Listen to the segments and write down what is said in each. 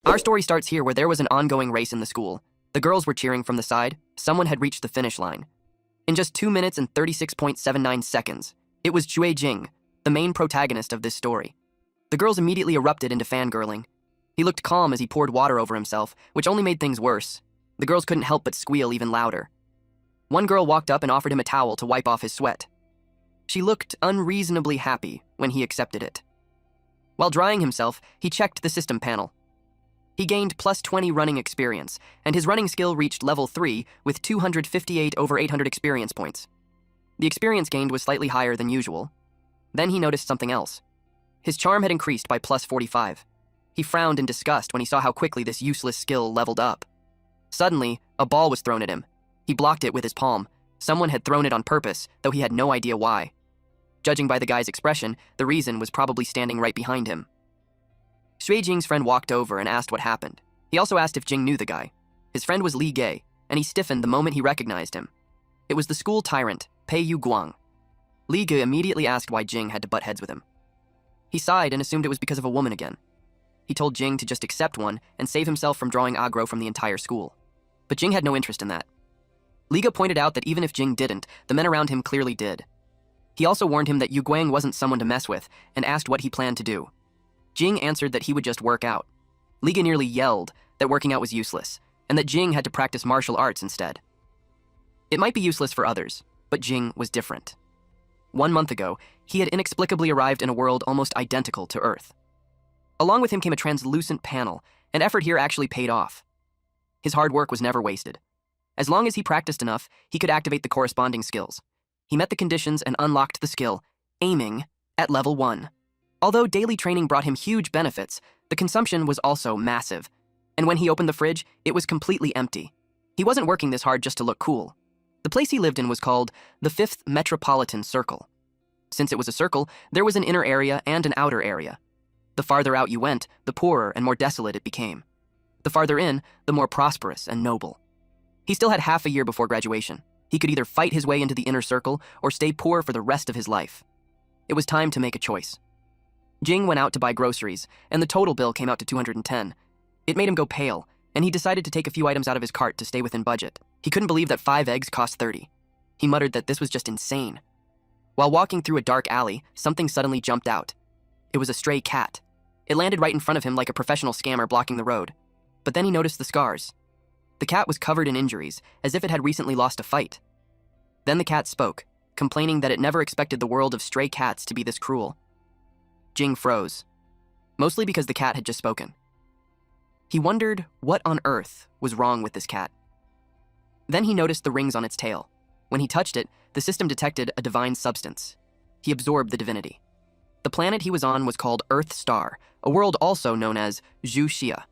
Our story starts here where there was an ongoing race in the school. The girls were cheering from the side. Someone had reached the finish line. In just 2 minutes and 36.79 seconds, it was Chui Jing, the main protagonist of this story. The girls immediately erupted into fangirling. He looked calm as he poured water over himself, which only made things worse. The girls couldn't help but squeal even louder. One girl walked up and offered him a towel to wipe off his sweat. She looked unreasonably happy when he accepted it. While drying himself, he checked the system panel. He gained plus 20 running experience, and his running skill reached level 3 with 258 over 800 experience points. The experience gained was slightly higher than usual. Then he noticed something else. His charm had increased by plus 45. He frowned in disgust when he saw how quickly this useless skill leveled up. Suddenly, a ball was thrown at him. He blocked it with his palm. Someone had thrown it on purpose, though he had no idea why. Judging by the guy's expression, the reason was probably standing right behind him. Shui Jing's friend walked over and asked what happened. He also asked if Jing knew the guy. His friend was Li Gei, and he stiffened the moment he recognized him. It was the school tyrant, Pei Yu Guang. Li Gei immediately asked why Jing had to butt heads with him. He sighed and assumed it was because of a woman again. He told Jing to just accept one and save himself from drawing aggro from the entire school. But Jing had no interest in that. Li Gei pointed out that even if Jing didn't, the men around him clearly did. He also warned him that Yu Guang wasn't someone to mess with and asked what he planned to do. Jing answered that he would just work out. Li Gei nearly yelled that working out was useless and that Jing had to practice martial arts instead. It might be useless for others, but Jing was different. 1 month ago, he had inexplicably arrived in a world almost identical to Earth. Along with him came a translucent panel, and effort here actually paid off. His hard work was never wasted. As long as he practiced enough, he could activate the corresponding skills. He met the conditions and unlocked the skill, aiming, at level 1. Although daily training brought him huge benefits, the consumption was also massive. And when he opened the fridge, it was completely empty. He wasn't working this hard just to look cool. The place he lived in was called the 5th Metropolitan Circle. Since it was a circle, there was an inner area and an outer area. The farther out you went, the poorer and more desolate it became. The farther in, the more prosperous and noble. He still had half a year before graduation. He could either fight his way into the inner circle or stay poor for the rest of his life. It was time to make a choice. Jing went out to buy groceries, and the total bill came out to 210. It made him go pale, and he decided to take a few items out of his cart to stay within budget. He couldn't believe that 5 eggs cost 30. He muttered that this was just insane. While walking through a dark alley, something suddenly jumped out. It was a stray cat. It landed right in front of him like a professional scammer blocking the road. But then he noticed the scars. The cat was covered in injuries, as if it had recently lost a fight. Then the cat spoke, complaining that it never expected the world of stray cats to be this cruel. Jing froze, mostly because the cat had just spoken. He wondered what on earth was wrong with this cat. Then he noticed the rings on its tail. When he touched it, the system detected a divine substance. He absorbed the divinity. The planet he was on was called Earth Star, a world also known as Zhu Xia.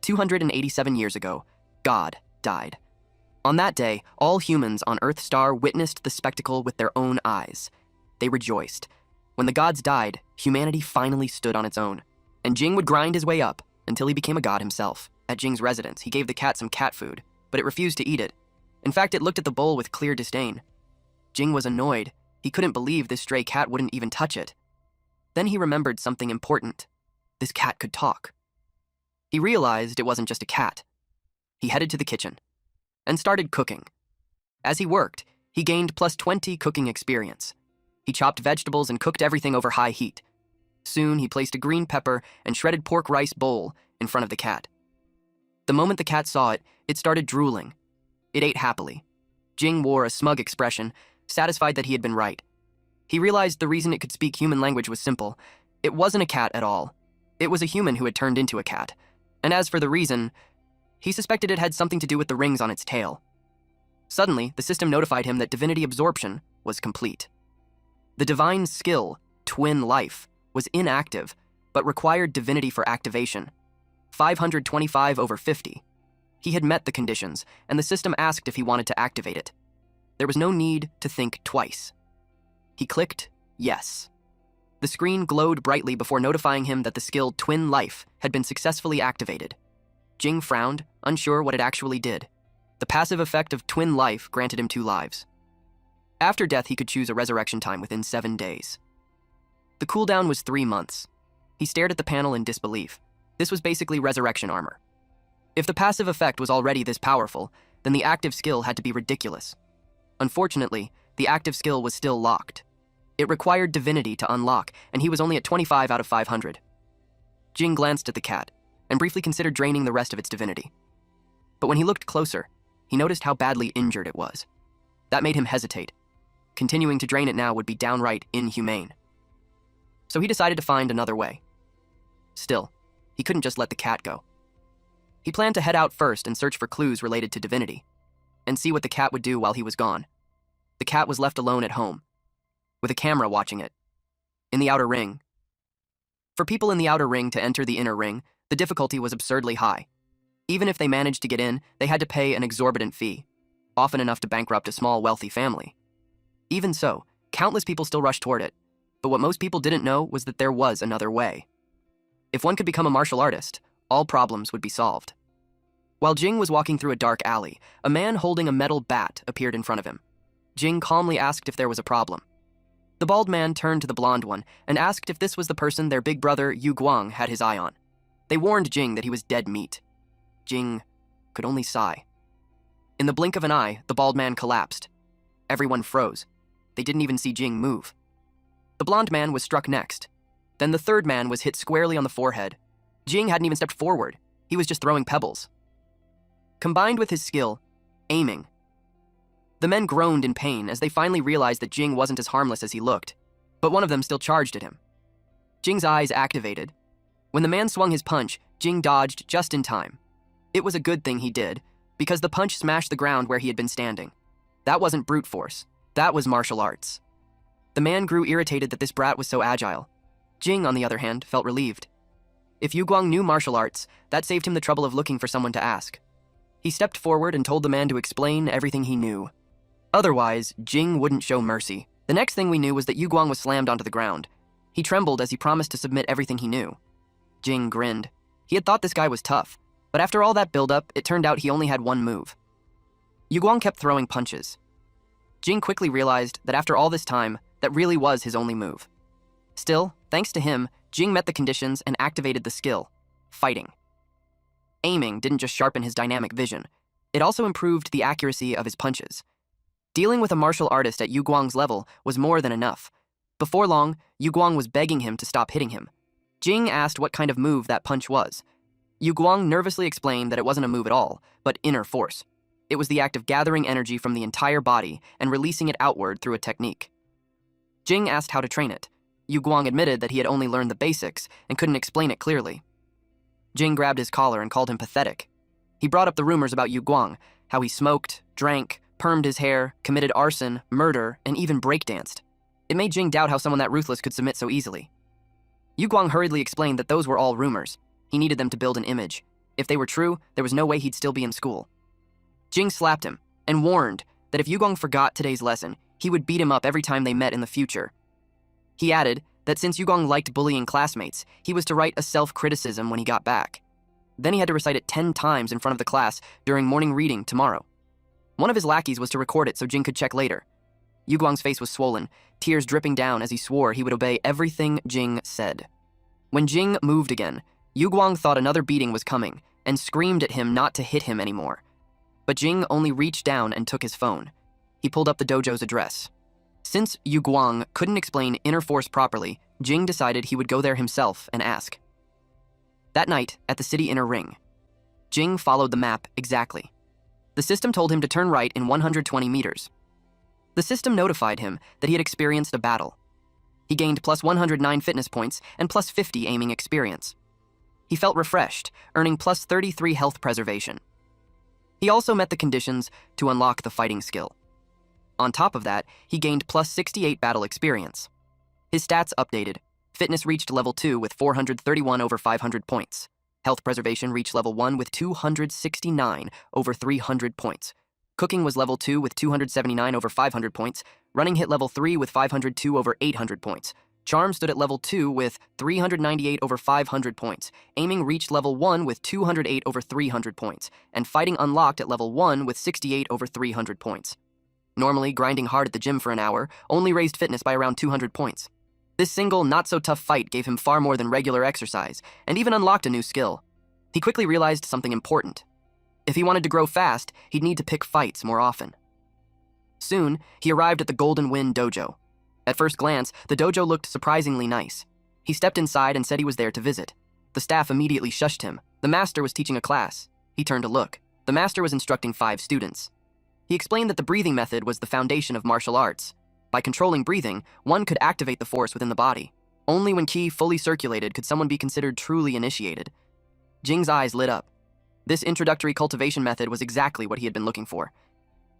287 years ago, God died. On that day, all humans on Earth Star witnessed the spectacle with their own eyes. They rejoiced. When the gods died, humanity finally stood on its own, and Jing would grind his way up until he became a god himself. At Jing's residence, he gave the cat some cat food, but it refused to eat it. In fact, it looked at the bowl with clear disdain. Jing was annoyed. He couldn't believe this stray cat wouldn't even touch it. Then he remembered something important. This cat could talk. He realized it wasn't just a cat. He headed to the kitchen and started cooking. As he worked, he gained plus 20 cooking experience. He chopped vegetables and cooked everything over high heat. Soon, he placed a green pepper and shredded pork rice bowl in front of the cat. The moment the cat saw it, it started drooling. It ate happily. Jing wore a smug expression, satisfied that he had been right. He realized the reason it could speak human language was simple. It wasn't a cat at all. It was a human who had turned into a cat. And as for the reason, he suspected it had something to do with the rings on its tail. Suddenly, the system notified him that divinity absorption was complete. The divine skill, Twin Life, was inactive, but required divinity for activation. 525 over 50. He had met the conditions, and the system asked if he wanted to activate it. There was no need to think twice. He clicked yes. The screen glowed brightly before notifying him that the skill Twin Life had been successfully activated. Jing frowned, unsure what it actually did. The passive effect of Twin Life granted him 2 lives. After death, he could choose a resurrection time within 7 days. The cooldown was 3 months. He stared at the panel in disbelief. This was basically resurrection armor. If the passive effect was already this powerful, then the active skill had to be ridiculous. Unfortunately, the active skill was still locked. It required divinity to unlock, and he was only at 25 out of 500. Jing glanced at the cat and briefly considered draining the rest of its divinity. But when he looked closer, he noticed how badly injured it was. That made him hesitate. Continuing to drain it now would be downright inhumane. So he decided to find another way. Still, he couldn't just let the cat go. He planned to head out first and search for clues related to divinity, and see what the cat would do while he was gone. The cat was left alone at home, with a camera watching it, in the outer ring. For people in the outer ring to enter the inner ring, the difficulty was absurdly high. Even if they managed to get in, they had to pay an exorbitant fee, often enough to bankrupt a small, wealthy family. Even so, countless people still rushed toward it, but what most people didn't know was that there was another way. If one could become a martial artist, all problems would be solved. While Jing was walking through a dark alley, a man holding a metal bat appeared in front of him. Jing calmly asked if there was a problem. The bald man turned to the blonde one and asked if this was the person their big brother Yu Guang had his eye on. They warned Jing that he was dead meat. Jing could only sigh. In the blink of an eye, the bald man collapsed. Everyone froze. They didn't even see Jing move. The blonde man was struck next. Then the third man was hit squarely on the forehead. Jing hadn't even stepped forward. He was just throwing pebbles. Combined with his skill, aiming. The men groaned in pain as they finally realized that Jing wasn't as harmless as he looked, but one of them still charged at him. Jing's eyes activated. When the man swung his punch, Jing dodged just in time. It was a good thing he did, because the punch smashed the ground where he had been standing. That wasn't brute force. That was martial arts. The man grew irritated that this brat was so agile. Jing, on the other hand, felt relieved. If Yu Guang knew martial arts, that saved him the trouble of looking for someone to ask. He stepped forward and told the man to explain everything he knew. Otherwise, Jing wouldn't show mercy. The next thing we knew was that Yu Guang was slammed onto the ground. He trembled as he promised to submit everything he knew. Jing grinned. He had thought this guy was tough, but after all that buildup, it turned out he only had one move. Yu Guang kept throwing punches. Jing quickly realized that after all this time, that really was his only move. Still, thanks to him, Jing met the conditions and activated the skill, fighting. Aiming didn't just sharpen his dynamic vision, it also improved the accuracy of his punches. Dealing with a martial artist at Yu Guang's level was more than enough. Before long, Yu Guang was begging him to stop hitting him. Jing asked what kind of move that punch was. Yu Guang nervously explained that it wasn't a move at all, but inner force. It was the act of gathering energy from the entire body and releasing it outward through a technique. Jing asked how to train it. Yu Guang admitted that he had only learned the basics and couldn't explain it clearly. Jing grabbed his collar and called him pathetic. He brought up the rumors about Yu Guang, how he smoked, drank, permed his hair, committed arson, murder, and even breakdanced. It made Jing doubt how someone that ruthless could submit so easily. Yu Guang hurriedly explained that those were all rumors. He needed them to build an image. If they were true, there was no way he'd still be in school. Jing slapped him and warned that if Yu Guang forgot today's lesson, he would beat him up every time they met in the future. He added that since Yu Guang liked bullying classmates, he was to write a self-criticism when he got back. Then he had to recite it 10 times in front of the class during morning reading tomorrow. One of his lackeys was to record it so Jing could check later. Yu Guang's face was swollen, tears dripping down as he swore he would obey everything Jing said. When Jing moved again, Yu Guang thought another beating was coming and screamed at him not to hit him anymore. But Jing only reached down and took his phone. He pulled up the dojo's address. Since Yu Guang couldn't explain inner force properly, Jing decided he would go there himself and ask. That night, at the city inner ring, Jing followed the map exactly. The system told him to turn right in 120 meters. The system notified him that he had experienced a battle. He gained plus 109 fitness points and plus 50 aiming experience. He felt refreshed, earning plus 33 health preservation. He also met the conditions to unlock the fighting skill. On top of that, he gained plus 68 battle experience. His stats updated. Fitness reached level 2 with 431 over 500 points. Health preservation reached level 1 with 269 over 300 points. Cooking was level 2 with 279 over 500 points. Running hit level 3 with 502 over 800 points. Charm stood at level 2 with 398 over 500 points. Aiming reached level 1 with 208 over 300 points. And fighting unlocked at level 1 with 68 over 300 points. Normally, grinding hard at the gym for an hour only raised fitness by around 200 points. This single, not-so-tough fight gave him far more than regular exercise, and even unlocked a new skill. He quickly realized something important. If he wanted to grow fast, he'd need to pick fights more often. Soon, he arrived at the Golden Wind Dojo. At first glance, the dojo looked surprisingly nice. He stepped inside and said he was there to visit. The staff immediately shushed him. The master was teaching a class. He turned to look. The master was instructing 5 students. He explained that the breathing method was the foundation of martial arts. By controlling breathing, one could activate the force within the body. Only when qi fully circulated could someone be considered truly initiated. Jing's eyes lit up. This introductory cultivation method was exactly what he had been looking for.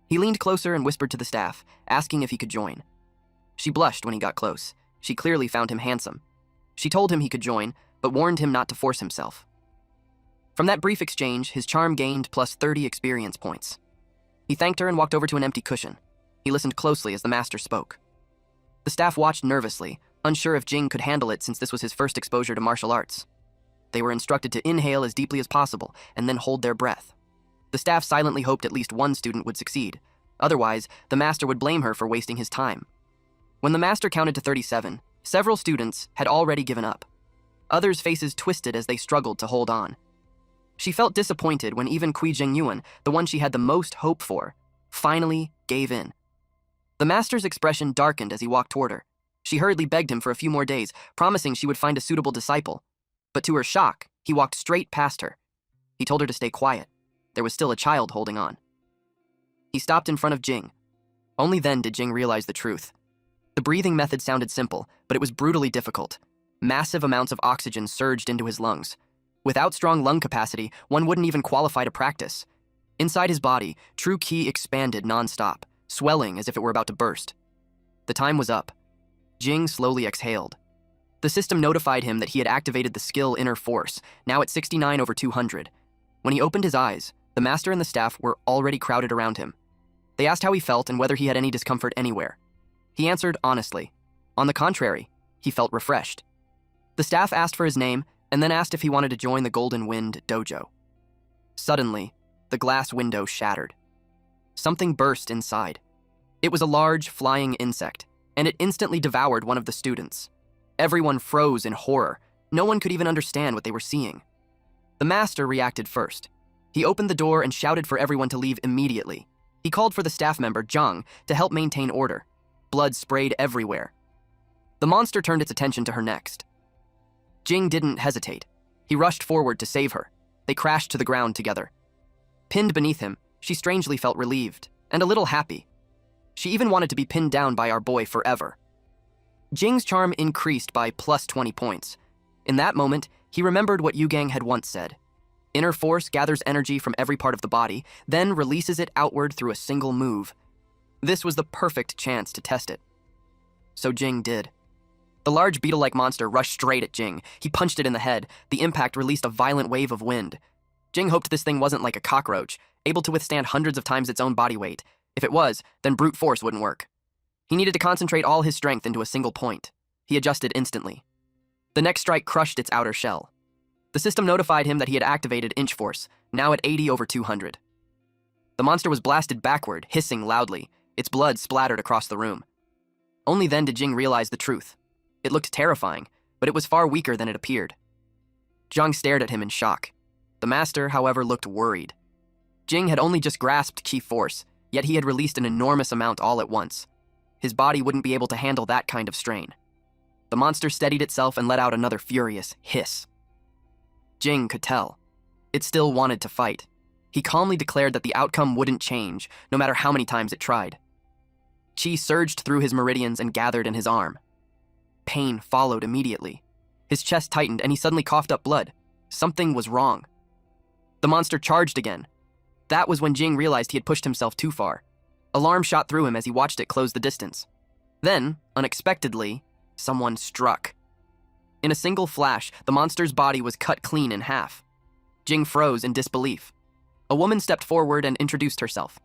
He leaned closer and whispered to the staff, asking if he could join. She blushed when he got close. She clearly found him handsome. She told him he could join, but warned him not to force himself. From that brief exchange, his charm gained plus 30 experience points. He thanked her and walked over to an empty cushion. He listened closely as the master spoke. The staff watched nervously, unsure if Jing could handle it since this was his first exposure to martial arts. They were instructed to inhale as deeply as possible and then hold their breath. The staff silently hoped at least one student would succeed. Otherwise, the master would blame her for wasting his time. When the master counted to 37, several students had already given up. Others' faces twisted as they struggled to hold on. She felt disappointed when even Kui Jingyuan, the one she had the most hope for, finally gave in. The master's expression darkened as he walked toward her. She hurriedly begged him for a few more days, promising she would find a suitable disciple. But to her shock, he walked straight past her. He told her to stay quiet. There was still a child holding on. He stopped in front of Jing. Only then did Jing realize the truth. The breathing method sounded simple, but it was brutally difficult. Massive amounts of oxygen surged into his lungs. Without strong lung capacity, one wouldn't even qualify to practice. Inside his body, true qi expanded nonstop, swelling as if it were about to burst. The time was up. Jing slowly exhaled. The system notified him that he had activated the skill Inner Force, now at 69/200. When he opened his eyes, the master and the staff were already crowded around him. They asked how he felt and whether he had any discomfort anywhere. He answered honestly. On the contrary, he felt refreshed. The staff asked for his name and then asked if he wanted to join the Golden Wind Dojo. Suddenly, the glass window shattered. Something burst inside. It was a large, flying insect, and it instantly devoured one of the students. Everyone froze in horror. No one could even understand what they were seeing. The master reacted first. He opened the door and shouted for everyone to leave immediately. He called for the staff member, Zhang, to help maintain order. Blood sprayed everywhere. The monster turned its attention to her next. Jing didn't hesitate. He rushed forward to save her. They crashed to the ground together. Pinned beneath him, she strangely felt relieved and a little happy. She even wanted to be pinned down by our boy forever. Jing's charm increased by plus 20 points. In that moment, he remembered what Yugang had once said. Inner Force gathers energy from every part of the body, then releases it outward through a single move. This was the perfect chance to test it. So Jing did. The large beetle-like monster rushed straight at Jing. He punched it in the head. The impact released a violent wave of wind. Jing hoped this thing wasn't like a cockroach, able to withstand hundreds of times its own body weight. If it was, then brute force wouldn't work. He needed to concentrate all his strength into a single point. He adjusted instantly. The next strike crushed its outer shell. The system notified him that he had activated Inch Force, now at 80/200. The monster was blasted backward, hissing loudly. Its blood splattered across the room. Only then did Jing realize the truth. It looked terrifying, but it was far weaker than it appeared. Zhang stared at him in shock. The master, however, looked worried. Jing had only just grasped Qi Force, yet he had released an enormous amount all at once. His body wouldn't be able to handle that kind of strain. The monster steadied itself and let out another furious hiss. Jing could tell. It still wanted to fight. He calmly declared that the outcome wouldn't change, no matter how many times it tried. Qi surged through his meridians and gathered in his arm. Pain followed immediately. His chest tightened and he suddenly coughed up blood. Something was wrong. The monster charged again. That was when Jing realized he had pushed himself too far. Alarm shot through him as he watched it close the distance. Then, unexpectedly, someone struck. In a single flash, the monster's body was cut clean in half. Jing froze in disbelief. A woman stepped forward and introduced herself.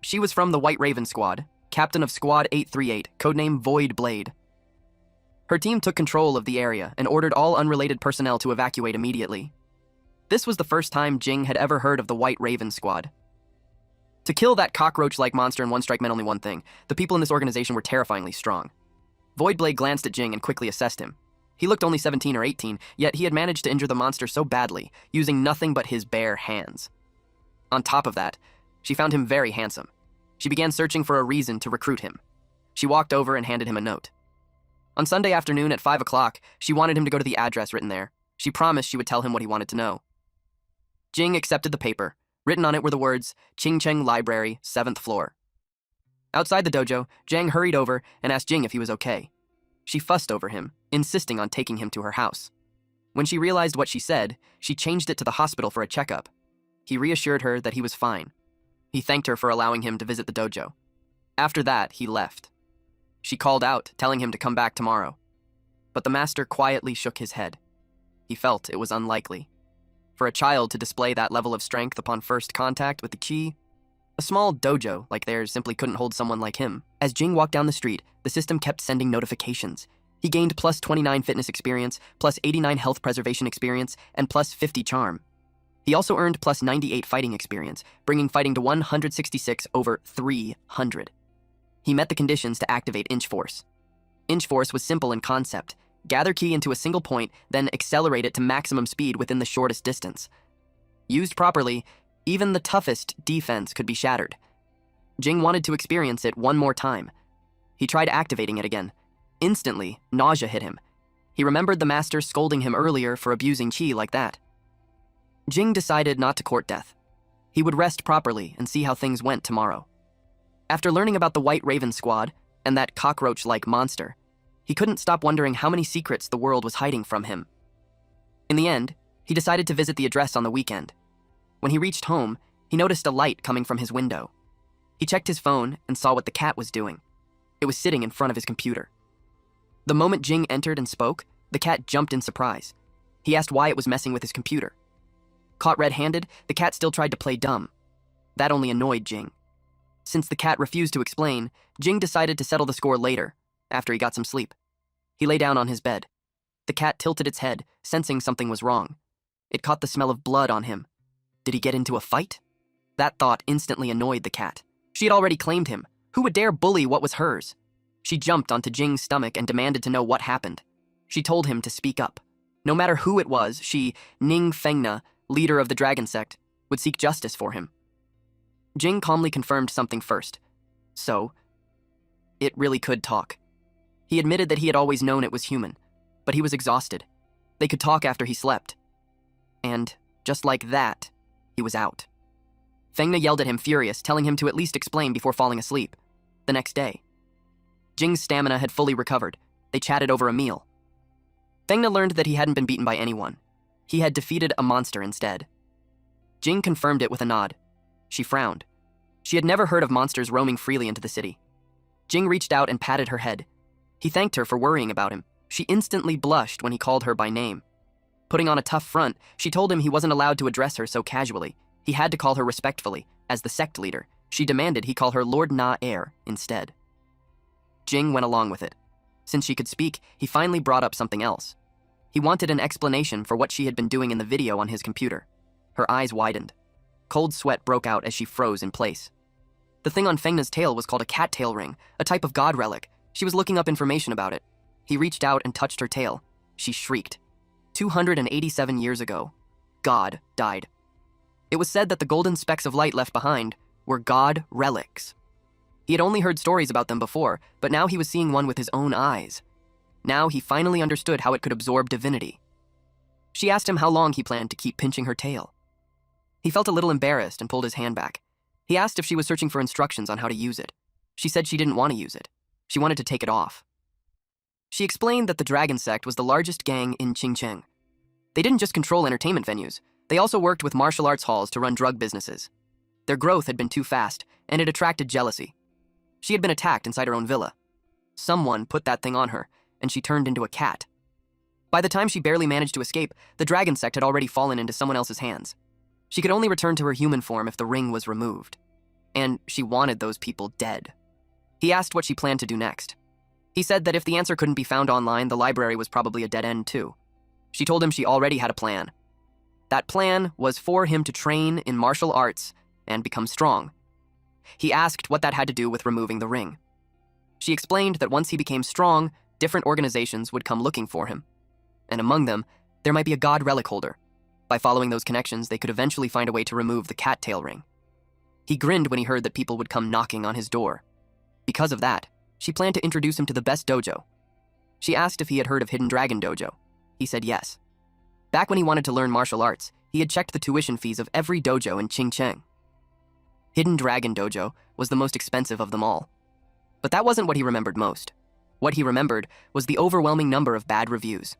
She was from the White Raven Squad, captain of Squad 838, codename Void Blade. Her team took control of the area and ordered all unrelated personnel to evacuate immediately. This was the first time Jing had ever heard of the White Raven Squad. To kill that cockroach-like monster in one strike meant only one thing. The people in this organization were terrifyingly strong. Voidblade glanced at Jing and quickly assessed him. He looked only 17 or 18, yet he had managed to injure the monster so badly, using nothing but his bare hands. On top of that, she found him very handsome. She began searching for a reason to recruit him. She walked over and handed him a note. On Sunday afternoon at 5 o'clock, she wanted him to go to the address written there. She promised she would tell him what he wanted to know. Jing accepted the paper. Written on it were the words, Qingcheng Library, 7th floor. Outside the dojo, Zhang hurried over and asked Jing if he was okay. She fussed over him, insisting on taking him to her house. When she realized what she said, she changed it to the hospital for a checkup. He reassured her that he was fine. He thanked her for allowing him to visit the dojo. After that, he left. She called out, telling him to come back tomorrow. But the master quietly shook his head. He felt it was unlikely. For a child to display that level of strength upon first contact with the chi, a small dojo like theirs simply couldn't hold someone like him. As Jing walked down the street, the system kept sending notifications. He gained plus 29 fitness experience, plus 89 health preservation experience, and plus 50 charm. He also earned plus 98 fighting experience, bringing fighting to 166 over 300. He met the conditions to activate Inch Force. Inch Force was simple in concept. Gather ki into a single point, then accelerate it to maximum speed within the shortest distance. Used properly, even the toughest defense could be shattered. Jing wanted to experience it one more time. He tried activating it again. Instantly, nausea hit him. He remembered the master scolding him earlier for abusing chi like that. Jing decided not to court death. He would rest properly and see how things went tomorrow. After learning about the White Raven Squad and that cockroach-like monster, he couldn't stop wondering how many secrets the world was hiding from him. In the end, he decided to visit the address on the weekend. When he reached home, he noticed a light coming from his window. He checked his phone and saw what the cat was doing. It was sitting in front of his computer. The moment Jing entered and spoke, the cat jumped in surprise. He asked why it was messing with his computer. Caught red-handed, the cat still tried to play dumb. That only annoyed Jing. Since the cat refused to explain, Jing decided to settle the score later, after he got some sleep. He lay down on his bed. The cat tilted its head, sensing something was wrong. It caught the smell of blood on him. Did he get into a fight? That thought instantly annoyed the cat. She had already claimed him. Who would dare bully what was hers? She jumped onto Jing's stomach and demanded to know what happened. She told him to speak up. No matter who it was, she, Ning Fengna, leader of the dragon sect, would seek justice for him. Jing calmly confirmed something first. So, it really could talk. He admitted that he had always known it was human, but he was exhausted. They could talk after he slept. And, just like that, he was out. Fengna yelled at him furious, telling him to at least explain before falling asleep. The next day, Jing's stamina had fully recovered. They chatted over a meal. Fengna learned that he hadn't been beaten by anyone. He had defeated a monster instead. Jing confirmed it with a nod. She frowned. She had never heard of monsters roaming freely into the city. Jing reached out and patted her head. He thanked her for worrying about him. She instantly blushed when he called her by name. Putting on a tough front, she told him he wasn't allowed to address her so casually. He had to call her respectfully. As the sect leader, she demanded he call her Lord Na-Air instead. Jing went along with it. Since she could speak, he finally brought up something else. He wanted an explanation for what she had been doing in the video on his computer. Her eyes widened. Cold sweat broke out as she froze in place. The thing on Fengna's tail was called a cattail ring, a type of god relic. She was looking up information about it. He reached out and touched her tail. She shrieked. 287 years ago, God died. It was said that the golden specks of light left behind were god relics. He had only heard stories about them before, but now he was seeing one with his own eyes. Now he finally understood how it could absorb divinity. She asked him how long he planned to keep pinching her tail. He felt a little embarrassed and pulled his hand back. He asked if she was searching for instructions on how to use it. She said she didn't want to use it. She wanted to take it off. She explained that the Dragon Sect was the largest gang in Qingcheng. They didn't just control entertainment venues. They also worked with martial arts halls to run drug businesses. Their growth had been too fast, and it attracted jealousy. She had been attacked inside her own villa. Someone put that thing on her, and she turned into a cat. By the time she barely managed to escape, the Dragon Sect had already fallen into someone else's hands. She could only return to her human form if the ring was removed. And she wanted those people dead. He asked what she planned to do next. He said that if the answer couldn't be found online, the library was probably a dead end too. She told him she already had a plan. That plan was for him to train in martial arts and become strong. He asked what that had to do with removing the ring. She explained that once he became strong, different organizations would come looking for him. And among them, there might be a god relic holder. By following those connections, they could eventually find a way to remove the cattail ring. He grinned when he heard that people would come knocking on his door. Because of that, she planned to introduce him to the best dojo. She asked if he had heard of Hidden Dragon Dojo. He said yes. Back when he wanted to learn martial arts, he had checked the tuition fees of every dojo in Qingcheng. Hidden Dragon Dojo was the most expensive of them all. But that wasn't what he remembered most. What he remembered was the overwhelming number of bad reviews.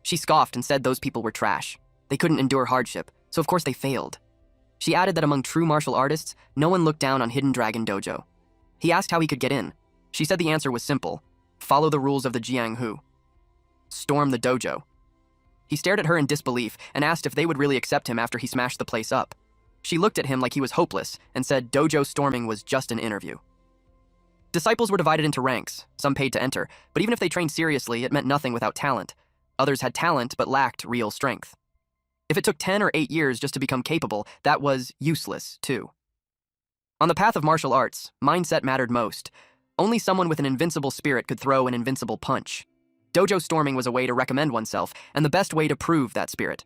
She scoffed and said those people were trash. They couldn't endure hardship, so of course they failed. She added that among true martial artists, no one looked down on Hidden Dragon Dojo. He asked how he could get in. She said the answer was simple: follow the rules of the Jianghu. Storm the dojo. He stared at her in disbelief and asked if they would really accept him after he smashed the place up. She looked at him like he was hopeless and said dojo storming was just an interview. Disciples were divided into ranks, some paid to enter, but even if they trained seriously, it meant nothing without talent. Others had talent but lacked real strength. If it took 10 or 8 years just to become capable, that was useless, too. On the path of martial arts, mindset mattered most. Only someone with an invincible spirit could throw an invincible punch. Dojo storming was a way to recommend oneself, and the best way to prove that spirit.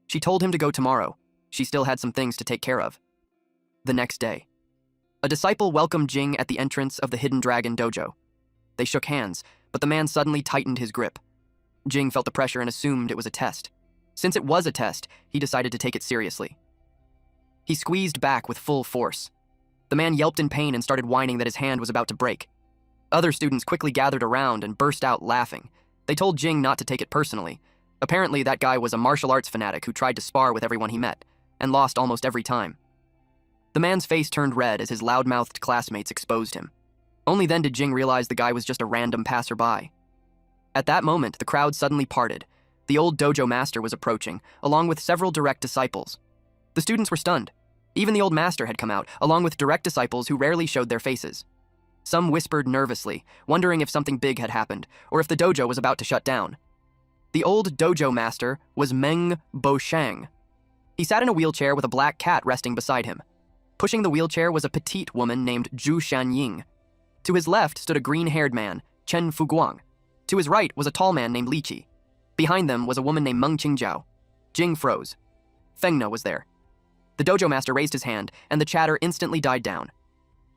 She told him to go tomorrow. She still had some things to take care of. The next day, a disciple welcomed Jing at the entrance of the Hidden Dragon Dojo. They shook hands, but the man suddenly tightened his grip. Jing felt the pressure and assumed it was a test. Since it was a test, he decided to take it seriously. He squeezed back with full force. The man yelped in pain and started whining that his hand was about to break. Other students quickly gathered around and burst out laughing. They told Jing not to take it personally. Apparently, that guy was a martial arts fanatic who tried to spar with everyone he met, and lost almost every time. The man's face turned red as his loudmouthed classmates exposed him. Only then did Jing realize the guy was just a random passerby. At that moment, the crowd suddenly parted. The old dojo master was approaching, along with several direct disciples. The students were stunned. Even the old master had come out, along with direct disciples who rarely showed their faces. Some whispered nervously, wondering if something big had happened, or if the dojo was about to shut down. The old dojo master was Meng Boshang. He sat in a wheelchair with a black cat resting beside him. Pushing the wheelchair was a petite woman named Zhu Shanying. To his left stood a green-haired man, Chen Fuguang. To his right was a tall man named Li Qi. Behind them was a woman named Meng Qingjiao. Jing froze. Fengna was there. The dojo master raised his hand, and the chatter instantly died down.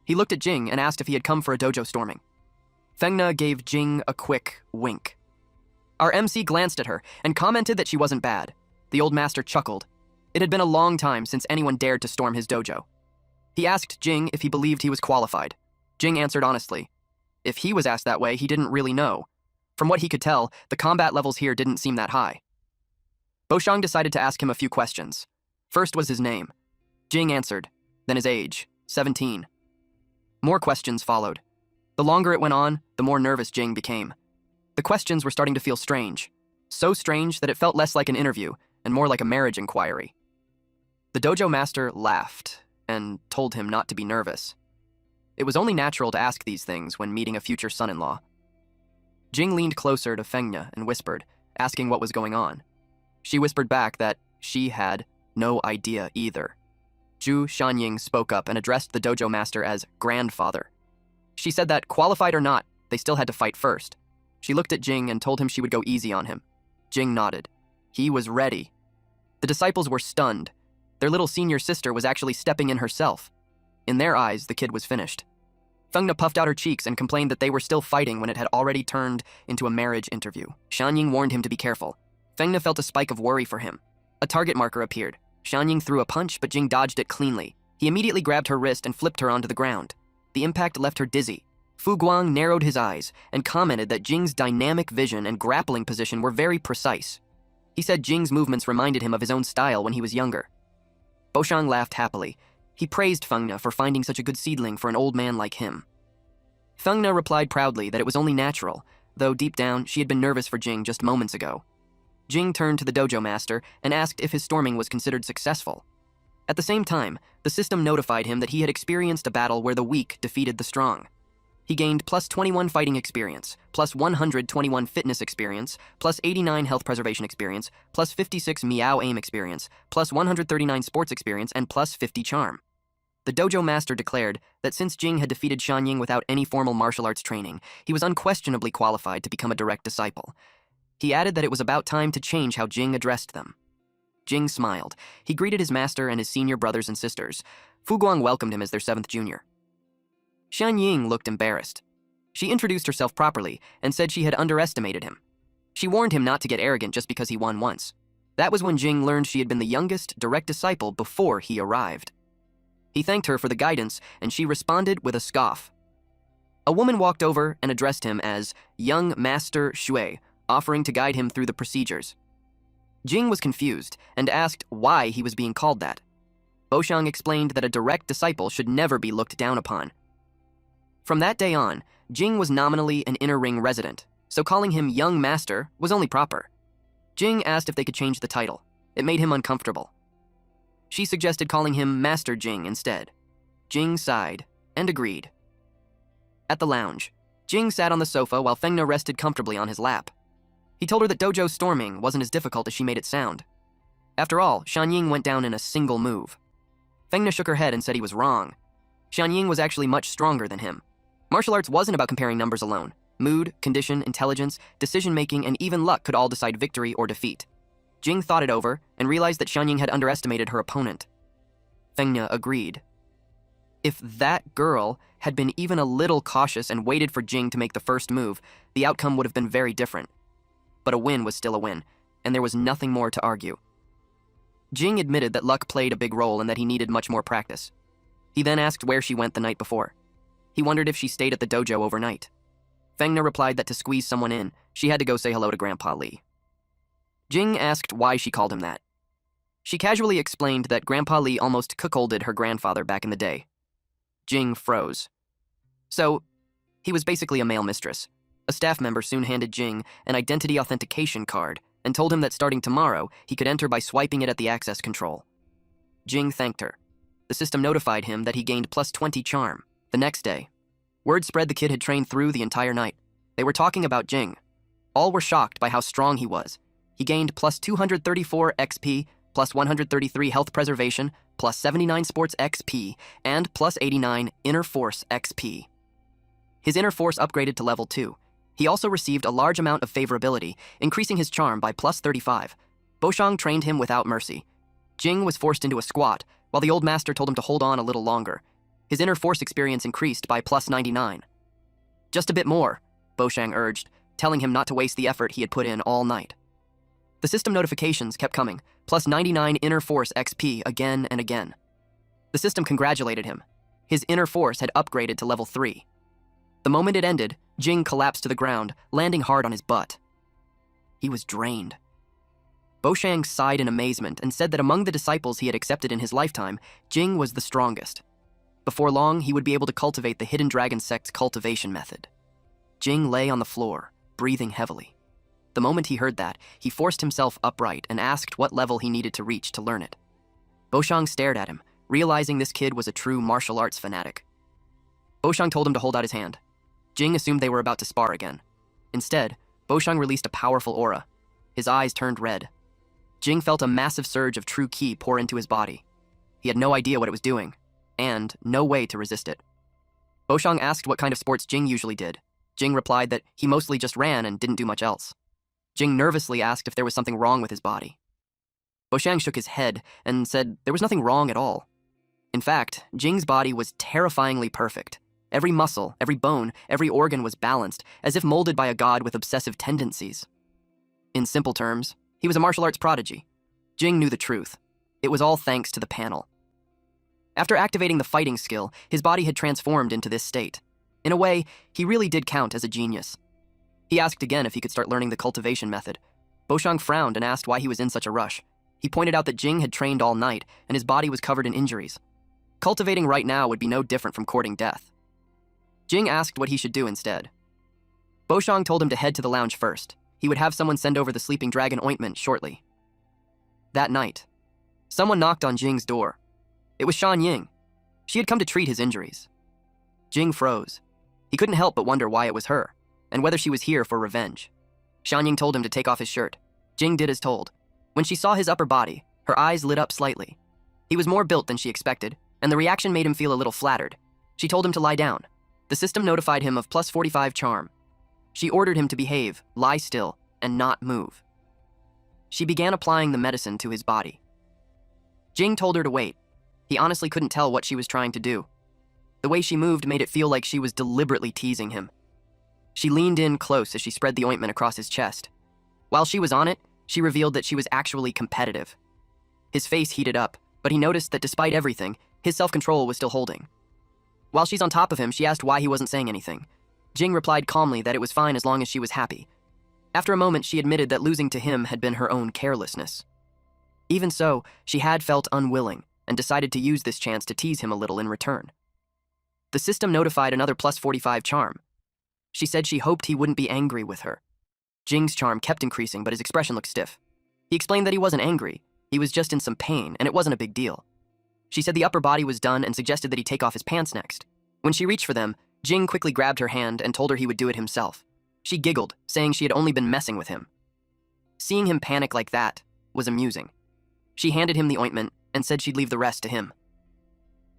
He looked at Jing and asked if he had come for a dojo storming. Fengna gave Jing a quick wink. Our MC glanced at her and commented that she wasn't bad. The old master chuckled. It had been a long time since anyone dared to storm his dojo. He asked Jing if he believed he was qualified. Jing answered honestly. If he was asked that way, he didn't really know. From what he could tell, the combat levels here didn't seem that high. Boshang decided to ask him a few questions. First was his name. Jing answered, then his age, 17. More questions followed. The longer it went on, the more nervous Jing became. The questions were starting to feel strange. So strange that it felt less like an interview and more like a marriage inquiry. The dojo master laughed and told him not to be nervous. It was only natural to ask these things when meeting a future son-in-law. Jing leaned closer to Fengna and whispered, asking what was going on. She whispered back that she had no idea either. Zhu Shanying spoke up and addressed the dojo master as grandfather. She said that, qualified or not, they still had to fight first. She looked at Jing and told him she would go easy on him. Jing nodded. He was ready. The disciples were stunned. Their little senior sister was actually stepping in herself. In their eyes, the kid was finished. Fengna puffed out her cheeks and complained that they were still fighting when it had already turned into a marriage interview. Shannying warned him to be careful. Fengna felt a spike of worry for him. A target marker appeared. Shannying threw a punch, but Jing dodged it cleanly. He immediately grabbed her wrist and flipped her onto the ground. The impact left her dizzy. Fu Guang narrowed his eyes and commented that Jing's dynamic vision and grappling position were very precise. He said Jing's movements reminded him of his own style when he was younger. Boshang laughed happily. He praised Fengna for finding such a good seedling for an old man like him. Fengna replied proudly that it was only natural, though deep down she had been nervous for Jing just moments ago. Jing turned to the dojo master and asked if his storming was considered successful. At the same time, the system notified him that he had experienced a battle where the weak defeated the strong. He gained plus 21 fighting experience, plus 121 fitness experience, plus 89 health preservation experience, plus 56 meow aim experience, plus 139 sports experience, and plus 50 charm. the dojo master declared that since Jing had defeated Shanying without any formal martial arts training, he was unquestionably qualified to become a direct disciple. He added that it was about time to change how Jing addressed them. Jing smiled. He greeted his master and his senior brothers and sisters. Fu Guang welcomed him as their 7th junior. Shanying looked embarrassed. She introduced herself properly and said she had underestimated him. She warned him not to get arrogant just because he won once. That was when Jing learned she had been the youngest direct disciple before he arrived. He thanked her for the guidance, and she responded with a scoff. A woman walked over and addressed him as Young Master Shui, offering to guide him through the procedures. Jing was confused and asked why he was being called that. Boshang explained that a direct disciple should never be looked down upon. From that day on, Jing was nominally an inner ring resident, so calling him Young Master was only proper. Jing asked if they could change the title. It made him uncomfortable. She suggested calling him Master Jing instead. Jing sighed and agreed. At the lounge, Jing sat on the sofa while Fengna rested comfortably on his lap. He told her that dojo storming wasn't as difficult as she made it sound. After all, Shanying went down in a single move. Fengna shook her head and said he was wrong. Shanying was actually much stronger than him. Martial arts wasn't about comparing numbers alone. Mood, condition, intelligence, decision-making, and even luck could all decide victory or defeat. Jing thought it over and realized that Shanying had underestimated her opponent. Fengna agreed. If that girl had been even a little cautious and waited for Jing to make the first move, the outcome would have been very different. But a win was still a win, and there was nothing more to argue. Jing admitted that luck played a big role and that he needed much more practice. He then asked where she went the night before. He wondered if she stayed at the dojo overnight. Fengna replied that to squeeze someone in, she had to go say hello to Grandpa Li. Jing asked why she called him that. She casually explained that Grandpa Li almost cuckolded her grandfather back in the day. Jing froze. So, he was basically a male mistress. A staff member soon handed Jing an identity authentication card and told him that starting tomorrow, he could enter by swiping it at the access control. Jing thanked her. The system notified him that he gained plus 20 charm. The next day, word spread the kid had trained through the entire night. They were talking about Jing. All were shocked by how strong he was. He gained plus 234 XP, plus 133 health preservation, plus 79 sports XP, and plus 89 inner force XP. His inner force upgraded to level 2. He also received a large amount of favorability, increasing his charm by plus 35. Boshang trained him without mercy. Jing was forced into a squat, while the old master told him to hold on a little longer. His inner force experience increased by plus 99. Just a bit more, Boshang urged, telling him not to waste the effort he had put in all night. The system notifications kept coming, plus 99 inner force XP again and again. The system congratulated him. His inner force had upgraded to level 3. The moment it ended, Jing collapsed to the ground, landing hard on his butt. He was drained. Boshang sighed in amazement and said that among the disciples he had accepted in his lifetime, Jing was the strongest. Before long, he would be able to cultivate the Hidden Dragon Sect's cultivation method. Jing lay on the floor, breathing heavily. The moment he heard that, he forced himself upright and asked what level he needed to reach to learn it. Boshang stared at him, realizing this kid was a true martial arts fanatic. Boshang told him to hold out his hand. Jing assumed they were about to spar again. Instead, Boshang released a powerful aura. His eyes turned red. Jing felt a massive surge of true ki pour into his body. He had no idea what it was doing, and no way to resist it. Boshang asked what kind of sports Jing usually did. Jing replied that he mostly just ran and didn't do much else. Jing nervously asked if there was something wrong with his body. Boshang shook his head and said there was nothing wrong at all. In fact, Jing's body was terrifyingly perfect. Every muscle, every bone, every organ was balanced, as if molded by a god with obsessive tendencies. In simple terms, he was a martial arts prodigy. Jing knew the truth. It was all thanks to the panel. After activating the fighting skill, his body had transformed into this state. In a way, he really did count as a genius. He asked again if he could start learning the cultivation method. Boshang frowned and asked why he was in such a rush. He pointed out that Jing had trained all night, and his body was covered in injuries. Cultivating right now would be no different from courting death. Jing asked what he should do instead. Boshang told him to head to the lounge first. He would have someone send over the sleeping dragon ointment shortly. That night, someone knocked on Jing's door. It was Shanying. She had come to treat his injuries. Jing froze. He couldn't help but wonder why it was her, and whether she was here for revenge. Shanying told him to take off his shirt. Jing did as told. When she saw his upper body, her eyes lit up slightly. He was more built than she expected. and the reaction made him feel a little flattered. She told him to lie down. The system notified him of plus 45 charm. She ordered him to behave, lie still, and not move. She began applying the medicine to his body. Jing told her to wait. He honestly couldn't tell what she was trying to do. The way she moved made it feel like she was deliberately teasing him. She leaned in close as she spread the ointment across his chest. While she was on it, she revealed that she was actually competitive. His face heated up, but he noticed that despite everything, his self-control was still holding. While she's on top of him, she asked why he wasn't saying anything. Jing replied calmly that it was fine as long as she was happy. After a moment, she admitted that losing to him had been her own carelessness. Even so, she had felt unwilling and decided to use this chance to tease him a little in return. The system notified another plus 45 charm. She said she hoped he wouldn't be angry with her. Jing's charm kept increasing, but his expression looked stiff. He explained that he wasn't angry, he was just in some pain, and it wasn't a big deal. She said the upper body was done and suggested that he take off his pants next. When she reached for them, Jing quickly grabbed her hand and told her he would do it himself. She giggled, saying she had only been messing with him. Seeing him panic like that was amusing. She handed him the ointment and said she'd leave the rest to him.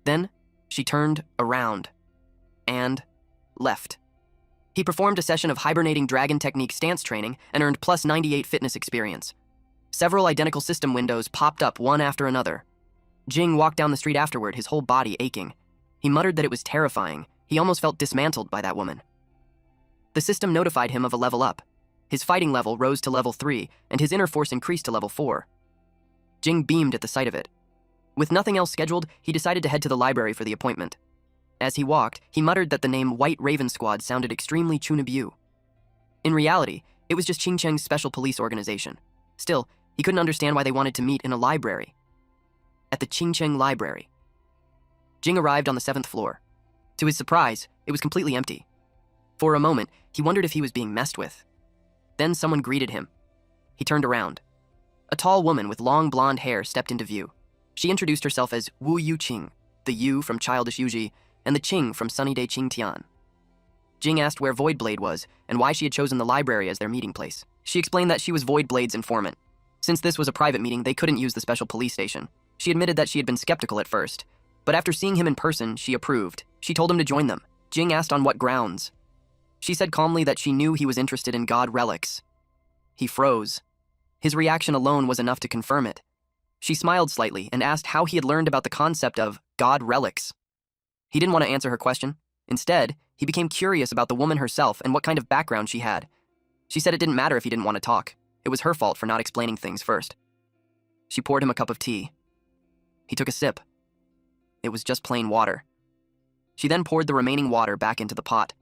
Then, she turned around and left. He performed a session of hibernating dragon technique stance training and earned plus 98 fitness experience. Several identical system windows popped up one after another. Jing walked down the street afterward, his whole body aching. He muttered that it was terrifying. He almost felt dismantled by that woman. The system notified him of a level up. His fighting level rose to level 3, and his inner force increased to level 4. Jing beamed at the sight of it. With nothing else scheduled, he decided to head to the library for the appointment. As he walked, he muttered that the name White Raven Squad sounded extremely Chunabu. In reality, it was just Qingcheng's special police organization. Still, he couldn't understand why they wanted to meet in a library. At the Qingcheng Library. Jing arrived on the 7th floor. To his surprise, it was completely empty. For a moment, he wondered if he was being messed with. Then someone greeted him. He turned around. A tall woman with long blonde hair stepped into view. She introduced herself as Wu Yuqing, the Yu from Childish Yuji, and the Qing from Sunny Day Qingtian. Jing asked where Voidblade was and why she had chosen the library as their meeting place. She explained that she was Voidblade's informant. Since this was a private meeting, they couldn't use the special police station. She admitted that she had been skeptical at first, but after seeing him in person, she approved. She told him to join them. Jing asked on what grounds. She said calmly that she knew he was interested in god relics. He froze. His reaction alone was enough to confirm it. She smiled slightly and asked how he had learned about the concept of god relics. He didn't want to answer her question. Instead, he became curious about the woman herself and what kind of background she had. She said it didn't matter if he didn't want to talk. It was her fault for not explaining things first. She poured him a cup of tea. He took a sip. It was just plain water. She then poured the remaining water back into the pot.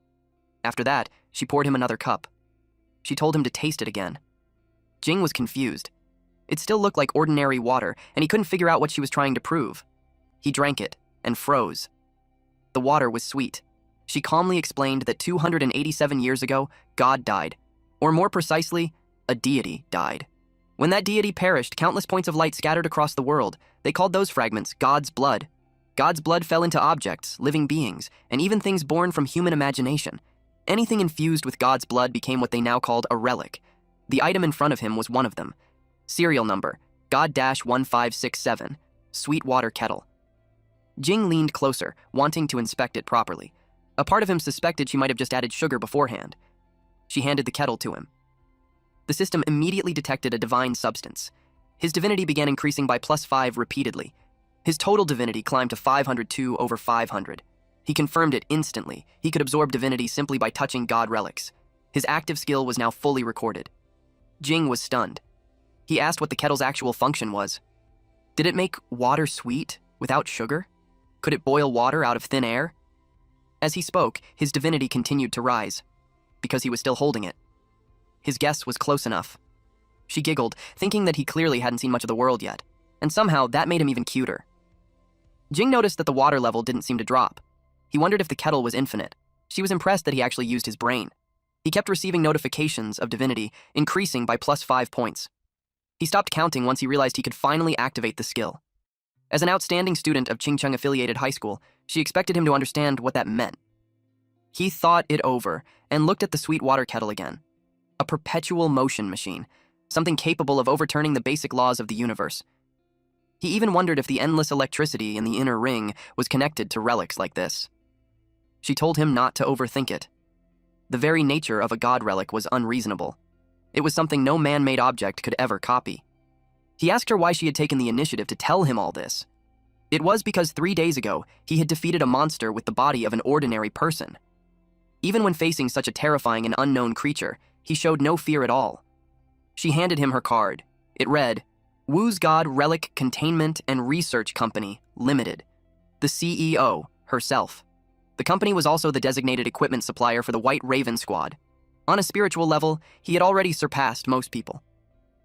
After that, she poured him another cup. She told him to taste it again. Jing was confused. It still looked like ordinary water, and he couldn't figure out what she was trying to prove. He drank it and froze. The water was sweet. She calmly explained that 287 years ago, God died. Or more precisely, a deity died. When that deity perished, countless points of light scattered across the world. They called those fragments God's blood. God's blood fell into objects, living beings, and even things born from human imagination. Anything infused with God's blood became what they now called a relic. The item in front of him was one of them. Serial number, God-1567, Sweetwater Kettle. Jing leaned closer, wanting to inspect it properly. A part of him suspected she might have just added sugar beforehand. She handed the kettle to him. The system immediately detected a divine substance. His divinity began increasing by +5 repeatedly. His total divinity climbed to 502 over 500. He confirmed it instantly. He could absorb divinity simply by touching god relics. His active skill was now fully recorded. Jing was stunned. He asked what the kettle's actual function was. Did it make water sweet without sugar? Could it boil water out of thin air? As he spoke, his divinity continued to rise, because he was still holding it. His guess was close enough. She giggled, thinking that he clearly hadn't seen much of the world yet, and somehow that made him even cuter. Jing noticed that the water level didn't seem to drop. He wondered if the kettle was infinite. She was impressed that he actually used his brain. He kept receiving notifications of divinity, increasing by +5 points. He stopped counting once he realized he could finally activate the skill. As an outstanding student of Qingcheng-affiliated high school, she expected him to understand what that meant. He thought it over and looked at the Sweetwater Kettle again. A perpetual motion machine, something capable of overturning the basic laws of the universe. He even wondered if the endless electricity in the inner ring was connected to relics like this. She told him not to overthink it. The very nature of a god relic was unreasonable. It was something no man-made object could ever copy. He asked her why she had taken the initiative to tell him all this. It was because 3 days ago, he had defeated a monster with the body of an ordinary person. Even when facing such a terrifying and unknown creature, he showed no fear at all. She handed him her card. It read, Wu's God Relic Containment and Research Company, Limited. The CEO, herself. The company was also the designated equipment supplier for the White Raven Squad. On a spiritual level, he had already surpassed most people.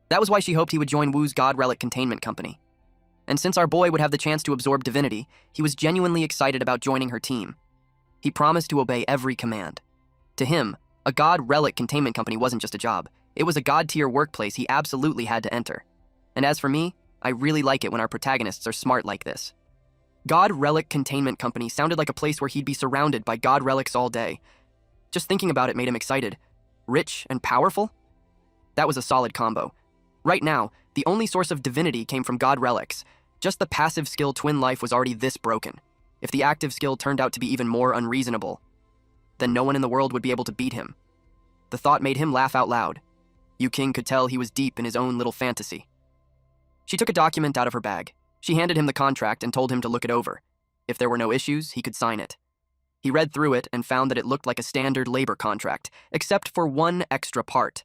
That was why she hoped he would join Wu's God Relic Containment Company. And since our boy would have the chance to absorb divinity, he was genuinely excited about joining her team. He promised to obey every command. To him, a God Relic Containment Company wasn't just a job. It was a god-tier workplace he absolutely had to enter. And as for me, I really like it when our protagonists are smart like this. God Relic Containment Company sounded like a place where he'd be surrounded by god relics all day. Just thinking about it made him excited. Rich and powerful? That was a solid combo. Right now, the only source of divinity came from god relics. Just the passive skill Twin Life was already this broken. If the active skill turned out to be even more unreasonable, then no one in the world would be able to beat him. The thought made him laugh out loud. Yu King could tell he was deep in his own little fantasy. She took a document out of her bag. She handed him the contract and told him to look it over. If there were no issues, he could sign it. He read through it and found that it looked like a standard labor contract, except for one extra part,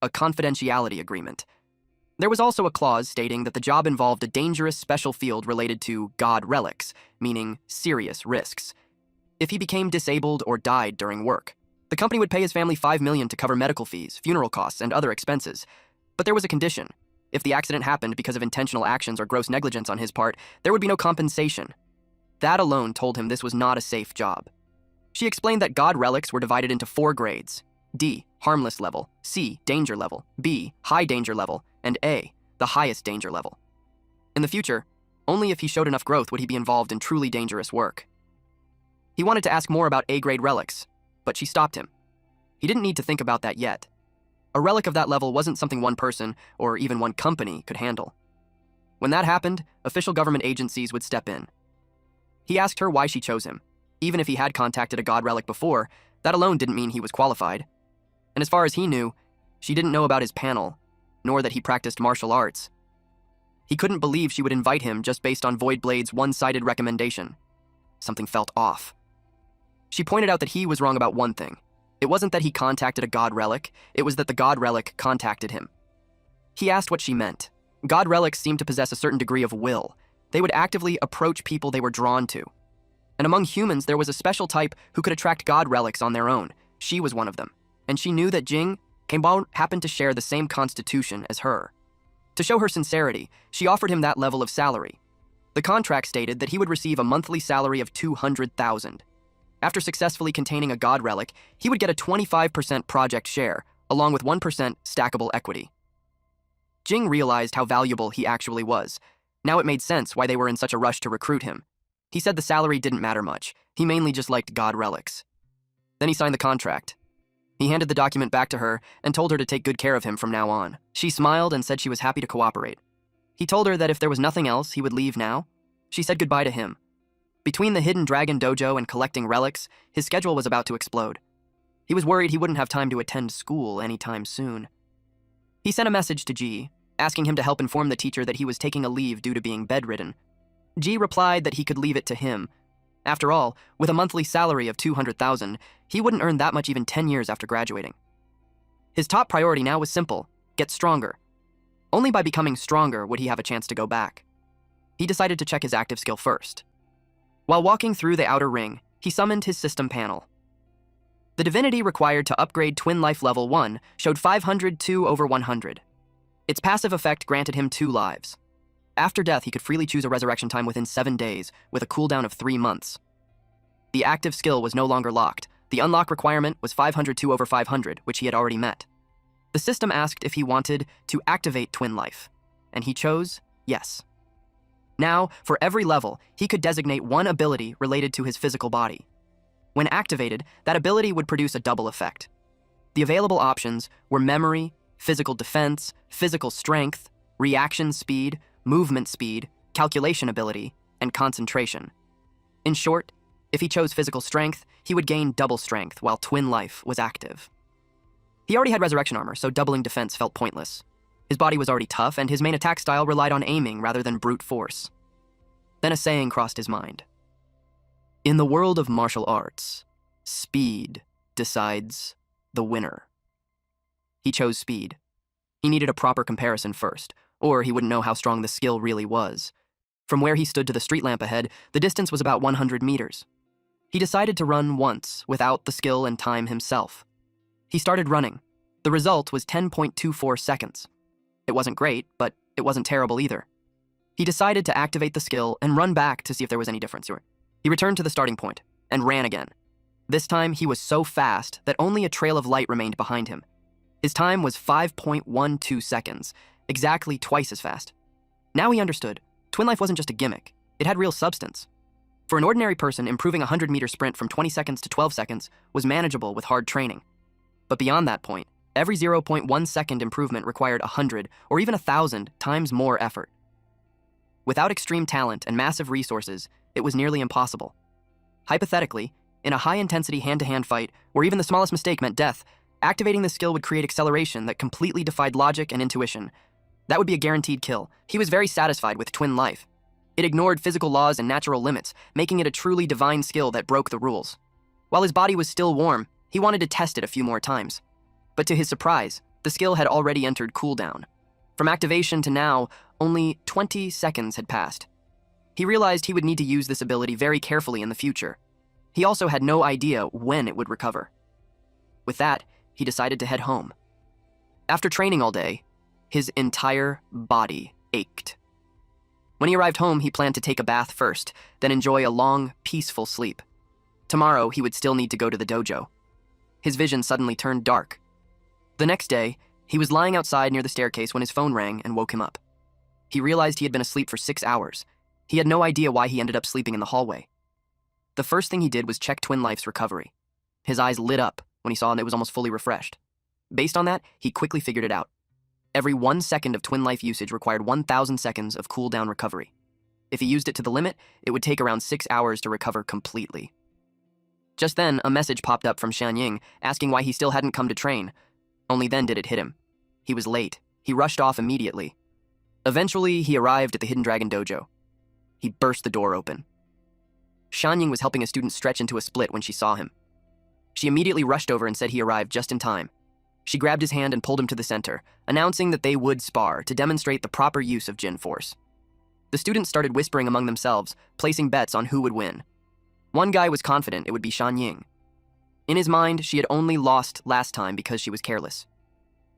a confidentiality agreement. There was also a clause stating that the job involved a dangerous special field related to god relics, meaning serious risks. If he became disabled or died during work, the company would pay his family $5 million to cover medical fees, funeral costs, and other expenses. But there was a condition. If the accident happened because of intentional actions or gross negligence on his part, there would be no compensation. That alone told him this was not a safe job. She explained that god relics were divided into 4 grades: D, harmless level; C, danger level; B, high danger level; and A, the highest danger level. In the future, only if he showed enough growth would he be involved in truly dangerous work. He wanted to ask more about A-grade relics, but she stopped him. He didn't need to think about that yet. A relic of that level wasn't something one person, or even one company, could handle. When that happened, official government agencies would step in. He asked her why she chose him. Even if he had contacted a god relic before, that alone didn't mean he was qualified. And as far as he knew, she didn't know about his panel, nor that he practiced martial arts. He couldn't believe she would invite him just based on Voidblade's one-sided recommendation. Something felt off. She pointed out that he was wrong about one thing. It wasn't that he contacted a god relic, it was that the god relic contacted him. He asked what she meant. God relics seemed to possess a certain degree of will. They would actively approach people they were drawn to. And among humans, there was a special type who could attract god relics on their own. She was one of them. And she knew that Jing Kambao happened to share the same constitution as her. To show her sincerity, she offered him that level of salary. The contract stated that he would receive a monthly salary of 200,000. After successfully containing a god relic, he would get a 25% project share, along with 1% stackable equity. Jing realized how valuable he actually was. Now it made sense why they were in such a rush to recruit him. He said the salary didn't matter much. He mainly just liked god relics. Then he signed the contract. He handed the document back to her and told her to take good care of him from now on. She smiled and said she was happy to cooperate. He told her that if there was nothing else, he would leave now. She said goodbye to him. Between the Hidden Dragon Dojo and collecting relics, his schedule was about to explode. He was worried he wouldn't have time to attend school anytime soon. He sent a message to G, asking him to help inform the teacher that he was taking a leave due to being bedridden. G replied that he could leave it to him. After all, with a monthly salary of 200,000, he wouldn't earn that much even 10 years after graduating. His top priority now was simple: get stronger. Only by becoming stronger would he have a chance to go back. He decided to check his active skill first. While walking through the outer ring, he summoned his system panel. The divinity required to upgrade Twin Life Level 1 showed 502/100. Its passive effect granted him 2 lives. After death, he could freely choose a resurrection time within 7 days, with a cooldown of 3 months. The active skill was no longer locked. The unlock requirement was 502/500, which he had already met. The system asked if he wanted to activate Twin Life, and he chose yes. Now, for every level, he could designate one ability related to his physical body. When activated, that ability would produce a double effect. The available options were memory, physical defense, physical strength, reaction speed, movement speed, calculation ability, and concentration. In short, if he chose physical strength, he would gain double strength while twin life was active. He already had resurrection armor, so doubling defense felt pointless. His body was already tough, and his main attack style relied on aiming rather than brute force. Then a saying crossed his mind. In the world of martial arts, speed decides the winner. He chose speed. He needed a proper comparison first, or he wouldn't know how strong the skill really was. From where he stood to the street lamp ahead, the distance was about 100 meters. He decided to run once, without the skill and time himself. He started running. The result was 10.24 seconds. It wasn't great, but it wasn't terrible either. He decided to activate the skill and run back to see if there was any difference. He returned to the starting point and ran again. This time, he was so fast that only a trail of light remained behind him. His time was 5.12 seconds, exactly twice as fast. Now he understood. Twin life wasn't just a gimmick. It had real substance. For an ordinary person, improving a 100-meter sprint from 20 seconds to 12 seconds was manageable with hard training. But beyond that point, every 0.1 second improvement required 100 or even 1,000 times more effort. Without extreme talent and massive resources, it was nearly impossible. Hypothetically, in a high-intensity hand-to-hand fight where even the smallest mistake meant death, activating the skill would create acceleration that completely defied logic and intuition. That would be a guaranteed kill. He was very satisfied with twin life. It ignored physical laws and natural limits, making it a truly divine skill that broke the rules. While his body was still warm, he wanted to test it a few more times. But to his surprise, the skill had already entered cooldown. From activation to now, only 20 seconds had passed. He realized he would need to use this ability very carefully in the future. He also had no idea when it would recover. With that, he decided to head home. After training all day, his entire body ached. When he arrived home, he planned to take a bath first, then enjoy a long, peaceful sleep. Tomorrow, he would still need to go to the dojo. His vision suddenly turned dark. The next day, he was lying outside near the staircase when his phone rang and woke him up. He realized he had been asleep for 6 hours. He had no idea why he ended up sleeping in the hallway. The first thing he did was check Twin Life's recovery. His eyes lit up when he saw it was almost fully refreshed. Based on that, he quickly figured it out. Every 1 second of Twin Life usage required 1,000 seconds of cooldown recovery. If he used it to the limit, it would take around 6 hours to recover completely. Just then, a message popped up from Shanying asking why he still hadn't come to train. Only then did it hit him. He was late. He rushed off immediately. Eventually, he arrived at the Hidden Dragon Dojo. He burst the door open. Shanying was helping a student stretch into a split when she saw him. She immediately rushed over and said he arrived just in time. She grabbed his hand and pulled him to the center, announcing that they would spar to demonstrate the proper use of Jin Force. The students started whispering among themselves, placing bets on who would win. One guy was confident it would be Shanying. In his mind, she had only lost last time because she was careless.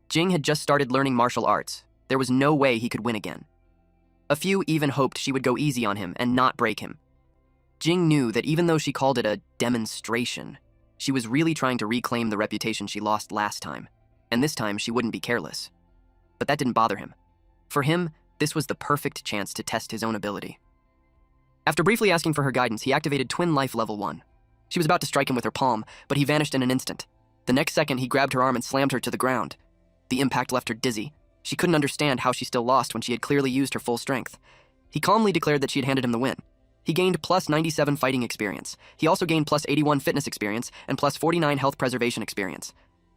Jing had just started learning martial arts. There was no way he could win again. A few even hoped she would go easy on him and not break him. Jing knew that even though she called it a demonstration, she was really trying to reclaim the reputation she lost last time, and this time she wouldn't be careless. But that didn't bother him. For him, this was the perfect chance to test his own ability. After briefly asking for her guidance, he activated Twin Life Level 1. She was about to strike him with her palm, but he vanished in an instant. The next second, he grabbed her arm and slammed her to the ground. The impact left her dizzy. She couldn't understand how she still lost when she had clearly used her full strength. He calmly declared that she had handed him the win. He gained plus 97 fighting experience. He also gained plus 81 fitness experience and plus 49 health preservation experience.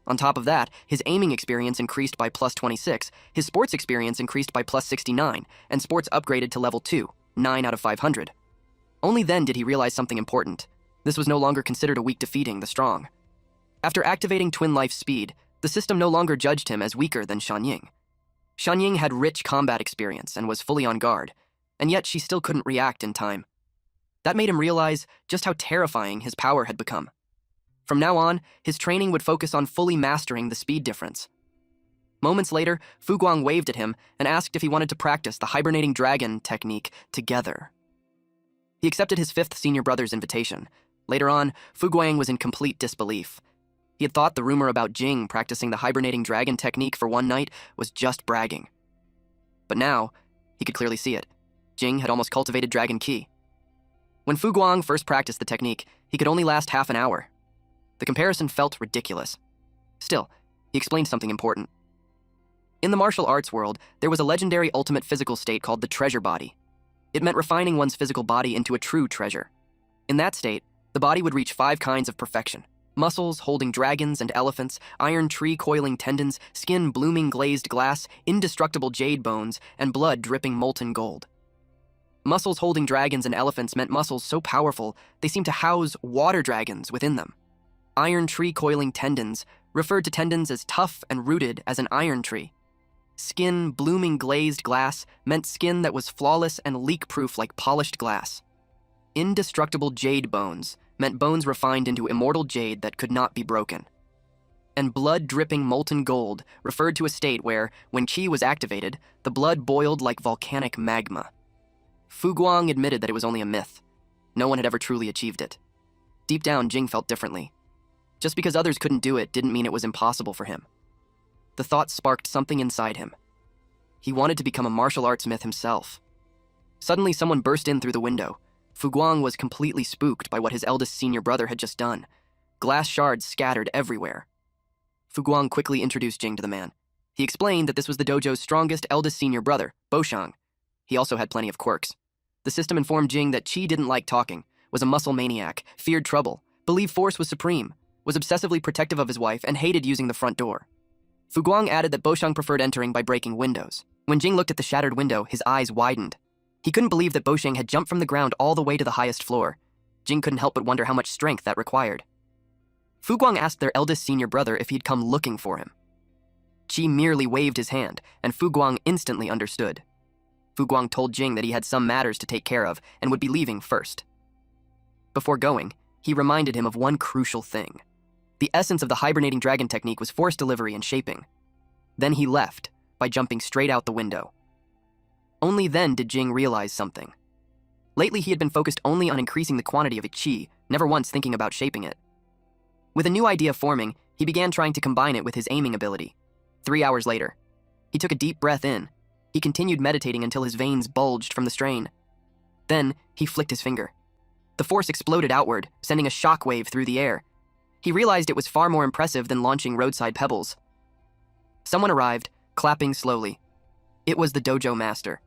On top of that, his aiming experience increased by plus 26, his sports experience increased by plus 69, and sports upgraded to level 2, 9 out of 500. Only then did he realize something important. This was no longer considered a weak defeating the strong. After activating Twin Life Speed, the system no longer judged him as weaker than Shanying. Shanying had rich combat experience and was fully on guard, and yet she still couldn't react in time. That made him realize just how terrifying his power had become. From now on, his training would focus on fully mastering the speed difference. Moments later, Fu Guang waved at him and asked if he wanted to practice the hibernating dragon technique together. He accepted his 5th senior brother's invitation. Later on, Fu Guang was in complete disbelief. He had thought the rumor about Jing practicing the hibernating dragon technique for one night was just bragging. But now, he could clearly see it. Jing had almost cultivated Dragon Ki. When Fu Guang first practiced the technique, he could only last half an hour. The comparison felt ridiculous. Still, he explained something important. In the martial arts world, there was a legendary ultimate physical state called the treasure body. It meant refining one's physical body into a true treasure. In that state, the body would reach 5 kinds of perfection: muscles holding dragons and elephants, iron tree coiling tendons, skin blooming glazed glass, indestructible jade bones, and blood dripping molten gold. Muscles holding dragons and elephants meant muscles so powerful they seemed to house water dragons within them. Iron tree coiling tendons referred to tendons as tough and rooted as an iron tree. Skin blooming glazed glass meant skin that was flawless and leak-proof like polished glass. Indestructible jade bones meant bones refined into immortal jade that could not be broken. And blood-dripping molten gold referred to a state where, when qi was activated, the blood boiled like volcanic magma. Fu Guang admitted that it was only a myth. No one had ever truly achieved it. Deep down, Jing felt differently. Just because others couldn't do it didn't mean it was impossible for him. The thought sparked something inside him. He wanted to become a martial arts myth himself. Suddenly, someone burst in through the window. Fu Guang was completely spooked by what his eldest senior brother had just done. Glass shards scattered everywhere. Fu Guang quickly introduced Jing to the man. He explained that this was the dojo's strongest eldest senior brother, Boshang. He also had plenty of quirks. The system informed Jing that Qi didn't like talking, was a muscle maniac, feared trouble, believed force was supreme, was obsessively protective of his wife, and hated using the front door. Fu Guang added that Boshang preferred entering by breaking windows. When Jing looked at the shattered window, his eyes widened. He couldn't believe that Boshang had jumped from the ground all the way to the highest floor. Jing couldn't help but wonder how much strength that required. Fu Guang asked their eldest senior brother if he'd come looking for him. Qi merely waved his hand, and Fu Guang instantly understood. Fu Guang told Jing that he had some matters to take care of and would be leaving first. Before going, he reminded him of one crucial thing. The essence of the hibernating dragon technique was force delivery and shaping. Then he left by jumping straight out the window. Only then did Jing realize something. Lately, he had been focused only on increasing the quantity of qi, never once thinking about shaping it. With a new idea forming, he began trying to combine it with his aiming ability. 3 hours later, he took a deep breath in. He continued meditating until his veins bulged from the strain. Then, he flicked his finger. The force exploded outward, sending a shockwave through the air. He realized it was far more impressive than launching roadside pebbles. Someone arrived, clapping slowly. It was the dojo master.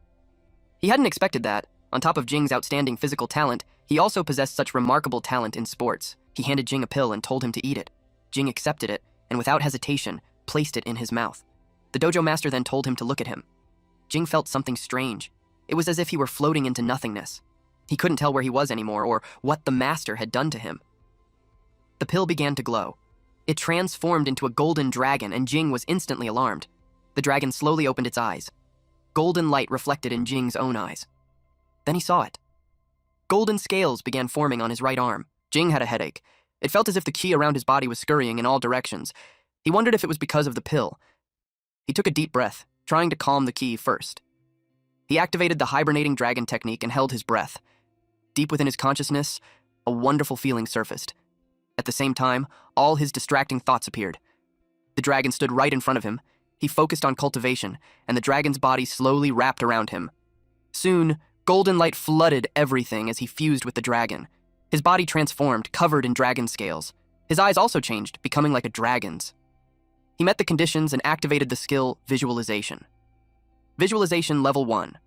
He hadn't expected that. On top of Jing's outstanding physical talent, he also possessed such remarkable talent in sports. He handed Jing a pill and told him to eat it. Jing accepted it, and without hesitation, placed it in his mouth. The dojo master then told him to look at him. Jing felt something strange. It was as if he were floating into nothingness. He couldn't tell where he was anymore or what the master had done to him. The pill began to glow. It transformed into a golden dragon, and Jing was instantly alarmed. The dragon slowly opened its eyes. Golden light reflected in Jing's own eyes. Then he saw it. Golden scales began forming on his right arm. Jing had a headache. It felt as if the qi around his body was scurrying in all directions. He wondered if it was because of the pill. He took a deep breath, trying to calm the qi first. He activated the hibernating dragon technique and held his breath. Deep within his consciousness, a wonderful feeling surfaced. At the same time, all his distracting thoughts appeared. The dragon stood right in front of him. He focused on cultivation, and the dragon's body slowly wrapped around him. Soon, golden light flooded everything as he fused with the dragon. His body transformed, covered in dragon scales. His eyes also changed, becoming like a dragon's. He met the conditions and activated the skill Visualization. Visualization level 1.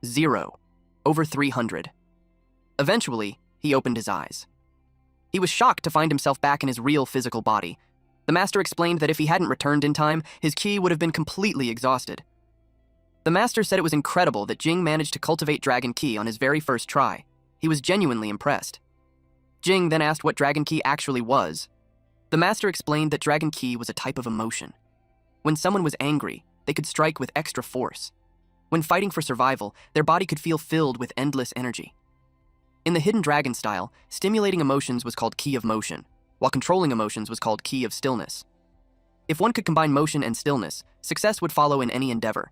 0. Over 300. Eventually, he opened his eyes. He was shocked to find himself back in his real physical body. The master explained that if he hadn't returned in time, his qi would have been completely exhausted. The master said it was incredible that Jing managed to cultivate dragon qi on his very first try. He was genuinely impressed. Jing then asked what dragon qi actually was. The master explained that dragon qi was a type of emotion. When someone was angry, they could strike with extra force. When fighting for survival, their body could feel filled with endless energy. In the hidden dragon style, stimulating emotions was called qi of motion, while controlling emotions was called qi of stillness. If one could combine motion and stillness, success would follow in any endeavor.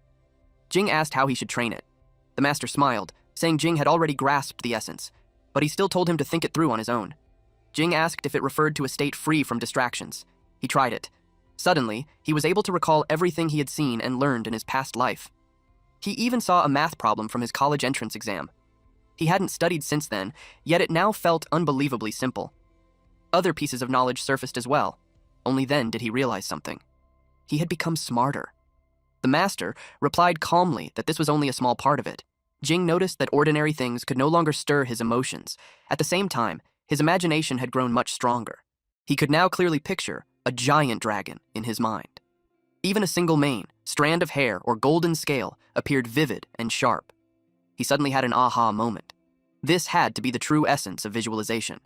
Jing asked how he should train it. The master smiled, saying Jing had already grasped the essence, but he still told him to think it through on his own. Jing asked if it referred to a state free from distractions. He tried it. Suddenly, he was able to recall everything he had seen and learned in his past life. He even saw a math problem from his college entrance exam. He hadn't studied since then, yet it now felt unbelievably simple. Other pieces of knowledge surfaced as well. Only then did he realize something. He had become smarter. The master replied calmly that this was only a small part of it. Jing noticed that ordinary things could no longer stir his emotions. At the same time, his imagination had grown much stronger. He could now clearly picture a giant dragon in his mind. Even a single mane, strand of hair, or golden scale appeared vivid and sharp. He suddenly had an aha moment. This had to be the true essence of visualization.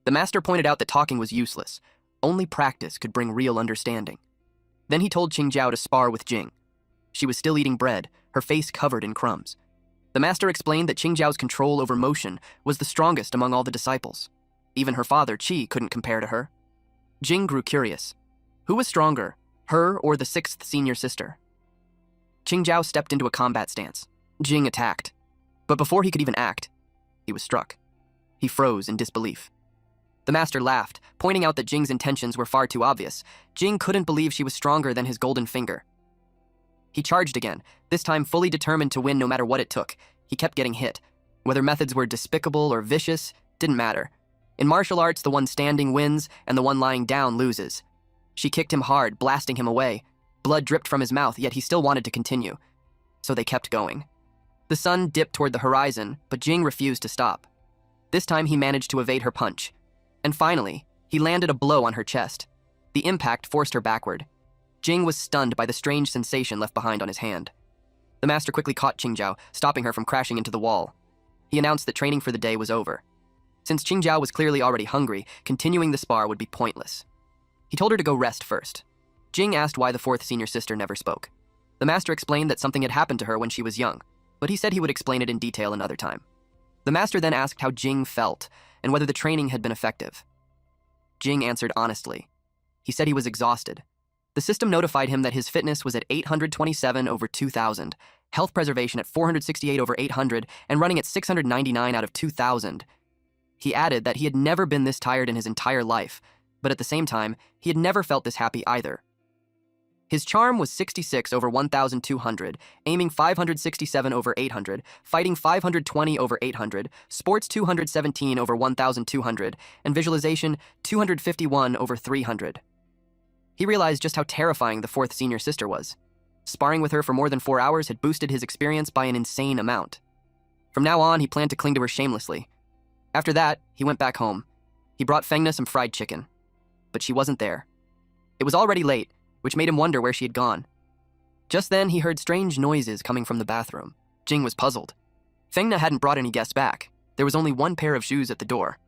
The master pointed out that talking was useless. Only practice could bring real understanding. Then he told Qingjiao to spar with Jing. She was still eating bread, her face covered in crumbs. The master explained that Qingjiao's control over motion was the strongest among all the disciples. Even her father, Qi, couldn't compare to her. Jing grew curious. Who was stronger, her or the sixth senior sister? Qingjiao stepped into a combat stance. Jing attacked. But before he could even act, he was struck. He froze in disbelief. The master laughed, pointing out that Jing's intentions were far too obvious. Jing couldn't believe she was stronger than his golden finger. He charged again, this time fully determined to win no matter what it took. He kept getting hit. Whether methods were despicable or vicious, didn't matter. In martial arts, the one standing wins, and the one lying down loses. She kicked him hard, blasting him away. Blood dripped from his mouth, yet he still wanted to continue. So they kept going. The sun dipped toward the horizon, but Jing refused to stop. This time he managed to evade her punch. And finally, he landed a blow on her chest. The impact forced her backward. Jing was stunned by the strange sensation left behind on his hand. The master quickly caught Qingjiao, stopping her from crashing into the wall. He announced that training for the day was over. Since Qingjiao was clearly already hungry, continuing the spar would be pointless. He told her to go rest first. Jing asked why the fourth senior sister never spoke. The master explained that something had happened to her when she was young, but he said he would explain it in detail another time. The master then asked how Jing felt and whether the training had been effective. Jing answered honestly. He said he was exhausted. The system notified him that his fitness was at 827 over 2,000, health preservation at 468 over 800, and running at 699 out of 2,000. He added that he had never been this tired in his entire life, but at the same time, he had never felt this happy either. His charm was 66 over 1,200, aiming 567 over 800, fighting 520 over 800, sports 217 over 1,200, and visualization 251 over 300. He realized just how terrifying the fourth senior sister was. Sparring with her for more than 4 hours had boosted his experience by an insane amount. From now on, he planned to cling to her shamelessly. After that, he went back home. He brought Fengna some fried chicken. But she wasn't there. It was already late, which made him wonder where she had gone. Just then, he heard strange noises coming from the bathroom. Jing was puzzled. Fengna hadn't brought any guests back. There was only one pair of shoes at the door.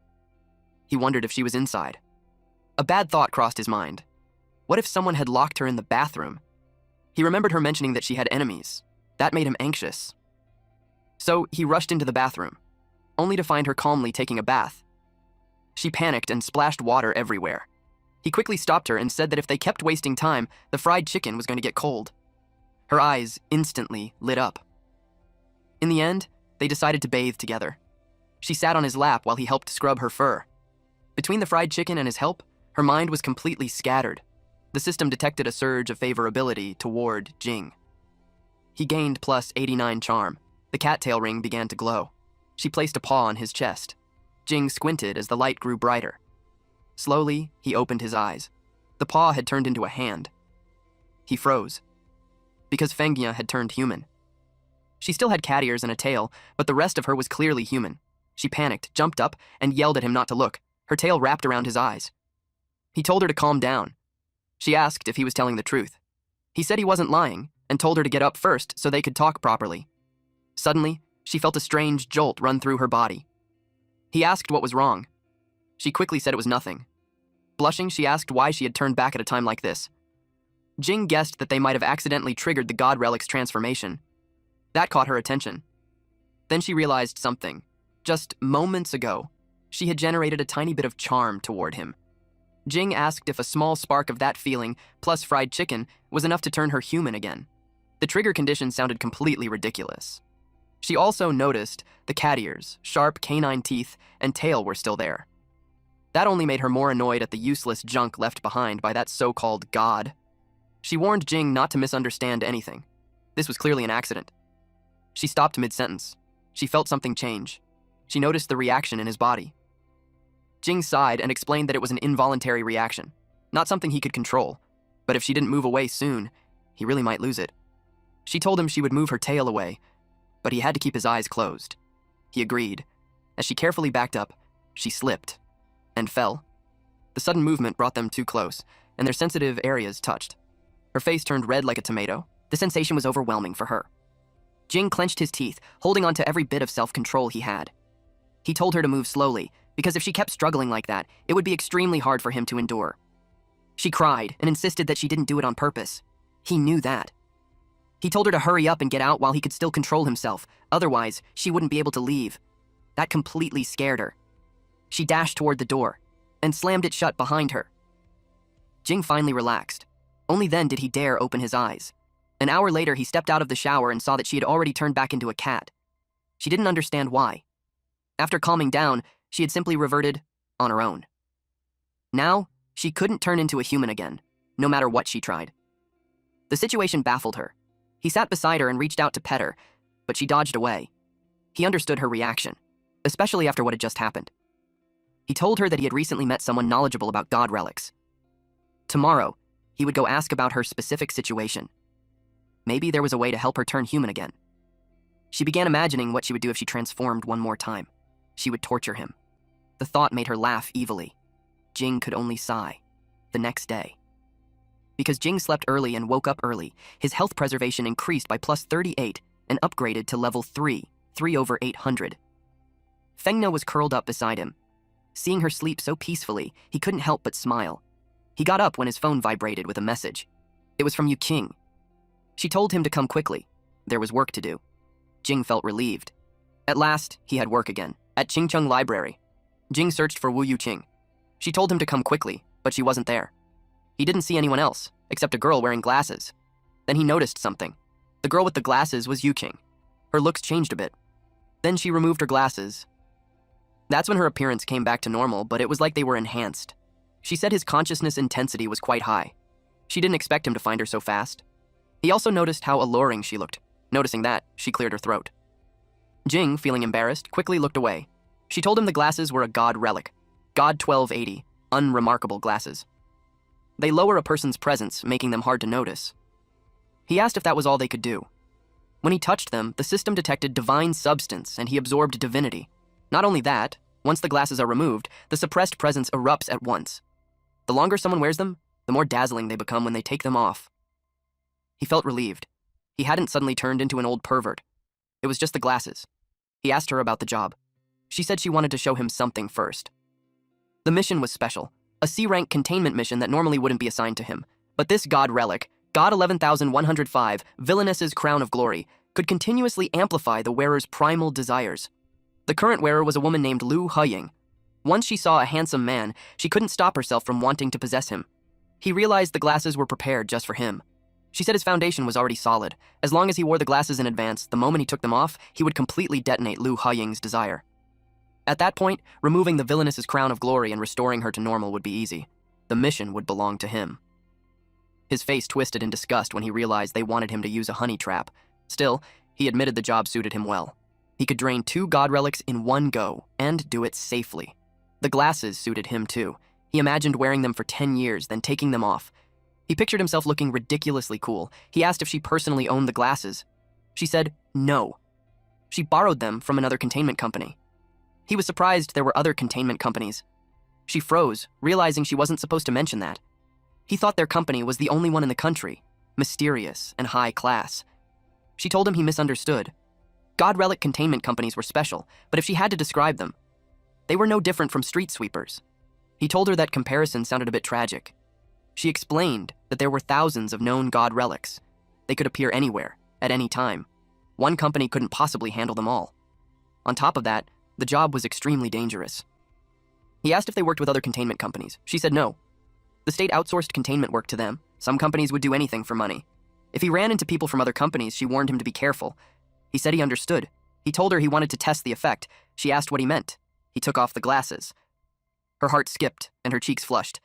He wondered if she was inside. A bad thought crossed his mind. What if someone had locked her in the bathroom? He remembered her mentioning that she had enemies. That made him anxious. So he rushed into the bathroom, only to find her calmly taking a bath. She panicked and splashed water everywhere. He quickly stopped her and said that if they kept wasting time, the fried chicken was going to get cold. Her eyes instantly lit up. In the end, they decided to bathe together. She sat on his lap while he helped scrub her fur. Between the fried chicken and his help, her mind was completely scattered. The system detected a surge of favorability toward Jing. He gained plus 89 charm. The cattail ring began to glow. She placed a paw on his chest. Jing squinted as the light grew brighter. Slowly, he opened his eyes. The paw had turned into a hand. He froze. Because Fengna had turned human. She still had cat ears and a tail, but the rest of her was clearly human. She panicked, jumped up, and yelled at him not to look, her tail wrapped around his eyes. He told her to calm down. She asked if he was telling the truth. He said he wasn't lying, and told her to get up first so they could talk properly. Suddenly, she felt a strange jolt run through her body. He asked what was wrong. She quickly said it was nothing. Blushing, she asked why she had turned back at a time like this. Jing guessed that they might have accidentally triggered the god relic's transformation. That caught her attention. Then she realized something. Just moments ago, she had generated a tiny bit of charm toward him. Jing asked if a small spark of that feeling, plus fried chicken, was enough to turn her human again. The trigger condition sounded completely ridiculous. She also noticed the cat ears, sharp canine teeth, and tail were still there. That only made her more annoyed at the useless junk left behind by that so-called god. She warned Jing not to misunderstand anything. This was clearly an accident. She stopped mid-sentence. She felt something change. She noticed the reaction in his body. Jing sighed and explained that it was an involuntary reaction, not something he could control, but if she didn't move away soon, he really might lose it. She told him she would move her tail away, but he had to keep his eyes closed. He agreed. As she carefully backed up, she slipped and fell. The sudden movement brought them too close, and their sensitive areas touched. Her face turned red like a tomato. The sensation was overwhelming for her. Jing clenched his teeth, holding on to every bit of self-control he had. He told her to move slowly, because if she kept struggling like that, it would be extremely hard for him to endure. She cried and insisted that she didn't do it on purpose. He knew that. He told her to hurry up and get out while he could still control himself, otherwise she wouldn't be able to leave. That completely scared her. She dashed toward the door and slammed it shut behind her. Jing finally relaxed. Only then did he dare open his eyes. An hour later, he stepped out of the shower and saw that she had already turned back into a cat. She didn't understand why. After calming down, she had simply reverted on her own. Now, she couldn't turn into a human again, no matter what she tried. The situation baffled her. He sat beside her and reached out to pet her, but she dodged away. He understood her reaction, especially after what had just happened. He told her that he had recently met someone knowledgeable about god relics. Tomorrow, he would go ask about her specific situation. Maybe there was a way to help her turn human again. She began imagining what she would do if she transformed one more time. She would torture him. The thought made her laugh evilly. Jing could only sigh. The next day. Because Jing slept early and woke up early, his health preservation increased by plus 38 and upgraded to level 3 over 800. Fengna was curled up beside him. Seeing her sleep so peacefully, he couldn't help but smile. He got up when his phone vibrated with a message. It was from Yu Qing. She told him to come quickly. There was work to do. Jing felt relieved. At last, he had work again, at Qingcheng Library. Jing searched for Wu Yuqing. She told him to come quickly, but she wasn't there. He didn't see anyone else, except a girl wearing glasses. Then he noticed something. The girl with the glasses was Yuqing. Her looks changed a bit. Then she removed her glasses. That's when her appearance came back to normal, but it was like they were enhanced. She said his consciousness intensity was quite high. She didn't expect him to find her so fast. He also noticed how alluring she looked. Noticing that, she cleared her throat. Jing, feeling embarrassed, quickly looked away. She told him the glasses were a god relic. God 1280, unremarkable glasses. They lower a person's presence, making them hard to notice. He asked if that was all they could do. When he touched them, the system detected divine substance and he absorbed divinity. Not only that, once the glasses are removed, the suppressed presence erupts at once. The longer someone wears them, the more dazzling they become when they take them off. He felt relieved. He hadn't suddenly turned into an old pervert. It was just the glasses. He asked her about the job. She said she wanted to show him something first. The mission was special, a C-rank containment mission that normally wouldn't be assigned to him. But this god relic, God 11,105, Villainess's Crown of Glory, could continuously amplify the wearer's primal desires. The current wearer was a woman named Lu Heying. Once she saw a handsome man, she couldn't stop herself from wanting to possess him. He realized the glasses were prepared just for him. She said his foundation was already solid. As long as he wore the glasses in advance, the moment he took them off, he would completely detonate Lu Heying's desire. At that point, removing the villainess's crown of glory and restoring her to normal would be easy. The mission would belong to him. His face twisted in disgust when he realized they wanted him to use a honey trap. Still, he admitted the job suited him well. He could drain 2 god relics in one go, and do it safely. The glasses suited him too. He imagined wearing them for 10 years, then taking them off. He pictured himself looking ridiculously cool. He asked if she personally owned the glasses. She said no. She borrowed them from another containment company. He was surprised there were other containment companies. She froze, realizing she wasn't supposed to mention that. He thought their company was the only one in the country, mysterious and high class. She told him he misunderstood. God relic containment companies were special, but if she had to describe them, they were no different from street sweepers. He told her that comparison sounded a bit tragic. She explained that there were thousands of known god relics. They could appear anywhere, at any time. One company couldn't possibly handle them all. On top of that, the job was extremely dangerous. He asked if they worked with other containment companies. She said no. The state outsourced containment work to them. Some companies would do anything for money. If he ran into people from other companies, she warned him to be careful. He said he understood. He told her he wanted to test the effect. She asked what he meant. He took off the glasses. Her heart skipped and her cheeks flushed.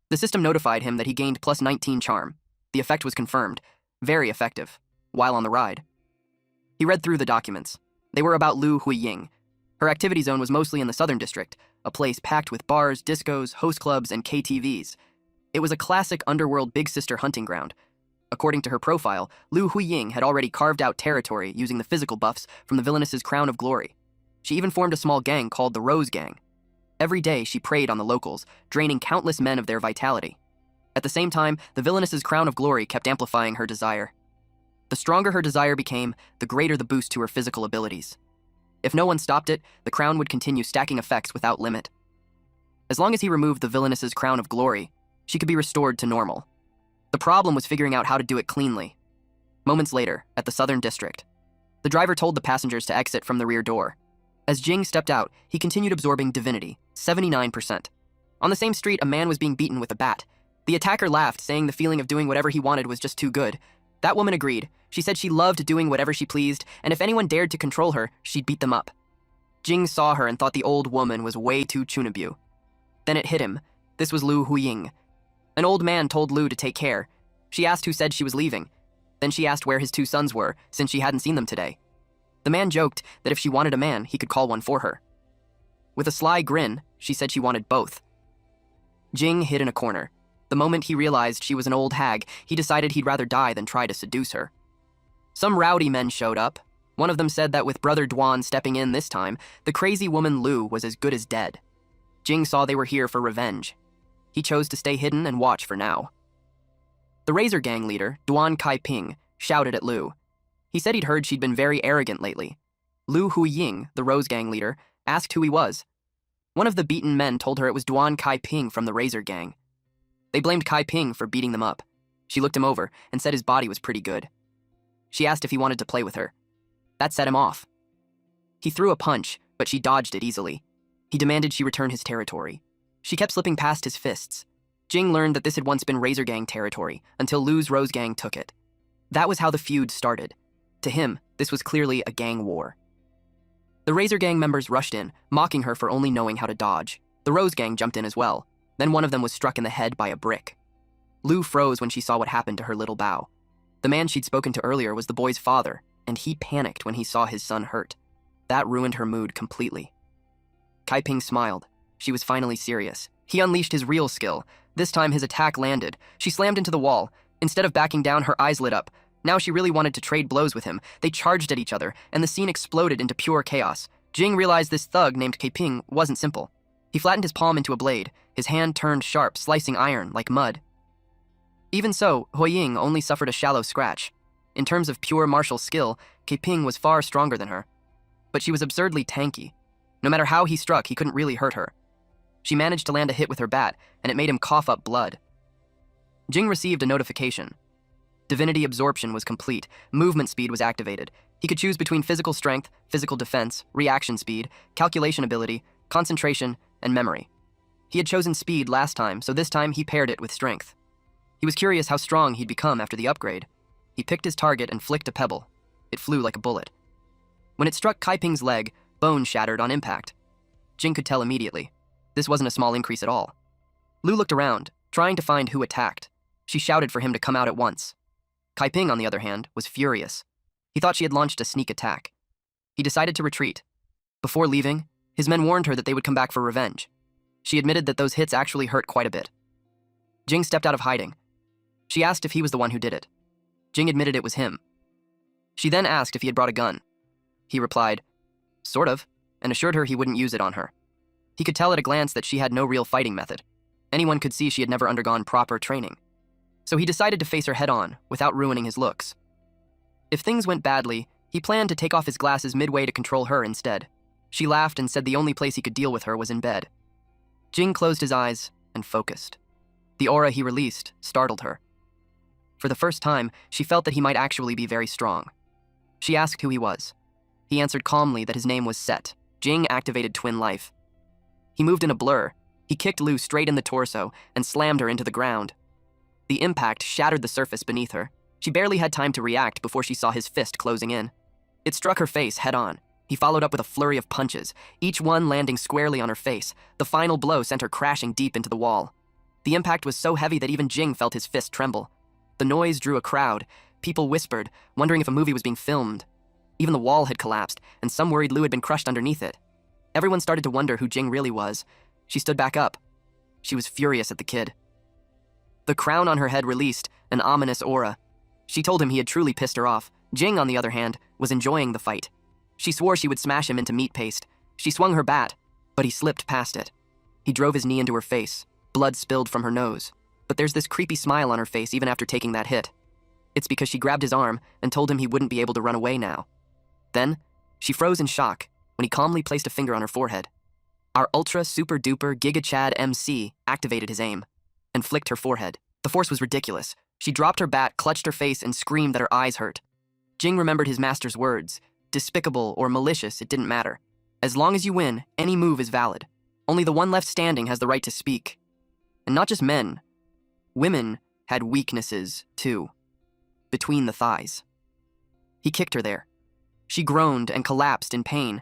The system notified him that he gained plus 19 charm. The effect was confirmed. Very effective. While on the ride. He read through the documents. They were about Lu Huiying. Her activity zone was mostly in the Southern District, a place packed with bars, discos, host clubs, and KTVs. It was a classic underworld big sister hunting ground. According to her profile, Lu Huiying had already carved out territory using the physical buffs from the villainess's crown of glory. She even formed a small gang called the Rose Gang. Every day, she preyed on the locals, draining countless men of their vitality. At the same time, the villainess's crown of glory kept amplifying her desire. The stronger her desire became, the greater the boost to her physical abilities. If no one stopped it, the crown would continue stacking effects without limit. As long as he removed the villainess's crown of glory, she could be restored to normal. The problem was figuring out how to do it cleanly. Moments later, at the Southern District, the driver told the passengers to exit from the rear door. As Jing stepped out, he continued absorbing divinity, 79%. On the same street, a man was being beaten with a bat. The attacker laughed, saying the feeling of doing whatever he wanted was just too good. That woman agreed. She said she loved doing whatever she pleased, and if anyone dared to control her, she'd beat them up. Jing saw her and thought the old woman was way too chunabu. Then it hit him. This was Lu Huiying. An old man told Lu to take care. She asked who said she was leaving. Then she asked where his 2 sons were, since she hadn't seen them today. The man joked that if she wanted a man, he could call one for her. With a sly grin, she said she wanted both. Jing hid in a corner. The moment he realized she was an old hag, he decided he'd rather die than try to seduce her. Some rowdy men showed up. One of them said that with Brother Duan stepping in this time, the crazy woman Lu was as good as dead. Jing saw they were here for revenge. He chose to stay hidden and watch for now. The Razor Gang leader, Duan Kai-ping, shouted at Lu. He said he'd heard she'd been very arrogant lately. Lu Huiying, the Rose Gang leader, asked who he was. One of the beaten men told her it was Duan Kai-ping from the Razor Gang. They blamed Kai-ping for beating them up. She looked him over and said his body was pretty good. She asked if he wanted to play with her. That set him off. He threw a punch, but she dodged it easily. He demanded she return his territory. She kept slipping past his fists. Jing learned that this had once been Razor Gang territory, until Lu's Rose Gang took it. That was how the feud started. To him, this was clearly a gang war. The Razor Gang members rushed in, mocking her for only knowing how to dodge. The Rose Gang jumped in as well. Then one of them was struck in the head by a brick. Lu froze when she saw what happened to her little bao. The man she'd spoken to earlier was the boy's father, and he panicked when he saw his son hurt. That ruined her mood completely. Kai-ping smiled. She was finally serious. He unleashed his real skill. This time his attack landed. She slammed into the wall. Instead of backing down, her eyes lit up. Now she really wanted to trade blows with him. They charged at each other, and the scene exploded into pure chaos. Jing realized this thug named Kai-ping wasn't simple. He flattened his palm into a blade. His hand turned sharp, slicing iron like mud. Even so, Huiying only suffered a shallow scratch. In terms of pure martial skill, Kai-ping was far stronger than her. But she was absurdly tanky. No matter how he struck, he couldn't really hurt her. She managed to land a hit with her bat, and it made him cough up blood. Jing received a notification. Divinity absorption was complete. Movement speed was activated. He could choose between physical strength, physical defense, reaction speed, calculation ability, concentration, and memory. He had chosen speed last time, so this time he paired it with strength. He was curious how strong he'd become after the upgrade. He picked his target and flicked a pebble. It flew like a bullet. When it struck Kai-ping's leg, bone shattered on impact. Jing could tell immediately. This wasn't a small increase at all. Lu looked around, trying to find who attacked. She shouted for him to come out at once. Kai-ping, on the other hand, was furious. He thought she had launched a sneak attack. He decided to retreat. Before leaving, his men warned her that they would come back for revenge. She admitted that those hits actually hurt quite a bit. Jing stepped out of hiding. She asked if he was the one who did it. Jing admitted it was him. She then asked if he had brought a gun. He replied, "Sort of," and assured her he wouldn't use it on her. He could tell at a glance that she had no real fighting method. Anyone could see she had never undergone proper training. So he decided to face her head-on, without ruining his looks. If things went badly, he planned to take off his glasses midway to control her instead. She laughed and said the only place he could deal with her was in bed. Jing closed his eyes and focused. The aura he released startled her. For the first time, she felt that he might actually be very strong. She asked who he was. He answered calmly that his name was Set. Jing activated Twin Life. He moved in a blur. He kicked Lu straight in the torso and slammed her into the ground. The impact shattered the surface beneath her. She barely had time to react before she saw his fist closing in. It struck her face head-on. He followed up with a flurry of punches, each one landing squarely on her face. The final blow sent her crashing deep into the wall. The impact was so heavy that even Jing felt his fist tremble. The noise drew a crowd. People whispered, wondering if a movie was being filmed. Even the wall had collapsed, and some worried Lu had been crushed underneath it. Everyone started to wonder who Jing really was. She stood back up. She was furious at the kid. The crown on her head released, an ominous aura. She told him he had truly pissed her off. Jing, on the other hand, was enjoying the fight. She swore she would smash him into meat paste. She swung her bat, but he slipped past it. He drove his knee into her face. Blood spilled from her nose. But there's this creepy smile on her face even after taking that hit. It's because she grabbed his arm and told him he wouldn't be able to run away now. Then, she froze in shock when he calmly placed a finger on her forehead. Our ultra super duper Giga Chad MC activated his aim and flicked her forehead. The force was ridiculous. She dropped her bat, clutched her face, and screamed that her eyes hurt. Jing remembered his master's words. Despicable or malicious, it didn't matter. As long as you win, any move is valid. Only the one left standing has the right to speak. And not just men. Women had weaknesses, too. Between the thighs. He kicked her there. She groaned and collapsed in pain.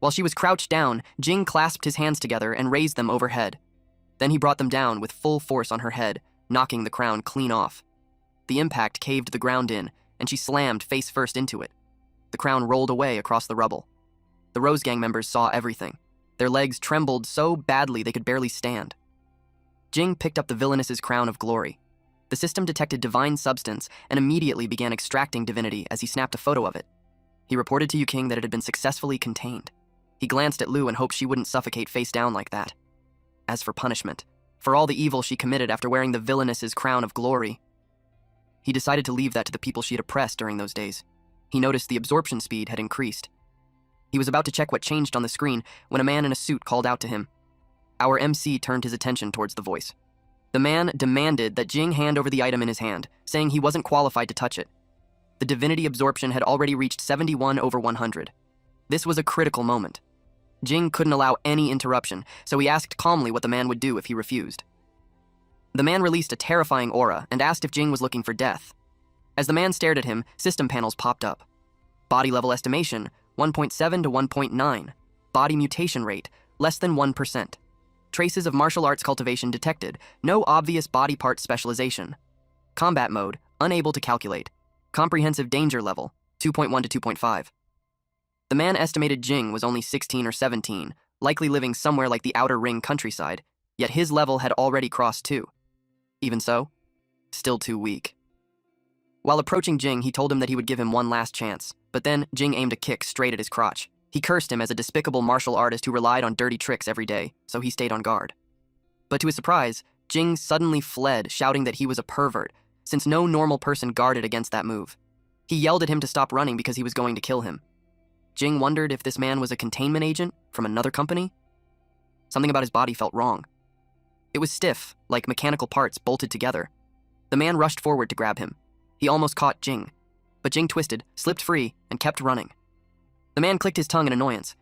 While she was crouched down, Jing clasped his hands together and raised them overhead. Then he brought them down with full force on her head, knocking the crown clean off. The impact caved the ground in, and she slammed face first into it. The crown rolled away across the rubble. The Rose Gang members saw everything. Their legs trembled so badly they could barely stand. Jing picked up the villainess's crown of glory. The system detected divine substance and immediately began extracting divinity as he snapped a photo of it. He reported to Yuking that it had been successfully contained. He glanced at Lu and hoped she wouldn't suffocate face down like that. As for punishment, for all the evil she committed after wearing the villainess's crown of glory, he decided to leave that to the people she had oppressed during those days. He noticed the absorption speed had increased. He was about to check what changed on the screen when a man in a suit called out to him. Our MC turned his attention towards the voice. The man demanded that Jing hand over the item in his hand, saying he wasn't qualified to touch it. The divinity absorption had already reached 71/100. This was a critical moment. Jing couldn't allow any interruption, so he asked calmly what the man would do if he refused. The man released a terrifying aura and asked if Jing was looking for death. As the man stared at him, system panels popped up. Body level estimation, 1.7 to 1.9. Body mutation rate, less than 1%. Traces of martial arts cultivation detected, no obvious body part specialization. Combat mode, unable to calculate. Comprehensive danger level, 2.1 to 2.5. The man estimated Jing was only 16 or 17, likely living somewhere like the Outer Ring countryside, yet his level had already crossed 2. Even so, still too weak. While approaching Jing, he told him that he would give him one last chance, but then Jing aimed a kick straight at his crotch. He cursed him as a despicable martial artist who relied on dirty tricks every day, so he stayed on guard. But to his surprise, Jing suddenly fled, shouting that he was a pervert, since no normal person guarded against that move. He yelled at him to stop running because he was going to kill him. Jing wondered if this man was a containment agent from another company. Something about his body felt wrong. It was stiff, like mechanical parts bolted together. The man rushed forward to grab him. He almost caught Jing, but Jing twisted, slipped free, and kept running. The man clicked his tongue in annoyance.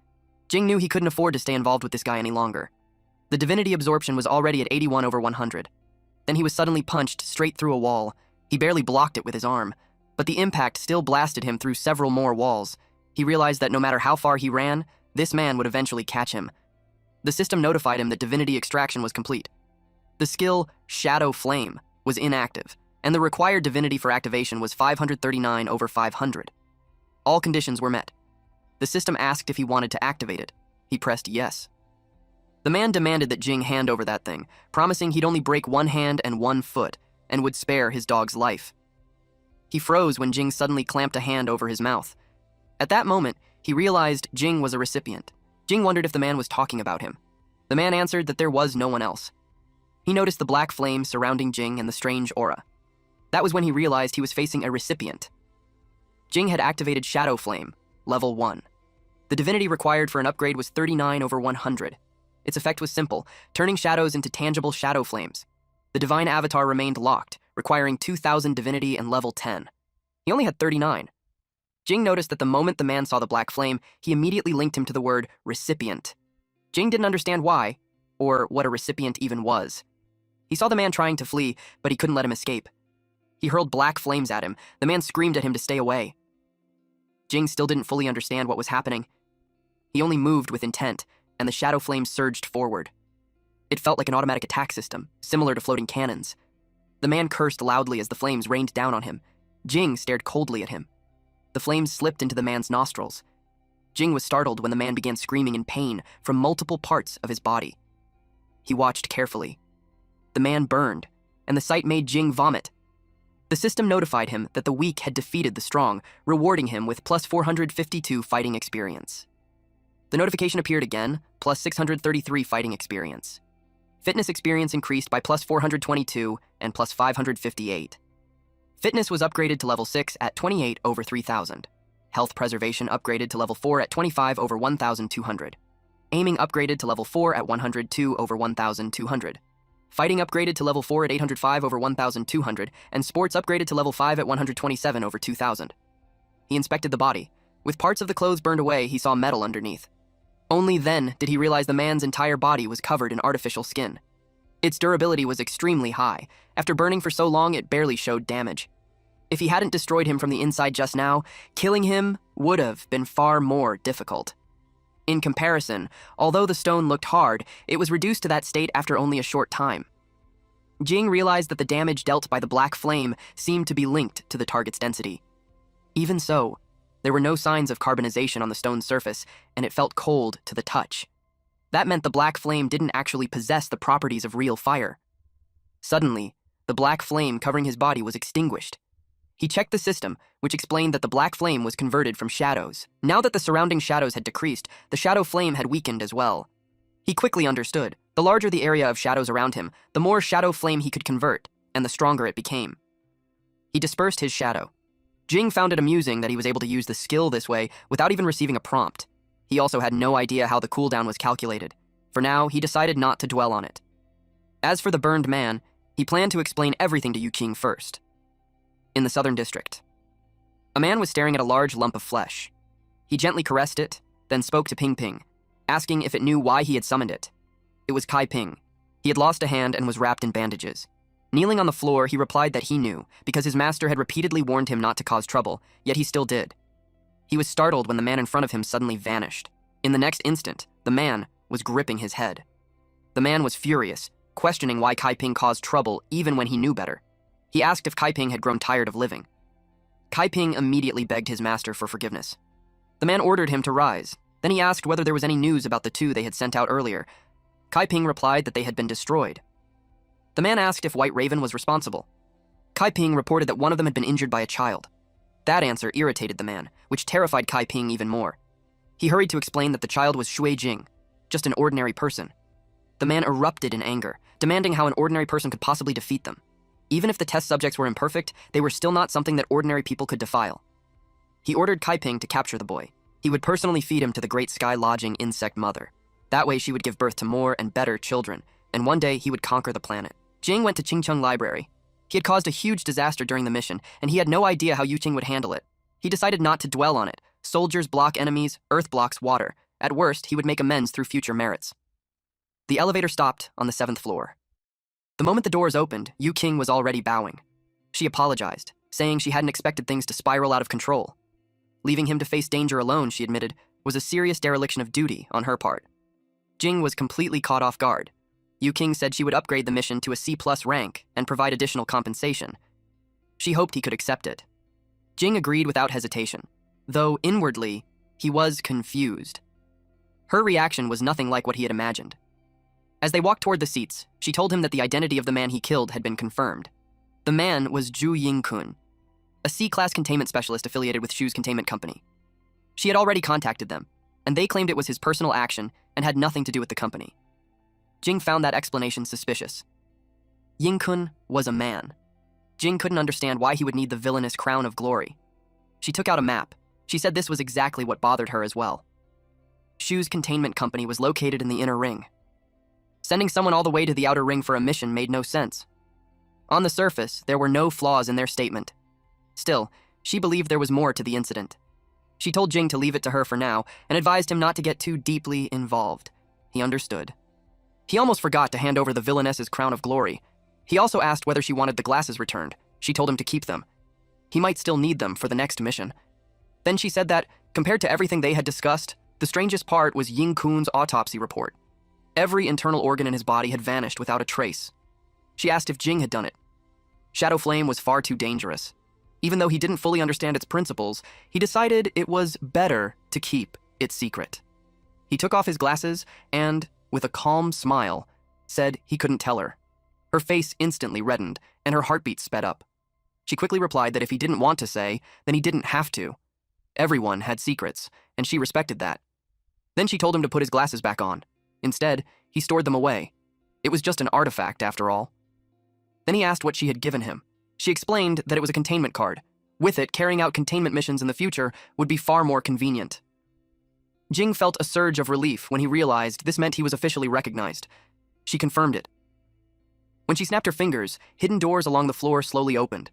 Jing knew he couldn't afford to stay involved with this guy any longer. The divinity absorption was already at 81/100. Then he was suddenly punched straight through a wall. He barely blocked it with his arm, but the impact still blasted him through several more walls. He realized that no matter how far he ran, this man would eventually catch him. The system notified him that divinity extraction was complete. The skill, Shadow Flame, was inactive, and the required divinity for activation was 539/500. All conditions were met. The system asked if he wanted to activate it. He pressed yes. The man demanded that Jing hand over that thing, promising he'd only break one hand and one foot, and would spare his dog's life. He froze when Jing suddenly clamped a hand over his mouth. At that moment, he realized Jing was a recipient. Jing wondered if the man was talking about him. The man answered that there was no one else. He noticed the black flame surrounding Jing and the strange aura. That was when he realized he was facing a recipient. Jing had activated Shadow Flame, level 1. The divinity required for an upgrade was 39/100. Its effect was simple, turning shadows into tangible shadow flames. The divine avatar remained locked, requiring 2,000 divinity and level 10. He only had 39. Jing noticed that the moment the man saw the black flame, he immediately linked him to the word recipient. Jing didn't understand why, or what a recipient even was. He saw the man trying to flee, but he couldn't let him escape. He hurled black flames at him. The man screamed at him to stay away. Jing still didn't fully understand what was happening. He only moved with intent, and the shadow flames surged forward. It felt like an automatic attack system, similar to floating cannons. The man cursed loudly as the flames rained down on him. Jing stared coldly at him. The flames slipped into the man's nostrils. Jing was startled when the man began screaming in pain from multiple parts of his body. He watched carefully. The man burned, and the sight made Jing vomit. The system notified him that the weak had defeated the strong, rewarding him with plus 452 fighting experience. The notification appeared again, plus 633 fighting experience. Fitness experience increased by plus 422 and plus 558. Fitness was upgraded to level 6 at 28 over 3000. Health preservation upgraded to level 4 at 25 over 1200. Aiming upgraded to level 4 at 102 over 1200. Fighting upgraded to level 4 at 805 over 1200, and sports upgraded to level 5 at 127 over 2000. He inspected the body. With parts of the clothes burned away, he saw metal underneath. Only then did he realize the man's entire body was covered in artificial skin. Its durability was extremely high. After burning for so long, it barely showed damage. If he hadn't destroyed him from the inside just now, killing him would have been far more difficult. In comparison, although the stone looked hard, it was reduced to that state after only a short time. Jing realized that the damage dealt by the black flame seemed to be linked to the target's density. Even so, there were no signs of carbonization on the stone's surface, and it felt cold to the touch. That meant the black flame didn't actually possess the properties of real fire. Suddenly, the black flame covering his body was extinguished. He checked the system, which explained that the black flame was converted from shadows. Now that the surrounding shadows had decreased, the shadow flame had weakened as well. He quickly understood. The larger the area of shadows around him, the more shadow flame he could convert, and the stronger it became. He dispersed his shadow. Jing found it amusing that he was able to use the skill this way without even receiving a prompt. He also had no idea how the cooldown was calculated. For now, he decided not to dwell on it. As for the burned man, he planned to explain everything to Yu Qing first. In the southern district, a man was staring at a large lump of flesh. He gently caressed it, then spoke to Ping Ping, asking if it knew why he had summoned it. It was Kai Ping. He had lost a hand and was wrapped in bandages. Kneeling on the floor, he replied that he knew, because his master had repeatedly warned him not to cause trouble, yet he still did. He was startled when the man in front of him suddenly vanished. In the next instant, the man was gripping his head. The man was furious, questioning why Kai Ping caused trouble even when he knew better. He asked if Kai Ping had grown tired of living. Kai Ping immediately begged his master for forgiveness. The man ordered him to rise. Then he asked whether there was any news about the two they had sent out earlier. Kai Ping replied that they had been destroyed. The man asked if White Raven was responsible. Kai Ping reported that one of them had been injured by a child. That answer irritated the man, which terrified Kai Ping even more. He hurried to explain that the child was Shui Jing, just an ordinary person. The man erupted in anger, demanding how an ordinary person could possibly defeat them. Even if the test subjects were imperfect, they were still not something that ordinary people could defile. He ordered Kai Ping to capture the boy. He would personally feed him to the Great Sky Lodging insect mother. That way she would give birth to more and better children, and one day he would conquer the planet. Jing went to Qingcheng Library. He had caused a huge disaster during the mission, and he had no idea how Yu Qing would handle it. He decided not to dwell on it. Soldiers block enemies, earth blocks water. At worst, he would make amends through future merits. The elevator stopped on the 7th floor. The moment the doors opened, Yu Qing was already bowing. She apologized, saying she hadn't expected things to spiral out of control. Leaving him to face danger alone, she admitted, was a serious dereliction of duty on her part. Jing was completely caught off guard. Yu Qing said she would upgrade the mission to a C+ rank and provide additional compensation. She hoped he could accept it. Jing agreed without hesitation, though inwardly, he was confused. Her reaction was nothing like what he had imagined. As they walked toward the seats, she told him that the identity of the man he killed had been confirmed. The man was Zhu Yingkun, a C-class containment specialist affiliated with Shu's containment company. She had already contacted them, and they claimed it was his personal action and had nothing to do with the company. Jing found that explanation suspicious. Yingkun was a man. Jing couldn't understand why he would need the villainous crown of glory. She took out a map. She said this was exactly what bothered her as well. Shu's containment company was located in the inner ring. Sending someone all the way to the outer ring for a mission made no sense. On the surface, there were no flaws in their statement. Still, she believed there was more to the incident. She told Jing to leave it to her for now and advised him not to get too deeply involved. He understood. He almost forgot to hand over the villainess's crown of glory. He also asked whether she wanted the glasses returned. She told him to keep them. He might still need them for the next mission. Then she said that, compared to everything they had discussed, the strangest part was Ying Kun's autopsy report. Every internal organ in his body had vanished without a trace. She asked if Jing had done it. Shadow Flame was far too dangerous. Even though he didn't fully understand its principles, he decided it was better to keep its secret. He took off his glasses and, with a calm smile, said he couldn't tell her. Her face instantly reddened, and her heartbeat sped up. She quickly replied that if he didn't want to say, then he didn't have to. Everyone had secrets, and she respected that. Then she told him to put his glasses back on. Instead, he stored them away. It was just an artifact, after all. Then he asked what she had given him. She explained that it was a containment card. With it, carrying out containment missions in the future would be far more convenient. Jing felt a surge of relief when he realized this meant he was officially recognized. She confirmed it. When she snapped her fingers, hidden doors along the floor slowly opened.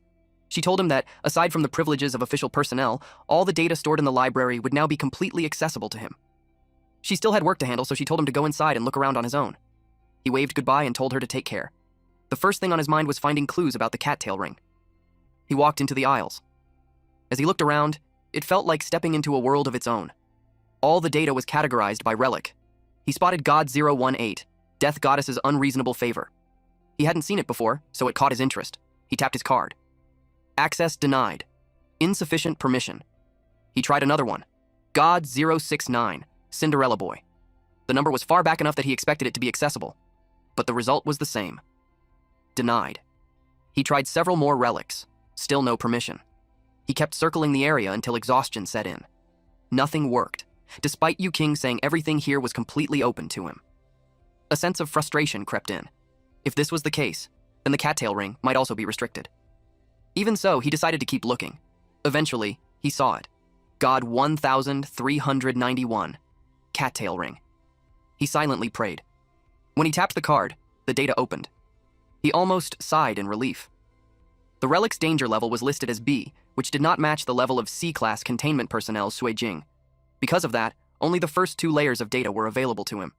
She told him that, aside from the privileges of official personnel, all the data stored in the library would now be completely accessible to him. She still had work to handle, so she told him to go inside and look around on his own. He waved goodbye and told her to take care. The first thing on his mind was finding clues about the cattail ring. He walked into the aisles. As he looked around, it felt like stepping into a world of its own. All the data was categorized by relic. He spotted God 018, Death Goddess's unreasonable favor. He hadn't seen it before, so it caught his interest. He tapped his card. Access denied. Insufficient permission. He tried another one. God 069, Cinderella Boy. The number was far back enough that he expected it to be accessible, but the result was the same. Denied. He tried several more relics. Still no permission. He kept circling the area until exhaustion set in. Nothing worked, despite Yu King saying everything here was completely open to him. A sense of frustration crept in. If this was the case, then the cattail ring might also be restricted. Even so, he decided to keep looking. Eventually, he saw it. God 1391, cattail ring. He silently prayed. When he tapped the card, the data opened. He almost sighed in relief. The relic's danger level was listed as B, which did not match the level of C-class containment personnel Sui Jing. Because of that, only the first 2 layers of data were available to him.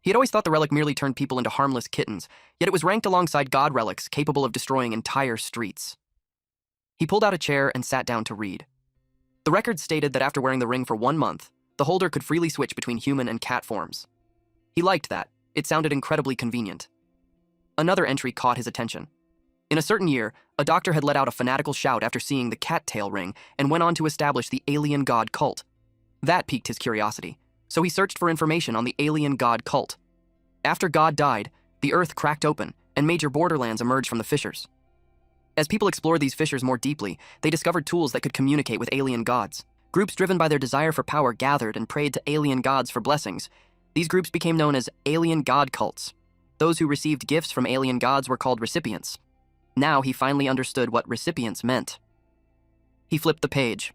He had always thought the relic merely turned people into harmless kittens, yet it was ranked alongside god relics capable of destroying entire streets. He pulled out a chair and sat down to read. The record stated that after wearing the ring for 1 month, the holder could freely switch between human and cat forms. He liked that. It sounded incredibly convenient. Another entry caught his attention. In a certain year, a doctor had let out a fanatical shout after seeing the cattail ring and went on to establish the alien god cult. That piqued his curiosity, so he searched for information on the alien god cult. After God died, the earth cracked open and major borderlands emerged from the fissures. As people explored these fissures more deeply, they discovered tools that could communicate with alien gods. Groups driven by their desire for power gathered and prayed to alien gods for blessings. These groups became known as alien god cults. Those who received gifts from alien gods were called recipients. Now he finally understood what recipients meant. He flipped the page.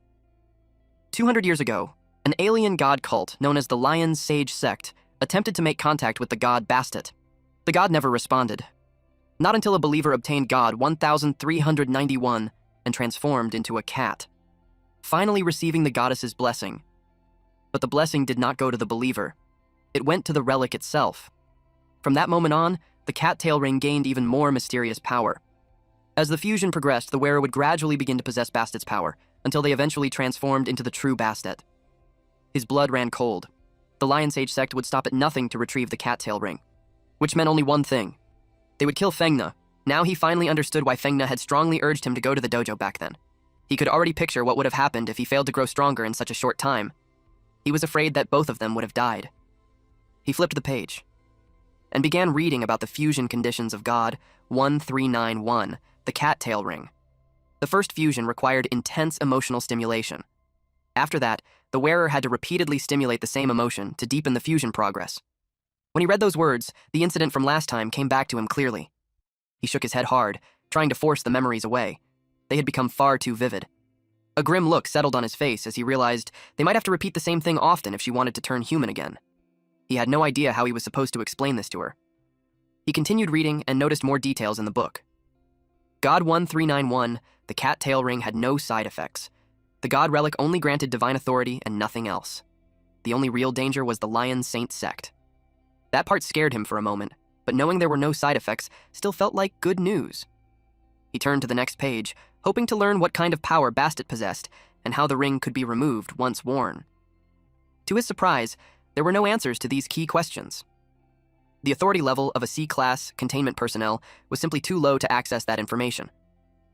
200 years ago, an alien god cult known as the Lion Sage Sect attempted to make contact with the god Bastet. The god never responded. Not until a believer obtained God 1391 and transformed into a cat, finally receiving the goddess's blessing. But the blessing did not go to the believer. It went to the relic itself. From that moment on, the cattail ring gained even more mysterious power. As the fusion progressed, the wearer would gradually begin to possess Bastet's power, until they eventually transformed into the true Bastet. His blood ran cold. The Lion Sage sect would stop at nothing to retrieve the cattail ring, which meant only one thing. They would kill Fengna. Now he finally understood why Fengna had strongly urged him to go to the dojo back then. He could already picture what would have happened if he failed to grow stronger in such a short time. He was afraid that both of them would have died. He flipped the page and began reading about the fusion conditions of God 1391, the cattail ring. The first fusion required intense emotional stimulation. After that, the wearer had to repeatedly stimulate the same emotion to deepen the fusion progress. When he read those words, the incident from last time came back to him clearly. He shook his head hard, trying to force the memories away. They had become far too vivid. A grim look settled on his face as he realized they might have to repeat the same thing often if she wanted to turn human again. He had no idea how he was supposed to explain this to her. He continued reading and noticed more details in the book. God 1391, the cattail ring had no side effects. The god relic only granted divine authority and nothing else. The only real danger was the Lion Saint sect. That part scared him for a moment, but knowing there were no side effects still felt like good news. He turned to the next page, hoping to learn what kind of power Bastet possessed and how the ring could be removed once worn. To his surprise, there were no answers to these key questions. The authority level of a C-class containment personnel was simply too low to access that information.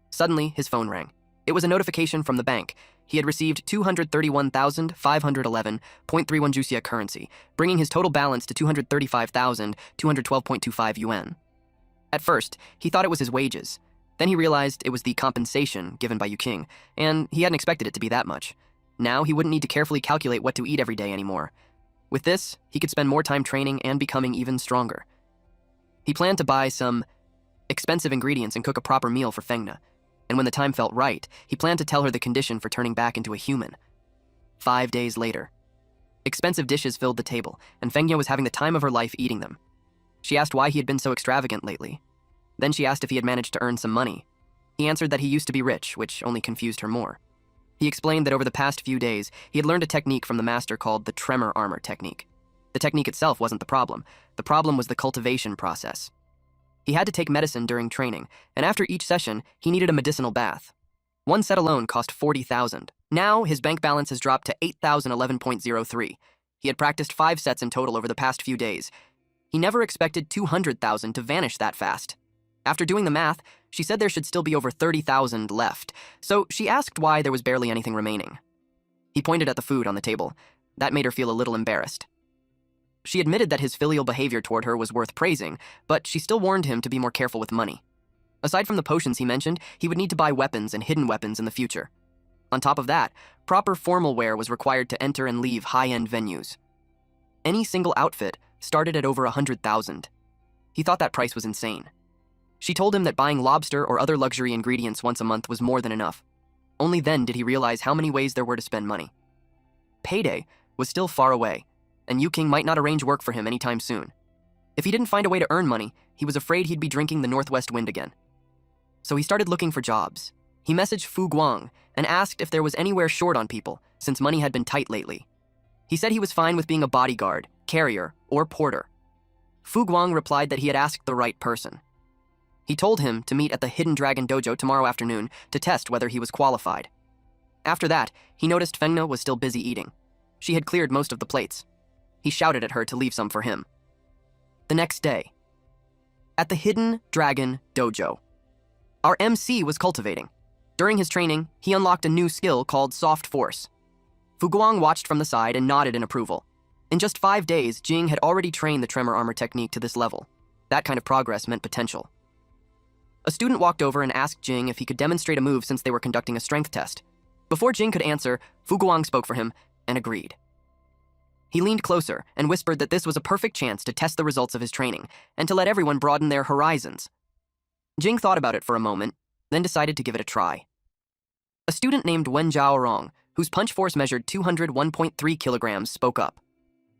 Suddenly, his phone rang. It was a notification from the bank. He had received 231,511.31 Jusia currency, bringing his total balance to 235,212.25 yuan. At first, he thought it was his wages. Then he realized it was the compensation given by Yuking, and he hadn't expected it to be that much. Now he wouldn't need to carefully calculate what to eat every day anymore. With this, he could spend more time training and becoming even stronger. He planned to buy some expensive ingredients and cook a proper meal for Fengna, and when the time felt right, he planned to tell her the condition for turning back into a human. 5 days later, expensive dishes filled the table, and Fengna was having the time of her life eating them. She asked why he had been so extravagant lately. Then she asked if he had managed to earn some money. He answered that he used to be rich, which only confused her more. He explained that over the past few days, he had learned a technique from the master called the tremor armor technique. The technique itself wasn't the problem. The problem was the cultivation process. He had to take medicine during training, and after each session, he needed a medicinal bath. One set alone cost 40,000. Now, his bank balance has dropped to 8,011.03. He had practiced 5 sets in total over the past few days. He never expected 200,000 to vanish that fast. After doing the math, she said there should still be over 30,000 left, so she asked why there was barely anything remaining. He pointed at the food on the table. That made her feel a little embarrassed. She admitted that his filial behavior toward her was worth praising, but she still warned him to be more careful with money. Aside from the potions he mentioned, he would need to buy weapons and hidden weapons in the future. On top of that, proper formal wear was required to enter and leave high-end venues. Any single outfit started at over 100,000. He thought that price was insane. She told him that buying lobster or other luxury ingredients once a month was more than enough. Only then did he realize how many ways there were to spend money. Payday was still far away, and Yuking might not arrange work for him anytime soon. If he didn't find a way to earn money, he was afraid he'd be drinking the northwest wind again. So he started looking for jobs. He messaged Fu Guang and asked if there was anywhere short on people, since money had been tight lately. He said he was fine with being a bodyguard, carrier, or porter. Fu Guang replied that he had asked the right person. He told him to meet at the Hidden Dragon Dojo tomorrow afternoon to test whether he was qualified. After that, he noticed Fengna was still busy eating. She had cleared most of the plates. He shouted at her to leave some for him. The next day, at the Hidden Dragon Dojo, our MC was cultivating. During his training, he unlocked a new skill called Soft Force. Fu Guang watched from the side and nodded in approval. In just 5 days, Jing had already trained the tremor armor technique to this level. That kind of progress meant potential. A student walked over and asked Jing if he could demonstrate a move since they were conducting a strength test. Before Jing could answer, Fu Guang spoke for him and agreed. He leaned closer and whispered that this was a perfect chance to test the results of his training and to let everyone broaden their horizons. Jing thought about it for a moment, then decided to give it a try. A student named Wen Zhaorong, whose punch force measured 201.3 kilograms, spoke up.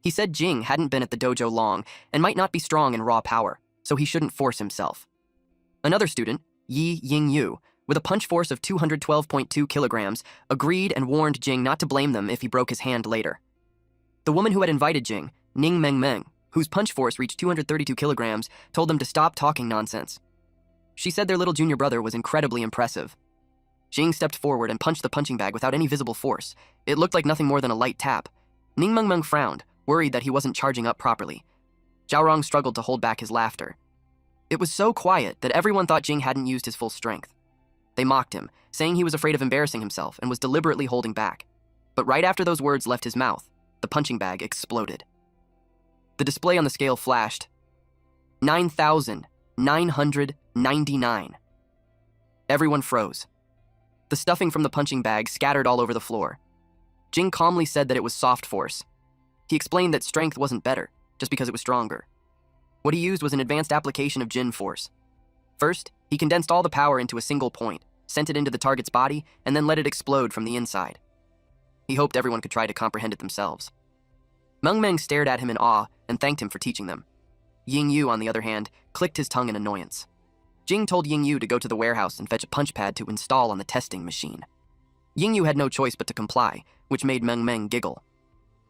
He said Jing hadn't been at the dojo long and might not be strong in raw power, so he shouldn't force himself. Another student, Yi Yingyu, with a punch force of 212.2 kilograms, agreed and warned Jing not to blame them if he broke his hand later. The woman who had invited Jing, Ning Mengmeng, whose punch force reached 232 kilograms, told them to stop talking nonsense. She said their little junior brother was incredibly impressive. Jing stepped forward and punched the punching bag without any visible force. It looked like nothing more than a light tap. Ning Mengmeng frowned, worried that he wasn't charging up properly. Zhaorong struggled to hold back his laughter. It was so quiet that everyone thought Jing hadn't used his full strength. They mocked him, saying he was afraid of embarrassing himself and was deliberately holding back. But right after those words left his mouth, the punching bag exploded. The display on the scale flashed. 9,999. Everyone froze. The stuffing from the punching bag scattered all over the floor. Jing calmly said that it was soft force. He explained that strength wasn't better, just because it was stronger. What he used was an advanced application of Jin force. First, he condensed all the power into a single point, sent it into the target's body, and then let it explode from the inside. He hoped everyone could try to comprehend it themselves. Meng stared at him in awe and thanked him for teaching them. Yingyu, on the other hand, clicked his tongue in annoyance. Jing told Yingyu to go to the warehouse and fetch a punch pad to install on the testing machine. Yingyu had no choice but to comply, which made Meng giggle.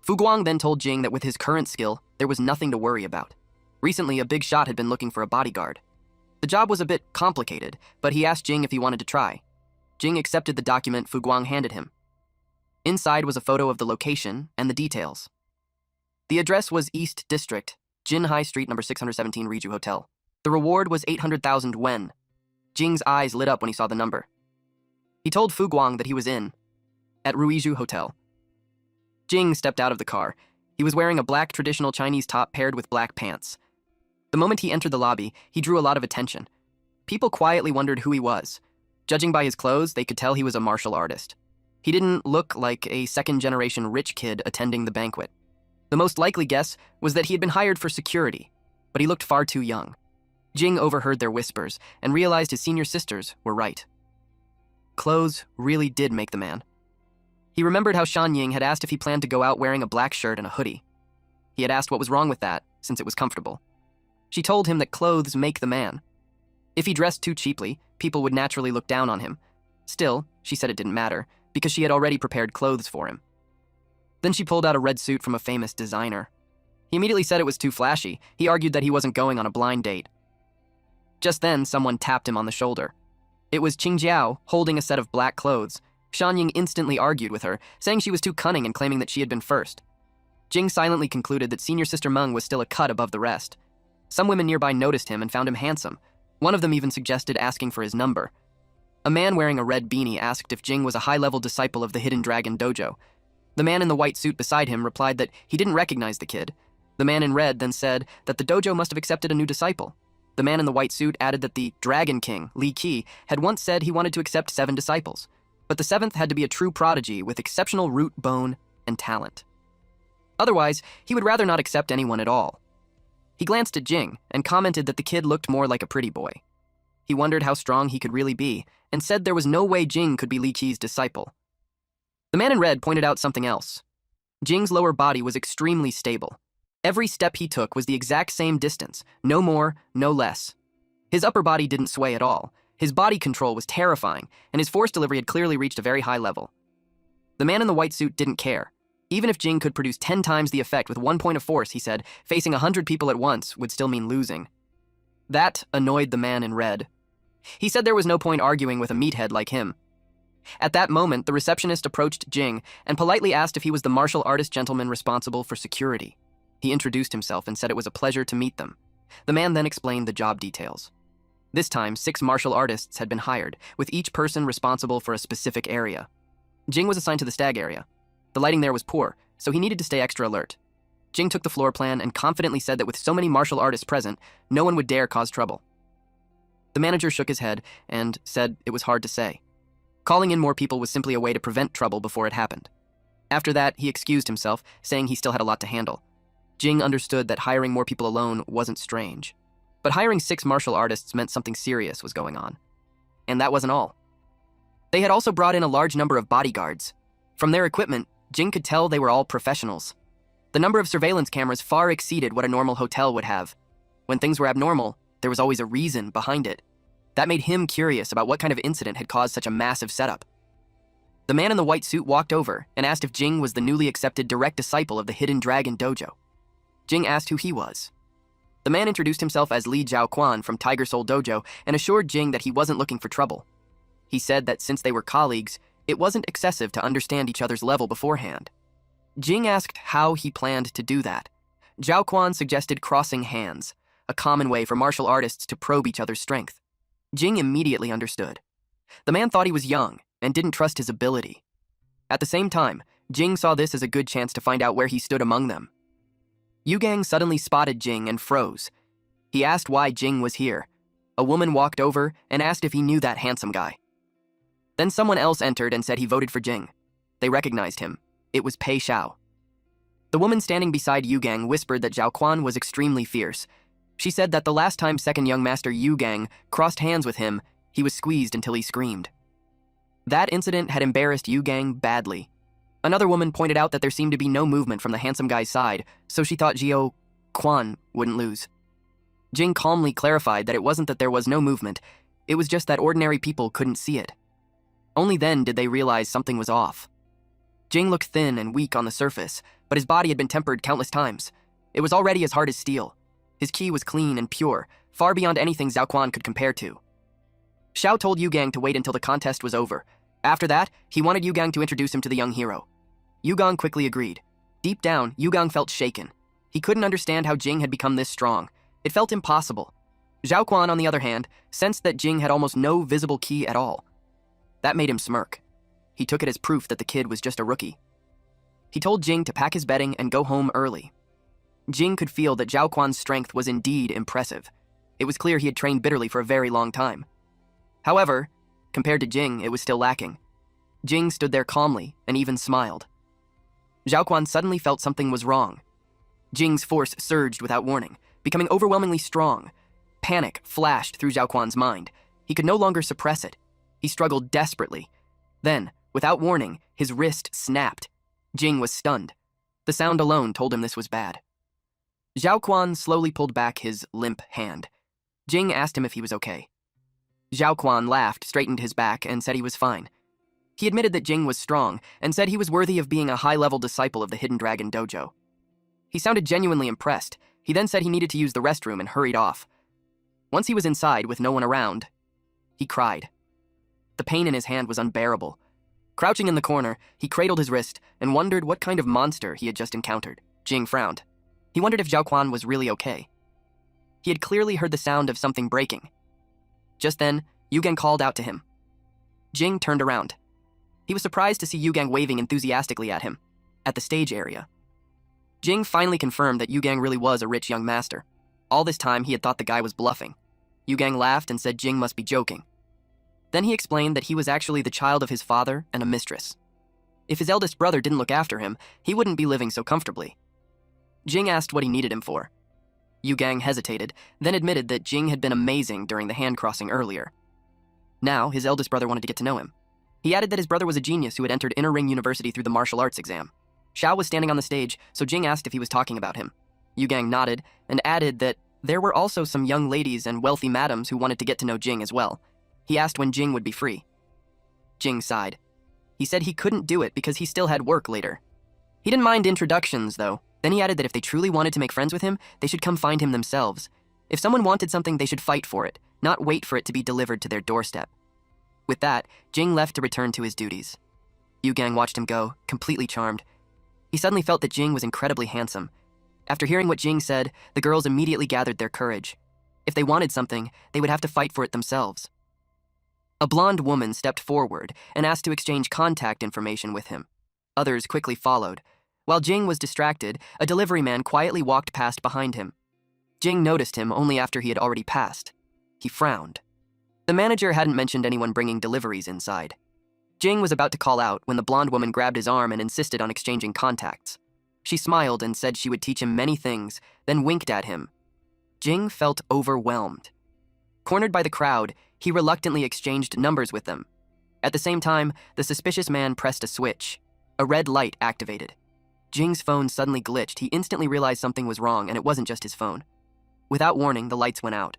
Fu Guang then told Jing that with his current skill, there was nothing to worry about. Recently, a big shot had been looking for a bodyguard. The job was a bit complicated, but he asked Jing if he wanted to try. Jing accepted the document Fu Guang handed him. Inside was a photo of the location and the details. The address was East District, Jinhai Street, number 617, Riju Hotel. The reward was 800,000 wen. Jing's eyes lit up when he saw the number. He told Fu Guang that he was in, at Ruiju Hotel. Jing stepped out of the car. He was wearing a black traditional Chinese top paired with black pants. The moment he entered the lobby, he drew a lot of attention. people quietly wondered who he was. Judging by his clothes, they could tell he was a martial artist. He didn't look like a second-generation rich kid attending the banquet. The most likely guess was that he had been hired for security, but he looked far too young. Jing overheard their whispers and realized his senior sisters were right. Clothes really did make the man. He remembered how Shan Ying had asked if he planned to go out wearing a black shirt and a hoodie. He had asked what was wrong with that, since it was comfortable. She told him that clothes make the man. If he dressed too cheaply, people would naturally look down on him. Still, she said it didn't matter, because she had already prepared clothes for him. Then she pulled out a red suit from a famous designer. He immediately said it was too flashy. He argued that he wasn't going on a blind date. Just then, someone tapped him on the shoulder. It was Qing Jiao, holding a set of black clothes. Shan Ying instantly argued with her, saying she was too cunning and claiming that she had been first. Jing silently concluded that senior sister Meng was still a cut above the rest. Some women nearby noticed him and found him handsome. One of them even suggested asking for his number. A man wearing a red beanie asked if Jing was a high-level disciple of the Hidden Dragon Dojo. The man in the white suit beside him replied that he didn't recognize the kid. The man in red then said that the dojo must have accepted a new disciple. The man in the white suit added that the Dragon King, Li Qi, had once said he wanted to accept 7 disciples, but the 7th had to be a true prodigy with exceptional root, bone, and talent. Otherwise, he would rather not accept anyone at all. He glanced at Jing and commented that the kid looked more like a pretty boy. He wondered how strong he could really be and said there was no way Jing could be Li Qi's disciple. The man in red pointed out something else. Jing's lower body was extremely stable. Every step he took was the exact same distance, no more, no less. His upper body didn't sway at all. His body control was terrifying, and his force delivery had clearly reached a very high level. The man in the white suit didn't care. Even if Jing could produce 10 times the effect with 1 point of force, he said, facing 100 people at once would still mean losing. That annoyed the man in red. He said there was no point arguing with a meathead like him. At that moment, the receptionist approached Jing and politely asked if he was the martial artist gentleman responsible for security. He introduced himself and said it was a pleasure to meet them. The man then explained the job details. This time, 6 martial artists had been hired, with each person responsible for a specific area. Jing was assigned to the stag area. The lighting there was poor, so he needed to stay extra alert. Jing took the floor plan and confidently said that with so many martial artists present, no one would dare cause trouble. The manager shook his head and said it was hard to say. Calling in more people was simply a way to prevent trouble before it happened. After that, he excused himself, saying he still had a lot to handle. Jing understood that hiring more people alone wasn't strange. But hiring 6 martial artists meant something serious was going on. And that wasn't all. They had also brought in a large number of bodyguards. From their equipment, Jing could tell they were all professionals. The number of surveillance cameras far exceeded what a normal hotel would have. When things were abnormal, there was always a reason behind it. That made him curious about what kind of incident had caused such a massive setup. The man in the white suit walked over and asked if Jing was the newly accepted direct disciple of the Hidden Dragon Dojo. Jing asked who he was. The man introduced himself as Li Jiaoquan from Tiger Soul Dojo and assured Jing that he wasn't looking for trouble. He said that since they were colleagues, it wasn't excessive to understand each other's level beforehand. Jing asked how he planned to do that. Jiaoquan suggested crossing hands, a common way for martial artists to probe each other's strength. Jing immediately understood. The man thought he was young and didn't trust his ability. At the same time, Jing saw this as a good chance to find out where he stood among them. Yu Gang suddenly spotted Jing and froze. He asked why Jing was here. A woman walked over and asked if he knew that handsome guy. Then someone else entered and said he voted for Jing. They recognized him. It was Pei Xiao. The woman standing beside Yu Gang whispered that Zhao Quan was extremely fierce. She said that the last time second young master Yu Gang crossed hands with him, he was squeezed until he screamed. That incident had embarrassed Yu Gang badly. Another woman pointed out that there seemed to be no movement from the handsome guy's side, so she thought Zhao Quan wouldn't lose. Jing calmly clarified that it wasn't that there was no movement, it was just that ordinary people couldn't see it. Only then did they realize something was off. Jing looked thin and weak on the surface, but his body had been tempered countless times. It was already as hard as steel. His ki was clean and pure, far beyond anything Zhao Quan could compare to. Xiao told Yu Gang to wait until the contest was over. After that, he wanted Yu Gang to introduce him to the young hero. Yu Gang quickly agreed. Deep down, Yu Gang felt shaken. He couldn't understand how Jing had become this strong. It felt impossible. Zhao Quan, on the other hand, sensed that Jing had almost no visible ki at all. That made him smirk. He took it as proof that the kid was just a rookie. He told Jing to pack his bedding and go home early. Jing could feel that Zhao Quan's strength was indeed impressive. It was clear he had trained bitterly for a very long time. However, compared to Jing, it was still lacking. Jing stood there calmly and even smiled. Zhao Quan suddenly felt something was wrong. Jing's force surged without warning, becoming overwhelmingly strong. Panic flashed through Zhao Quan's mind. He could no longer suppress it. He struggled desperately. Then, without warning, his wrist snapped. Jing was stunned. The sound alone told him this was bad. Zhao Quan slowly pulled back his limp hand. Jing asked him if he was okay. Zhao Quan laughed, straightened his back, and said he was fine. He admitted that Jing was strong and said he was worthy of being a high-level disciple of the Hidden Dragon Dojo. He sounded genuinely impressed. He then said he needed to use the restroom and hurried off. Once he was inside with no one around, he cried. The pain in his hand was unbearable. Crouching in the corner, he cradled his wrist and wondered what kind of monster he had just encountered. Jing frowned. He wondered if Zhao Quan was really okay. He had clearly heard the sound of something breaking. Just then, Yugang called out to him. Jing turned around. He was surprised to see Yugang waving enthusiastically at him, at the stage area. Jing finally confirmed that Yugang really was a rich young master. All this time, he had thought the guy was bluffing. Yugang laughed and said Jing must be joking. Then he explained that he was actually the child of his father and a mistress. If his eldest brother didn't look after him, he wouldn't be living so comfortably. Jing asked what he needed him for. Yugang hesitated, then admitted that Jing had been amazing during the hand crossing earlier. Now, his eldest brother wanted to get to know him. He added that his brother was a genius who had entered Inner Ring University through the martial arts exam. Xiao was standing on the stage, so Jing asked if he was talking about him. Yugang nodded and added that there were also some young ladies and wealthy madams who wanted to get to know Jing as well. He asked when Jing would be free. Jing sighed. He said he couldn't do it because he still had work later. He didn't mind introductions, though. Then he added that if they truly wanted to make friends with him, they should come find him themselves. If someone wanted something, they should fight for it, not wait for it to be delivered to their doorstep. With that, Jing left to return to his duties. Yugang watched him go, completely charmed. He suddenly felt that Jing was incredibly handsome. After hearing what Jing said, the girls immediately gathered their courage. If they wanted something, they would have to fight for it themselves. A blonde woman stepped forward and asked to exchange contact information with him. Others quickly followed. While Jing was distracted, a delivery man quietly walked past behind him. Jing noticed him only after he had already passed. He frowned. The manager hadn't mentioned anyone bringing deliveries inside. Jing was about to call out when the blonde woman grabbed his arm and insisted on exchanging contacts. She smiled and said she would teach him many things, then winked at him. Jing felt overwhelmed. Cornered by the crowd, he reluctantly exchanged numbers with them. At the same time, the suspicious man pressed a switch. A red light activated. Jing's phone suddenly glitched. He instantly realized something was wrong, and it wasn't just his phone. Without warning, the lights went out.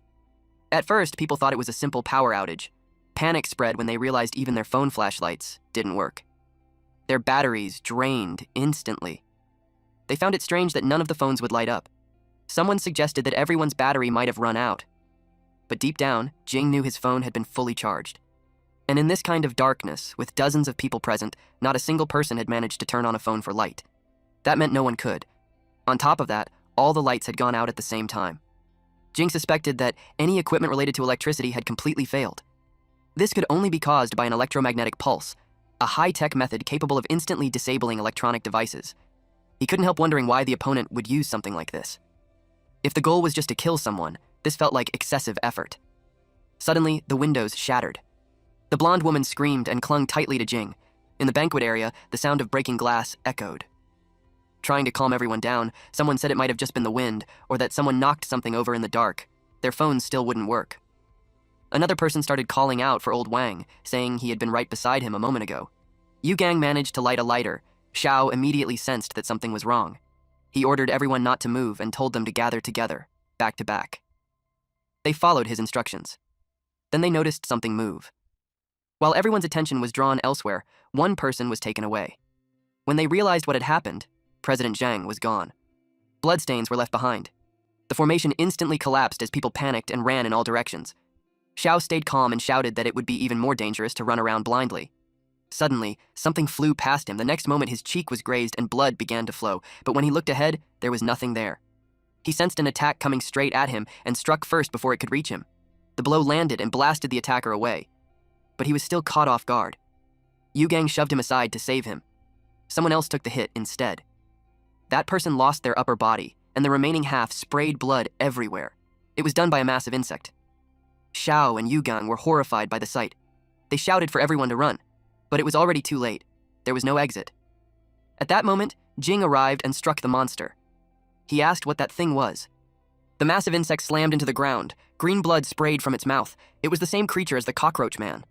At first, people thought it was a simple power outage. Panic spread when they realized even their phone flashlights didn't work. Their batteries drained instantly. They found it strange that none of the phones would light up. Someone suggested that everyone's battery might have run out. But deep down, Jing knew his phone had been fully charged. And in this kind of darkness, with dozens of people present, not a single person had managed to turn on a phone for light. That meant no one could. On top of that, all the lights had gone out at the same time. Jing suspected that any equipment related to electricity had completely failed. This could only be caused by an electromagnetic pulse, a high-tech method capable of instantly disabling electronic devices. He couldn't help wondering why the opponent would use something like this. If the goal was just to kill someone, this felt like excessive effort. Suddenly, the windows shattered. The blonde woman screamed and clung tightly to Jing. In the banquet area, the sound of breaking glass echoed. Trying to calm everyone down, someone said it might have just been the wind, or that someone knocked something over in the dark. Their phones still wouldn't work. Another person started calling out for old Wang, saying he had been right beside him a moment ago. Yugang managed to light a lighter. Xiao immediately sensed that something was wrong. He ordered everyone not to move and told them to gather together, back to back. They followed his instructions. Then they noticed something move. While everyone's attention was drawn elsewhere, one person was taken away. When they realized what had happened, President Zhang was gone. Bloodstains were left behind. The formation instantly collapsed as people panicked and ran in all directions. Xiao stayed calm and shouted that it would be even more dangerous to run around blindly. Suddenly, something flew past him. The next moment, his cheek was grazed and blood began to flow. But when he looked ahead, there was nothing there. He sensed an attack coming straight at him and struck first before it could reach him. The blow landed and blasted the attacker away. But he was still caught off guard. Yugang shoved him aside to save him. Someone else took the hit instead. That person lost their upper body, and the remaining half sprayed blood everywhere. It was done by a massive insect. Xiao and Yugang were horrified by the sight. They shouted for everyone to run, but it was already too late. There was no exit. At that moment, Jing arrived and struck the monster. He asked what that thing was. The massive insect slammed into the ground. Green blood sprayed from its mouth. It was the same creature as the cockroach man.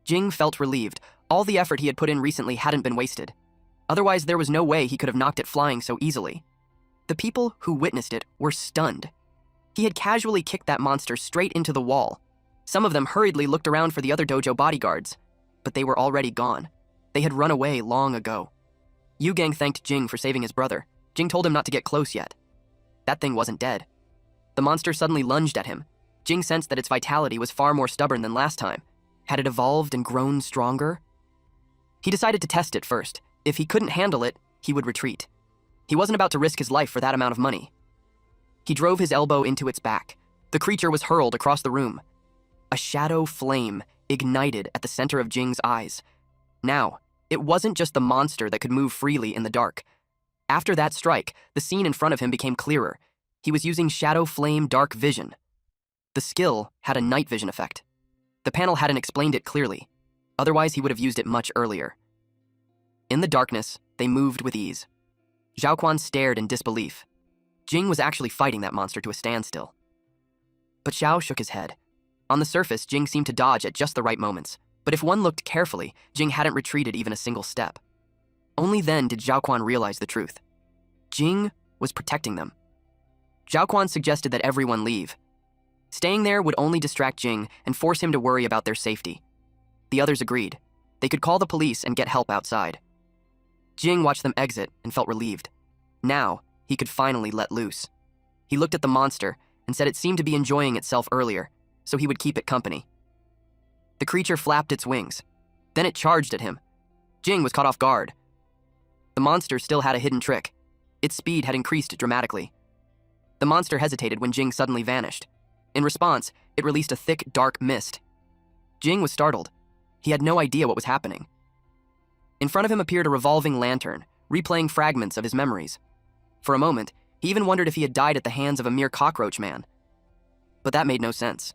Jing felt relieved. All the effort he had put in recently hadn't been wasted. Otherwise, there was no way he could have knocked it flying so easily. The people who witnessed it were stunned. He had casually kicked that monster straight into the wall. Some of them hurriedly looked around for the other dojo bodyguards, but they were already gone. They had run away long ago. Yugang thanked Jing for saving his brother. Jing told him not to get close yet. That thing wasn't dead. The monster suddenly lunged at him. Jing sensed that its vitality was far more stubborn than last time. Had it evolved and grown stronger? He decided to test it first. If he couldn't handle it, he would retreat. He wasn't about to risk his life for that amount of money. He drove his elbow into its back. The creature was hurled across the room. A shadow flame ignited at the center of Jing's eyes. Now, it wasn't just the monster that could move freely in the dark. After that strike, the scene in front of him became clearer. He was using shadow flame dark vision. The skill had a night vision effect. The panel hadn't explained it clearly. Otherwise, he would have used it much earlier. In the darkness, they moved with ease. Zhao Quan stared in disbelief. Jing was actually fighting that monster to a standstill. But Xiao shook his head. On the surface, Jing seemed to dodge at just the right moments. But if one looked carefully, Jing hadn't retreated even a single step. Only then did Zhao Quan realize the truth. Jing was protecting them. Zhao Quan suggested that everyone leave. Staying there would only distract Jing and force him to worry about their safety. The others agreed. They could call the police and get help outside. Jing watched them exit and felt relieved. Now, he could finally let loose. He looked at the monster and said it seemed to be enjoying itself earlier, so he would keep it company. The creature flapped its wings. Then it charged at him. Jing was caught off guard. The monster still had a hidden trick. Its speed had increased dramatically. The monster hesitated when Jing suddenly vanished. In response, it released a thick, dark mist. Jing was startled. He had no idea what was happening. In front of him appeared a revolving lantern, replaying fragments of his memories. For a moment, he even wondered if he had died at the hands of a mere cockroach man. But that made no sense.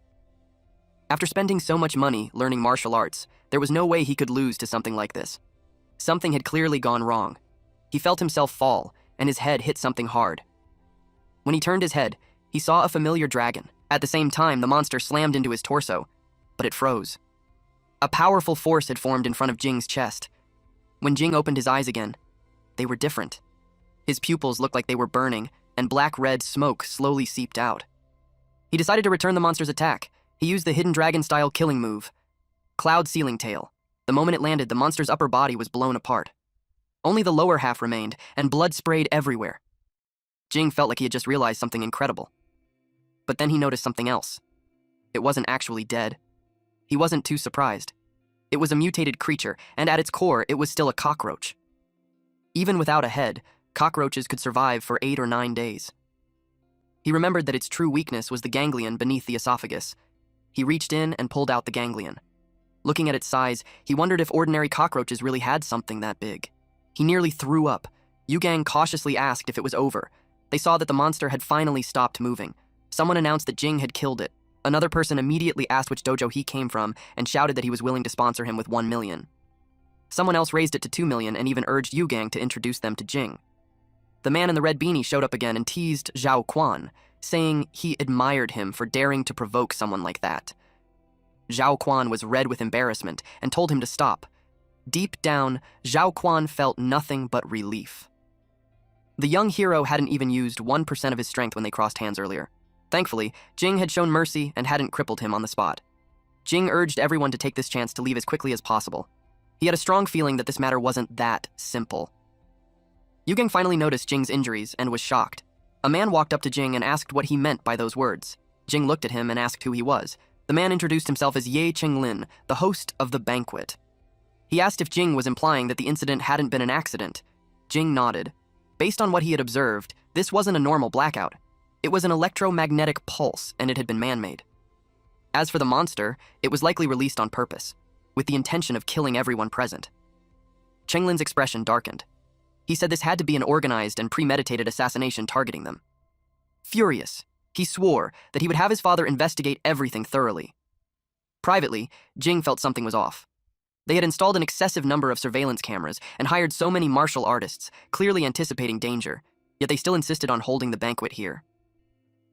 After spending so much money learning martial arts, there was no way he could lose to something like this. Something had clearly gone wrong. He felt himself fall, and his head hit something hard. When he turned his head, he saw a familiar dragon. At the same time, the monster slammed into his torso, but it froze. A powerful force had formed in front of Jing's chest. When Jing opened his eyes again, they were different. His pupils looked like they were burning, and black-red smoke slowly seeped out. He decided to return the monster's attack. He used the hidden dragon-style killing move, Cloud Sealing Tail. The moment it landed, the monster's upper body was blown apart. Only the lower half remained, and blood sprayed everywhere. Jing felt like he had just realized something incredible. But then he noticed something else. It wasn't actually dead. He wasn't too surprised. It was a mutated creature, and at its core, it was still a cockroach. Even without a head, cockroaches could survive for 8 or 9 days. He remembered that its true weakness was the ganglion beneath the esophagus. He reached in and pulled out the ganglion. Looking at its size, he wondered if ordinary cockroaches really had something that big. He nearly threw up. Yugang cautiously asked if it was over. They saw that the monster had finally stopped moving. Someone announced that Jing had killed it. Another person immediately asked which dojo he came from and shouted that he was willing to sponsor him with 1 million. Someone else raised it to 2 million and even urged Yugang to introduce them to Jing. The man in the red beanie showed up again and teased Zhao Quan, saying he admired him for daring to provoke someone like that. Zhao Quan was red with embarrassment and told him to stop. Deep down, Zhao Quan felt nothing but relief. The young hero hadn't even used 1% of his strength when they crossed hands earlier. Thankfully, Jing had shown mercy and hadn't crippled him on the spot. Jing urged everyone to take this chance to leave as quickly as possible. He had a strong feeling that this matter wasn't that simple. Yugang finally noticed Jing's injuries and was shocked. A man walked up to Jing and asked what he meant by those words. Jing looked at him and asked who he was. The man introduced himself as Ye Qinglin, the host of the banquet. He asked if Jing was implying that the incident hadn't been an accident. Jing nodded. Based on what he had observed, this wasn't a normal blackout. It was an electromagnetic pulse, and it had been man-made. As for the monster, it was likely released on purpose, with the intention of killing everyone present. Qinglin's expression darkened. He said this had to be an organized and premeditated assassination targeting them. Furious, He swore that he would have his father investigate everything thoroughly. Privately, Jing felt something was off. They had installed an excessive number of surveillance cameras and hired so many martial artists, clearly anticipating danger, yet they still insisted on holding the banquet here.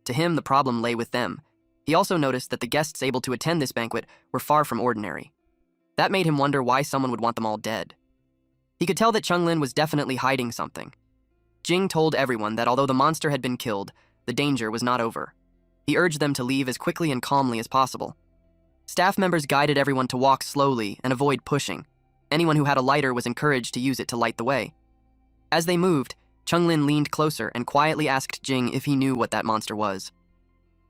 To him, the problem lay with them. He also noticed that the guests able to attend this banquet were far from ordinary. That made him wonder why someone would want them all dead. He could tell that Chunglin was definitely hiding something. Jing told everyone that although the monster had been killed, the danger was not over. He urged them to leave as quickly and calmly as possible. Staff members guided everyone to walk slowly and avoid pushing. Anyone who had a lighter was encouraged to use it to light the way. As they moved, Chunglin leaned closer and quietly asked Jing if he knew what that monster was.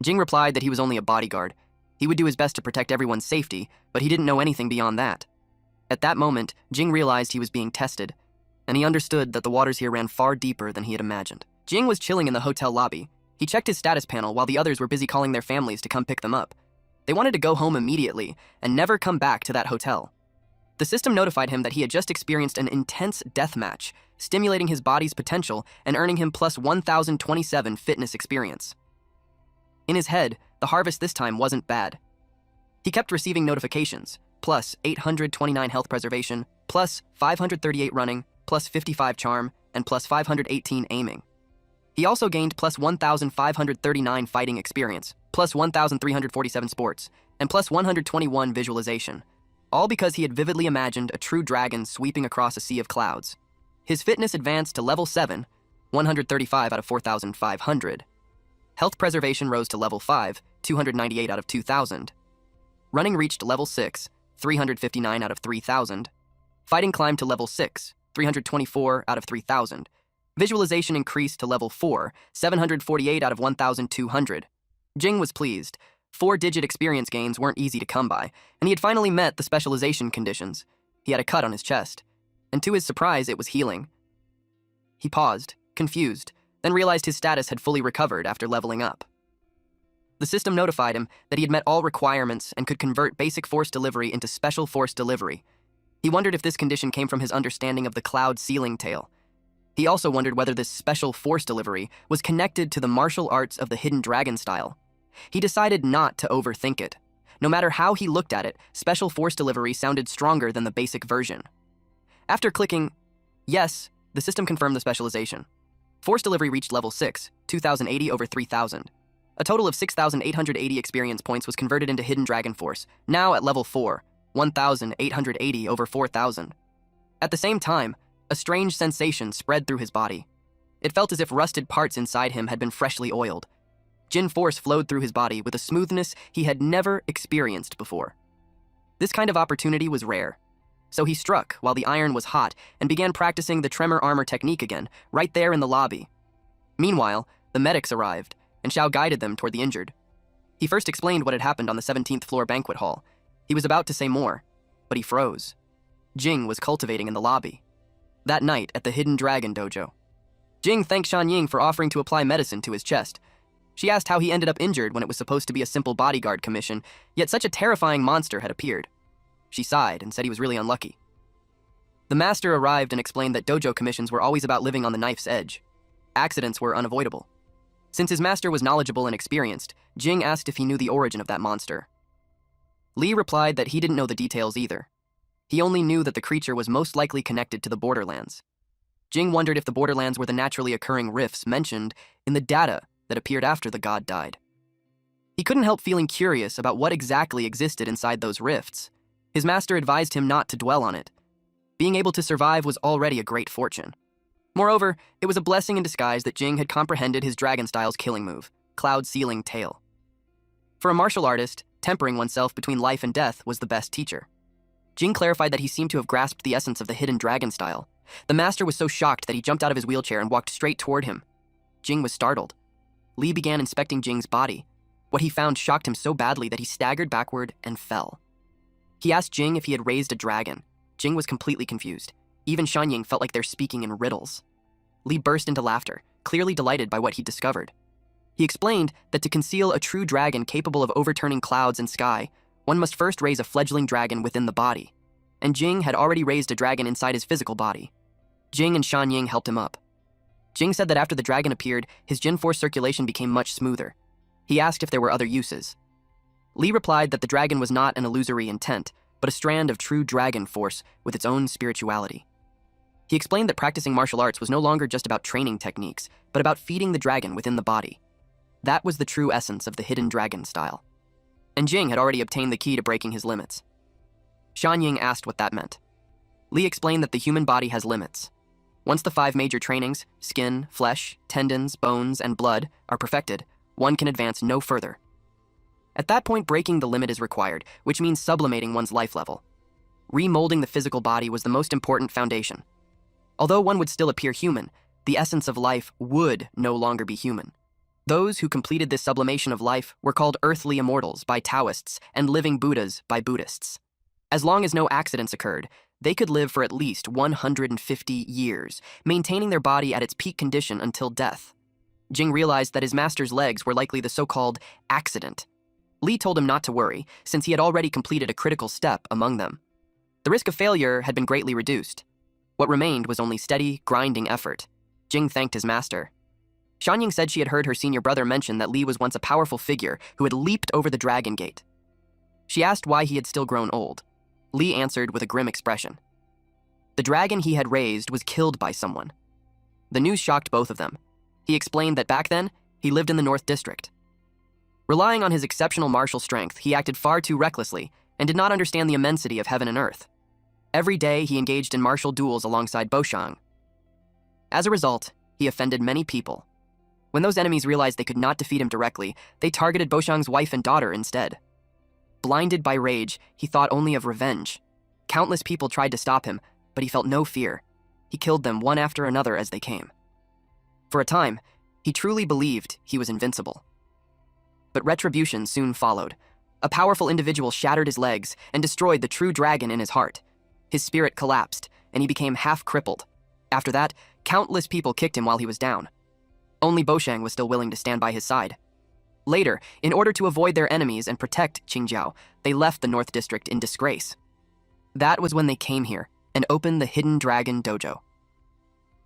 Jing replied that he was only a bodyguard. He would do his best to protect everyone's safety, but he didn't know anything beyond that. At that moment, Jing realized he was being tested, and he understood that the waters here ran far deeper than he had imagined. Jing was chilling in the hotel lobby. He checked his status panel while the others were busy calling their families to come pick them up. They wanted to go home immediately and never come back to that hotel. The system notified him that he had just experienced an intense death match, stimulating his body's potential and earning him plus 1,027 fitness experience. In his head, the harvest this time wasn't bad. He kept receiving notifications, plus 829 health preservation, plus 538 running, plus 55 charm, and plus 518 aiming. He also gained plus 1,539 fighting experience, plus 1,347 sports, and plus 121 visualization, all because he had vividly imagined a true dragon sweeping across a sea of clouds. His fitness advanced to level 7, 135 out of 4,500. Health preservation rose to level 5, 298 out of 2,000. Running reached level 6, 359 out of 3,000. Fighting climbed to level 6, 324 out of 3,000. Visualization increased to level 4, 748 out of 1,200. Jing was pleased. 4-digit experience gains weren't easy to come by, and he had finally met the specialization conditions. He had a cut on his chest, and to his surprise, it was healing. He paused, confused, then realized his status had fully recovered after leveling up. The system notified him that he had met all requirements and could convert basic force delivery into special force delivery. He wondered if this condition came from his understanding of the cloud ceiling tale. He also wondered whether this special force delivery was connected to the martial arts of the hidden dragon style. He decided not to overthink it. No matter how he looked at it, special force delivery sounded stronger than the basic version. After clicking yes, the system confirmed the specialization. Force delivery reached level 6, 2,080 over 3,000. A total of 6,880 experience points was converted into hidden dragon force, now at level 4, 1,880 over 4,000. At the same time, a strange sensation spread through his body. It felt as if rusted parts inside him had been freshly oiled. Jin force flowed through his body with a smoothness he had never experienced before. This kind of opportunity was rare. So he struck while the iron was hot and began practicing the tremor armor technique again, right there in the lobby. Meanwhile, the medics arrived, and Xiao guided them toward the injured. He first explained what had happened on the 17th floor banquet hall. He was about to say more, but he froze. Jing was cultivating in the lobby. That night at the Hidden Dragon Dojo, Jing thanked Shan Ying for offering to apply medicine to his chest. She asked how he ended up injured when it was supposed to be a simple bodyguard commission, yet such a terrifying monster had appeared. She sighed and said he was really unlucky. The master arrived and explained that dojo commissions were always about living on the knife's edge. Accidents were unavoidable. Since his master was knowledgeable and experienced, Jing asked if he knew the origin of that monster. Li replied that he didn't know the details either. He only knew that the creature was most likely connected to the borderlands. Jing wondered if the borderlands were the naturally occurring rifts mentioned in the data that appeared after the god died. He couldn't help feeling curious about what exactly existed inside those rifts. His master advised him not to dwell on it. Being able to survive was already a great fortune. Moreover, it was a blessing in disguise that Jing had comprehended his dragon style's killing move, Cloud Ceiling Tail. For a martial artist, tempering oneself between life and death was the best teacher. Jing clarified that he seemed to have grasped the essence of the hidden dragon style. The master was so shocked that he jumped out of his wheelchair and walked straight toward him. Jing was startled. Li began inspecting Jing's body. What he found shocked him so badly that he staggered backward and fell. He asked Jing if he had raised a dragon. Jing was completely confused. Even Shanying felt like they're speaking in riddles. Li burst into laughter, clearly delighted by what he'd discovered. He explained that to conceal a true dragon capable of overturning clouds and sky, one must first raise a fledgling dragon within the body. And Jing had already raised a dragon inside his physical body. Jing and Shan Ying helped him up. Jing said that after the dragon appeared, his Jin force circulation became much smoother. He asked if there were other uses. Lee replied that the dragon was not an illusory intent, but a strand of true dragon force with its own spirituality. He explained that practicing martial arts was no longer just about training techniques, but about feeding the dragon within the body. That was the true essence of the hidden dragon style. And Jing had already obtained the key to breaking his limits. Shan Ying asked what that meant. Lee explained that the human body has limits. Once the 5 major trainings, skin, flesh, tendons, bones, and blood, are perfected, one can advance no further. At that point, breaking the limit is required, which means sublimating one's life level. Remolding the physical body was the most important foundation. Although one would still appear human, the essence of life would no longer be human. Those who completed this sublimation of life were called earthly immortals by Taoists and living Buddhas by Buddhists. As long as no accidents occurred, they could live for at least 150 years, maintaining their body at its peak condition until death. Jing realized that his master's legs were likely the so-called accident. Lee told him not to worry, since he had already completed a critical step among them. The risk of failure had been greatly reduced. What remained was only steady, grinding effort. Jing thanked his master. Shanying said she had heard her senior brother mention that Lee was once a powerful figure who had leaped over the dragon gate. She asked why he had still grown old. Lee answered with a grim expression. The dragon he had raised was killed by someone. The news shocked both of them. He explained that back then, he lived in the North District. Relying on his exceptional martial strength, he acted far too recklessly and did not understand the immensity of heaven and earth. Every day, he engaged in martial duels alongside Boshang. As a result, he offended many people. When those enemies realized they could not defeat him directly, they targeted Boshang's wife and daughter instead. Blinded by rage, he thought only of revenge. Countless people tried to stop him, but he felt no fear. He killed them one after another as they came. For a time, he truly believed he was invincible. But retribution soon followed. A powerful individual shattered his legs and destroyed the true dragon in his heart. His spirit collapsed, and he became half-crippled. After that, countless people kicked him while he was down. Only Boshang was still willing to stand by his side. Later, in order to avoid their enemies and protect Qingjiao, they left the North District in disgrace. That was when they came here and opened the Hidden Dragon Dojo.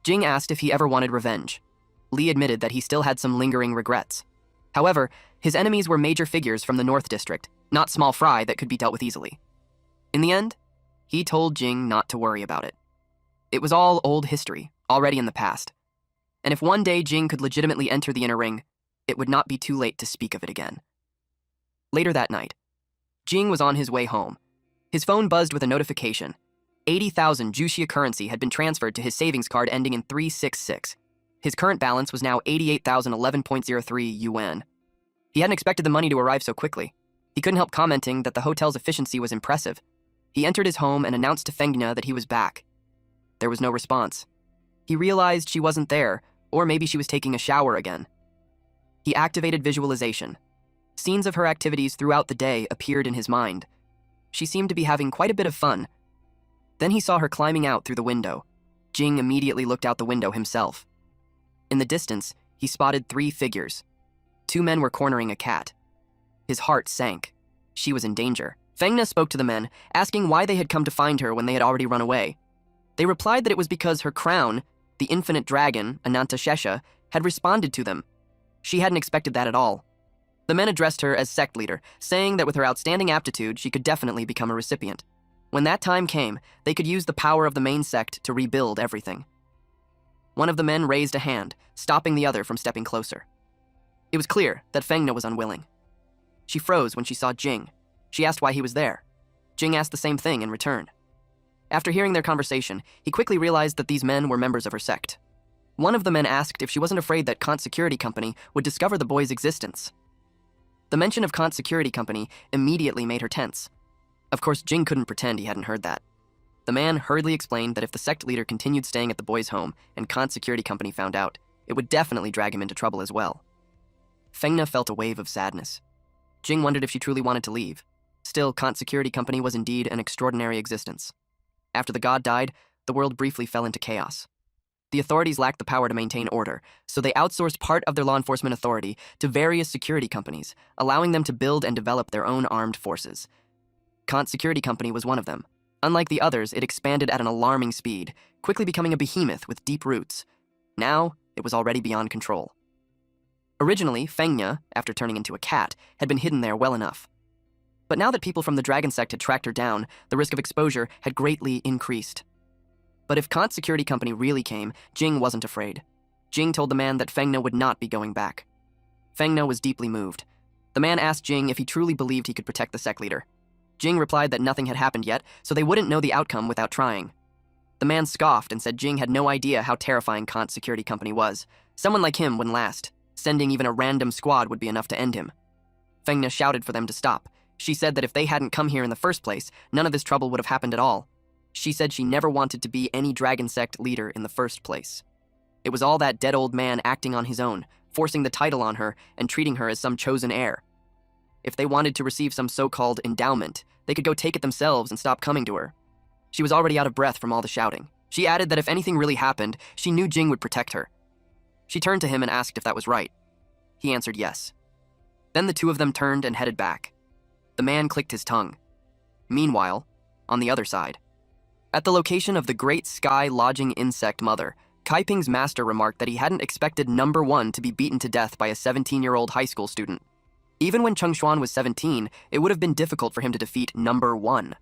Jing asked if he ever wanted revenge. Lee admitted that he still had some lingering regrets. However, his enemies were major figures from the North District, not small fry that could be dealt with easily. In the end, he told Jing not to worry about it. It was all old history, already in the past. And if one day Jing could legitimately enter the inner ring, it would not be too late to speak of it again. Later that night, Jing was on his way home. His phone buzzed with a notification. 80,000 Juxia currency had been transferred to his savings card ending in 366. His current balance was now 88,011.03 yuan. He hadn't expected the money to arrive so quickly. He couldn't help commenting that the hotel's efficiency was impressive. He entered his home and announced to Fengna that he was back. There was no response. He realized she wasn't there, or maybe she was taking a shower again. He activated visualization. Scenes of her activities throughout the day appeared in his mind. She seemed to be having quite a bit of fun. Then he saw her climbing out through the window. Jing immediately looked out the window himself. In the distance, he spotted 3 figures. 2 men were cornering a cat. His heart sank. She was in danger. Fengna spoke to the men, asking why they had come to find her when they had already run away. They replied that it was because her crown, the infinite dragon, Anantashesha, had responded to them. She hadn't expected that at all. The men addressed her as sect leader, saying that with her outstanding aptitude, she could definitely become a recipient. When that time came, they could use the power of the main sect to rebuild everything. One of the men raised a hand, stopping the other from stepping closer. It was clear that Fengna was unwilling. She froze when she saw Jing. She asked why he was there. Jing asked the same thing in return. After hearing their conversation, he quickly realized that these men were members of her sect. One of the men asked if she wasn't afraid that Kant's security company would discover the boy's existence. The mention of Kant's security company immediately made her tense. Of course, Jing couldn't pretend he hadn't heard that. The man hurriedly explained that if the sect leader continued staying at the boy's home and Kant's security company found out, it would definitely drag him into trouble as well. Fengna felt a wave of sadness. Jing wondered if she truly wanted to leave. Still, Kant's security company was indeed an extraordinary existence. After the god died, the world briefly fell into chaos. The authorities lacked the power to maintain order, so they outsourced part of their law enforcement authority to various security companies, allowing them to build and develop their own armed forces. Kant's security company was one of them. Unlike the others, it expanded at an alarming speed, quickly becoming a behemoth with deep roots. Now, it was already beyond control. Originally, Fengnya, after turning into a cat, had been hidden there well enough. But now that people from the dragon sect had tracked her down, the risk of exposure had greatly increased. But if Kant's security company really came, Jing wasn't afraid. Jing told the man that Fengnya would not be going back. Fengnya was deeply moved. The man asked Jing if he truly believed he could protect the sect leader. Jing replied that nothing had happened yet, so they wouldn't know the outcome without trying. The man scoffed and said Jing had no idea how terrifying Kant's security company was. Someone like him wouldn't last. Sending even a random squad would be enough to end him. Fengnya shouted for them to stop. She said that if they hadn't come here in the first place, none of this trouble would have happened at all. She said she never wanted to be any dragon sect leader in the first place. It was all that dead old man acting on his own, forcing the title on her and treating her as some chosen heir. If they wanted to receive some so-called endowment, they could go take it themselves and stop coming to her. She was already out of breath from all the shouting. She added that if anything really happened, she knew Jing would protect her. She turned to him and asked if that was right. He answered yes. Then the two of them turned and headed back. The man clicked his tongue. Meanwhile, on the other side, at the location of the Great Sky Lodging Insect Mother, Kai Ping's master remarked that he hadn't expected number 1 to be beaten to death by a 17-year-old high school student. Even when Cheng Xuan was 17, it would have been difficult for him to defeat number 1.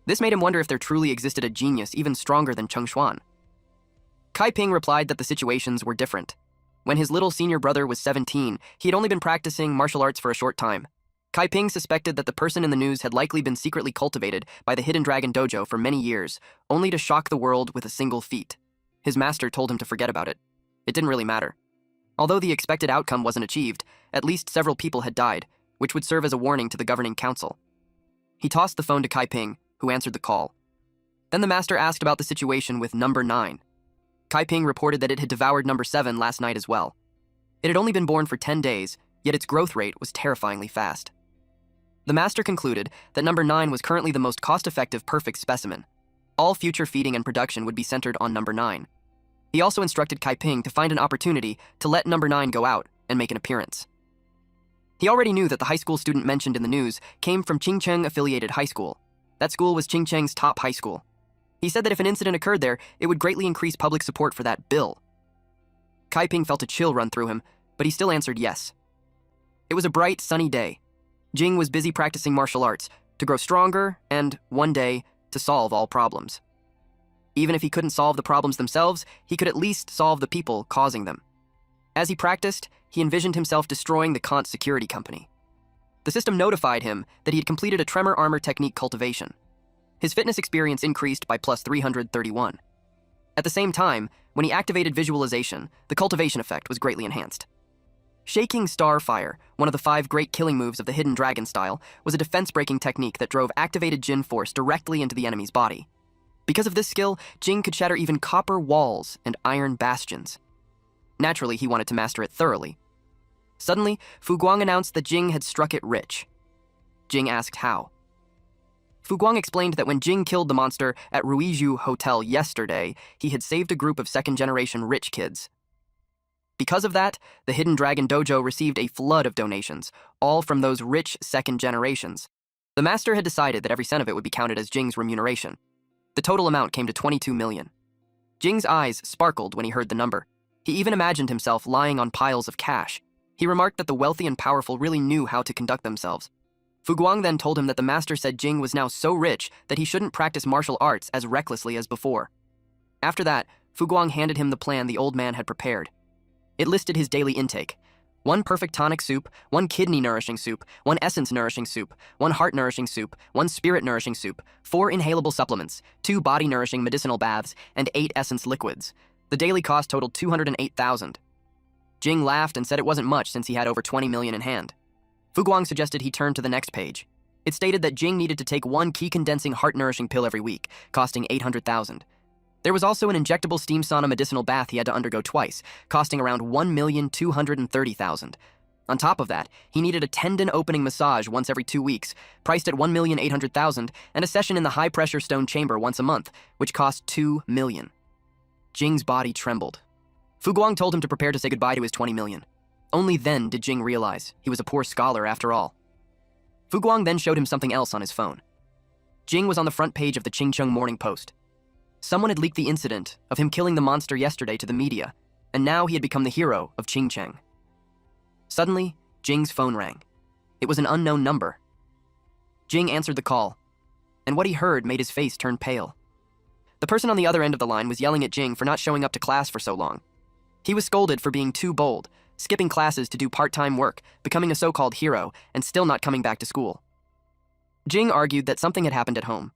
This made him wonder if there truly existed a genius even stronger than Cheng Xuan. Kai Ping replied that the situations were different. When his little senior brother was 17, he had only been practicing martial arts for a short time. Kai Ping suspected that the person in the news had likely been secretly cultivated by the Hidden Dragon Dojo for many years, only to shock the world with a single feat. His master told him to forget about it. It didn't really matter. Although the expected outcome wasn't achieved, at least several people had died, which would serve as a warning to the governing council. He tossed the phone to Kai Ping, who answered the call. Then the master asked about the situation with number 9. Kai Ping reported that it had devoured number 7 last night as well. It had only been born for 10 days, yet its growth rate was terrifyingly fast. The master concluded that number 9 was currently the most cost-effective perfect specimen. All future feeding and production would be centered on number 9. He also instructed Kai Ping to find an opportunity to let number 9 go out and make an appearance. He already knew that the high school student mentioned in the news came from Qingcheng-affiliated high school. That school was Qingcheng's top high school. He said that if an incident occurred there, it would greatly increase public support for that bill. Kai Ping felt a chill run through him, but he still answered yes. It was a bright, sunny day. Jing was busy practicing martial arts to grow stronger and, one day, to solve all problems. Even if he couldn't solve the problems themselves, he could at least solve the people causing them. As he practiced, he envisioned himself destroying the Kant security company. The system notified him that he had completed a tremor armor technique cultivation. His fitness experience increased by plus 331. At the same time, when he activated visualization, the cultivation effect was greatly enhanced. Shaking Starfire, one of the 5 great killing moves of the Hidden Dragon style, was a defense-breaking technique that drove activated Jin force directly into the enemy's body. Because of this skill, Jing could shatter even copper walls and iron bastions. Naturally, he wanted to master it thoroughly. Suddenly, Fu Guang announced that Jing had struck it rich. Jing asked how. Fu Guang explained that when Jing killed the monster at Ruizhu Hotel yesterday, he had saved a group of second-generation rich kids. Because of that, the Hidden Dragon Dojo received a flood of donations, all from those rich second generations. The master had decided that every cent of it would be counted as Jing's remuneration. The total amount came to 22 million. Jing's eyes sparkled when he heard the number. He even imagined himself lying on piles of cash. He remarked that the wealthy and powerful really knew how to conduct themselves. Fu Guang then told him that the master said Jing was now so rich that he shouldn't practice martial arts as recklessly as before. After that, Fu Guang handed him the plan the old man had prepared. It listed his daily intake: 1 perfect tonic soup, 1 kidney nourishing soup, 1 essence nourishing soup, 1 heart nourishing soup, 1 spirit nourishing soup, 4 inhalable supplements, 2 body nourishing medicinal baths, and 8 essence liquids. The daily cost totaled 208,000. Jing laughed and said it wasn't much since he had over 20 million in hand. Fu Guang suggested he turn to the next page. It stated that Jing needed to take 1 key-condensing heart-nourishing pill every week, costing 800,000. There was also an injectable steam sauna medicinal bath he had to undergo twice, costing around 1,230,000. On top of that, he needed a tendon opening massage once every 2 weeks, priced at 1,800,000, and a session in the high-pressure stone chamber once a month, which cost 2 million. Jing's body trembled. Fu Guang told him to prepare to say goodbye to his 20 million. Only then did Jing realize he was a poor scholar after all. Fu Guang then showed him something else on his phone. Jing was on the front page of the Qingcheng Morning Post. Someone had leaked the incident of him killing the monster yesterday to the media, and now he had become the hero of Qingcheng. Suddenly, Jing's phone rang. It was an unknown number. Jing answered the call, and what he heard made his face turn pale. The person on the other end of the line was yelling at Jing for not showing up to class for so long. He was scolded for being too bold, skipping classes to do part-time work, becoming a so-called hero, and still not coming back to school. Jing argued that something had happened at home.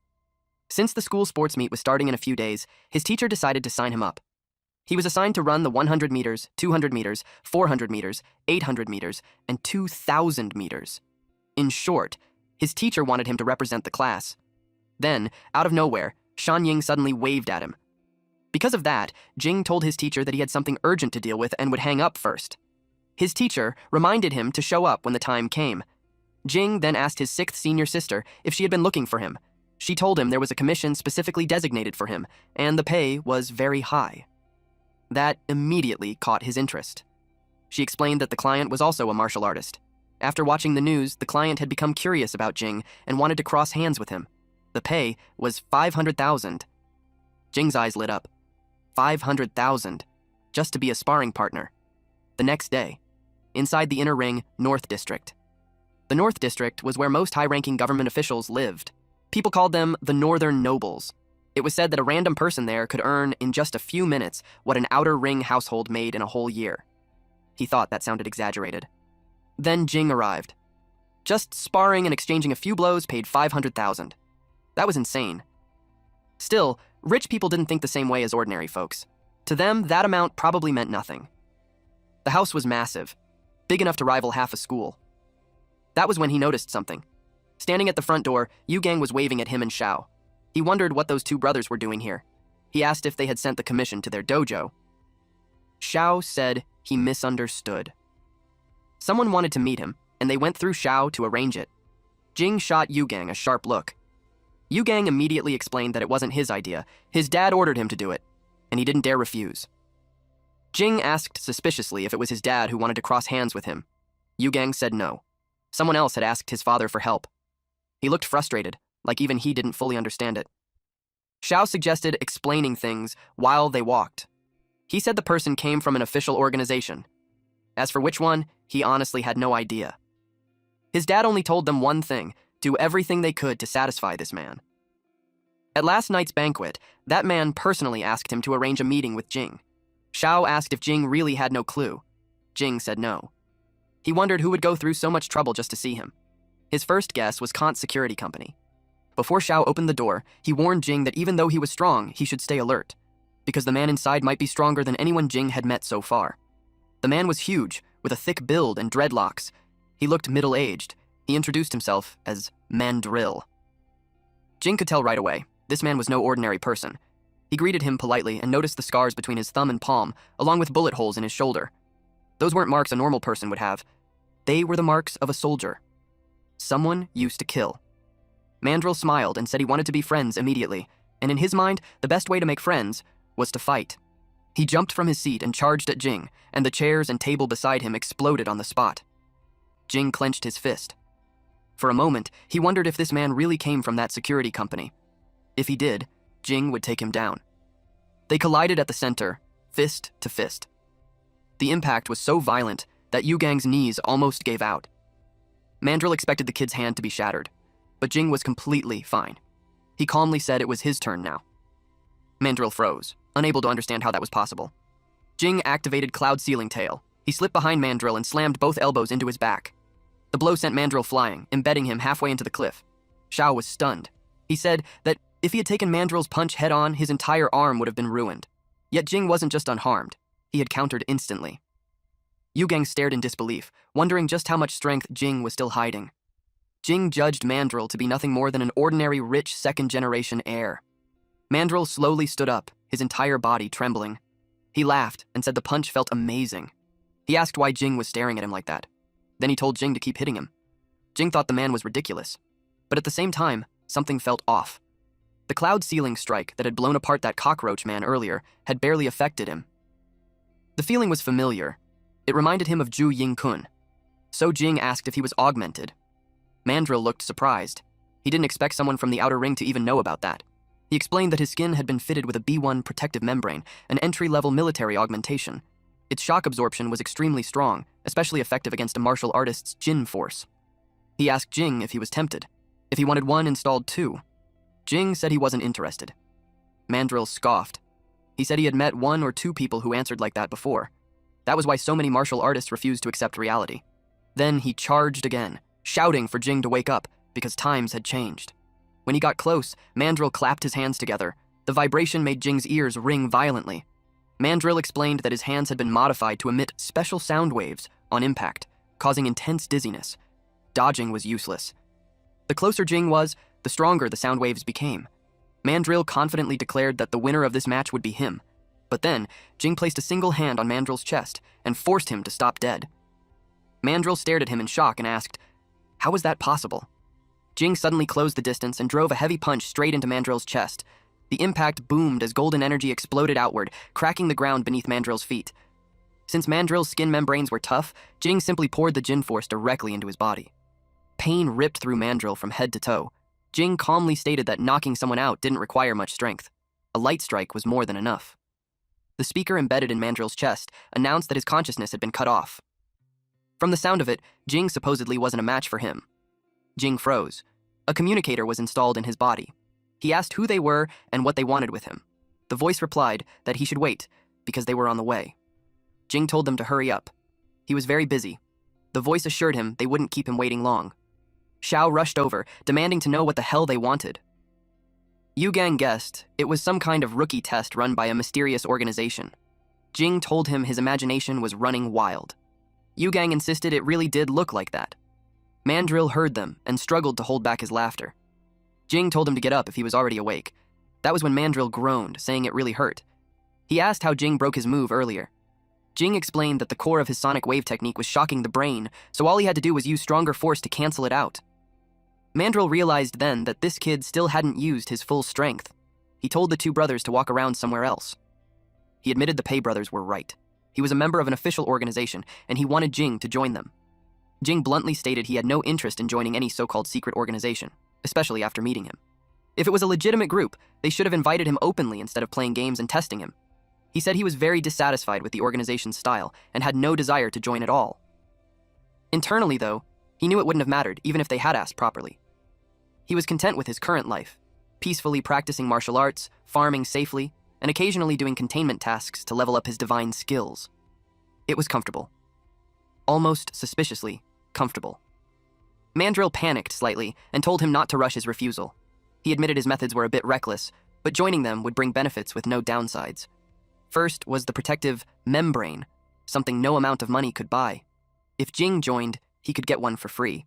Since the school sports meet was starting in a few days, his teacher decided to sign him up. He was assigned to run the 100 meters, 200 meters, 400 meters, 800 meters, and 2,000 meters. In short, his teacher wanted him to represent the class. Then, out of nowhere, Shan Ying suddenly waved at him. Because of that, Jing told his teacher that he had something urgent to deal with and would hang up first. His teacher reminded him to show up when the time came. Jing then asked his 6th senior sister if she had been looking for him. She told him there was a commission specifically designated for him, and the pay was very high. That immediately caught his interest. She explained that the client was also a martial artist. After watching the news, the client had become curious about Jing and wanted to cross hands with him. The pay was 500,000. Jing's eyes lit up. 500,000, just to be a sparring partner. The next day, inside the inner ring, North District. The North District was where most high-ranking government officials lived. People called them the Northern Nobles. It was said that a random person there could earn, in just a few minutes, what an outer ring household made in a whole year. He thought that sounded exaggerated. Then Jing arrived. Just sparring and exchanging a few blows paid 500,000. That was insane. Still, rich people didn't think the same way as ordinary folks. To them, that amount probably meant nothing. The house was massive, big enough to rival half a school. That was when he noticed something. Standing at the front door, Yu Gang was waving at him and Xiao. He wondered what those two brothers were doing here. He asked if they had sent the commission to their dojo. Xiao said he misunderstood. Someone wanted to meet him, and they went through Xiao to arrange it. Jing shot Yu Gang a sharp look. Yu Gang immediately explained that it wasn't his idea. His dad ordered him to do it, and he didn't dare refuse. Jing asked suspiciously if it was his dad who wanted to cross hands with him. Yu Gang said no. Someone else had asked his father for help. He looked frustrated, like even he didn't fully understand it. Xiao suggested explaining things while they walked. He said the person came from an official organization. As for which one, he honestly had no idea. His dad only told them one thing: do everything they could to satisfy this man. At last night's banquet, that man personally asked him to arrange a meeting with Jing. Xiao asked if Jing really had no clue. Jing said no. He wondered who would go through so much trouble just to see him. His first guess was Kant's security company. Before Xiao opened the door, he warned Jing that even though he was strong, he should stay alert, because the man inside might be stronger than anyone Jing had met so far. The man was huge, with a thick build and dreadlocks. He looked middle-aged. He introduced himself as Mandrill. Jing could tell right away, this man was no ordinary person. He greeted him politely and noticed the scars between his thumb and palm, along with bullet holes in his shoulder. Those weren't marks a normal person would have. They were the marks of a soldier. Someone used to kill. Mandrill smiled and said he wanted to be friends immediately, and in his mind, the best way to make friends was to fight. He jumped from his seat and charged at Jing, and the chairs and table beside him exploded on the spot. Jing clenched his fist. For a moment, he wondered if this man really came from that security company. If he did, Jing would take him down. They collided at the center, fist to fist. The impact was so violent that Yu Gang's knees almost gave out. Mandrill expected the kid's hand to be shattered, but Jing was completely fine. He calmly said it was his turn now. Mandrill froze, unable to understand how that was possible. Jing activated Cloud Ceiling Tail. He slipped behind Mandrill and slammed both elbows into his back. The blow sent Mandrill flying, embedding him halfway into the cliff. Xiao was stunned. He said that if he had taken Mandrill's punch head-on, his entire arm would have been ruined. Yet Jing wasn't just unharmed. He had countered instantly. Yu Gang stared in disbelief, wondering just how much strength Jing was still hiding. Jing judged Mandrill to be nothing more than an ordinary rich second-generation heir. Mandrill slowly stood up, his entire body trembling. He laughed and said the punch felt amazing. He asked why Jing was staring at him like that. Then he told Jing to keep hitting him. Jing thought the man was ridiculous, but at the same time, something felt off. The cloud ceiling strike that had blown apart that cockroach man earlier had barely affected him. The feeling was familiar. It reminded him of Zhu Yingkun. So Jing asked if he was augmented. Mandrill looked surprised. He didn't expect someone from the outer ring to even know about that. He explained that his skin had been fitted with a B1 protective membrane, an entry-level military augmentation. Its shock absorption was extremely strong, especially effective against a martial artist's Jin force. He asked Jing if he was tempted, if he wanted one installed too. Jing said he wasn't interested. Mandrill scoffed. He said he had met 1 or 2 people who answered like that before. That was why so many martial artists refused to accept reality. Then he charged again, shouting for Jing to wake up, because times had changed. When he got close, Mandrill clapped his hands together. The vibration made Jing's ears ring violently. Mandrill explained that his hands had been modified to emit special sound waves on impact, causing intense dizziness. Dodging was useless. The closer Jing was, the stronger the sound waves became. Mandrill confidently declared that the winner of this match would be him. But then, Jing placed a single hand on Mandrill's chest and forced him to stop dead. Mandrill stared at him in shock and asked, "How was that possible?" Jing suddenly closed the distance and drove a heavy punch straight into Mandrill's chest. The impact boomed as golden energy exploded outward, cracking the ground beneath Mandrill's feet. Since Mandrill's skin membranes were tough, Jing simply poured the Jin force directly into his body. Pain ripped through Mandrill from head to toe. Jing calmly stated that knocking someone out didn't require much strength. A light strike was more than enough. The speaker embedded in Mandrill's chest announced that his consciousness had been cut off. From the sound of it, Jing supposedly wasn't a match for him. Jing froze. A communicator was installed in his body. He asked who they were and what they wanted with him. The voice replied that he should wait, because they were on the way. Jing told them to hurry up. He was very busy. The voice assured him they wouldn't keep him waiting long. Xiao rushed over, demanding to know what the hell they wanted. Yu Gang guessed it was some kind of rookie test run by a mysterious organization. Jing told him his imagination was running wild. Yu Gang insisted it really did look like that. Mandrill heard them and struggled to hold back his laughter. Jing told him to get up if he was already awake. That was when Mandrill groaned, saying it really hurt. He asked how Jing broke his move earlier. Jing explained that the core of his sonic wave technique was shocking the brain, so all he had to do was use stronger force to cancel it out. Mandrill realized then that this kid still hadn't used his full strength. He told the 2 brothers to walk around somewhere else. He admitted the Pei brothers were right. He was a member of an official organization, and he wanted Jing to join them. Jing bluntly stated he had no interest in joining any so-called secret organization, especially after meeting him. If it was a legitimate group, they should have invited him openly instead of playing games and testing him. He said he was very dissatisfied with the organization's style and had no desire to join at all. Internally, though, he knew it wouldn't have mattered even if they had asked properly. He was content with his current life, peacefully practicing martial arts, farming safely, and occasionally doing containment tasks to level up his divine skills. It was comfortable. Almost suspiciously comfortable. Mandrill panicked slightly and told him not to rush his refusal. He admitted his methods were a bit reckless, but joining them would bring benefits with no downsides. First was the protective membrane, something no amount of money could buy. If Jing joined, he could get one for free.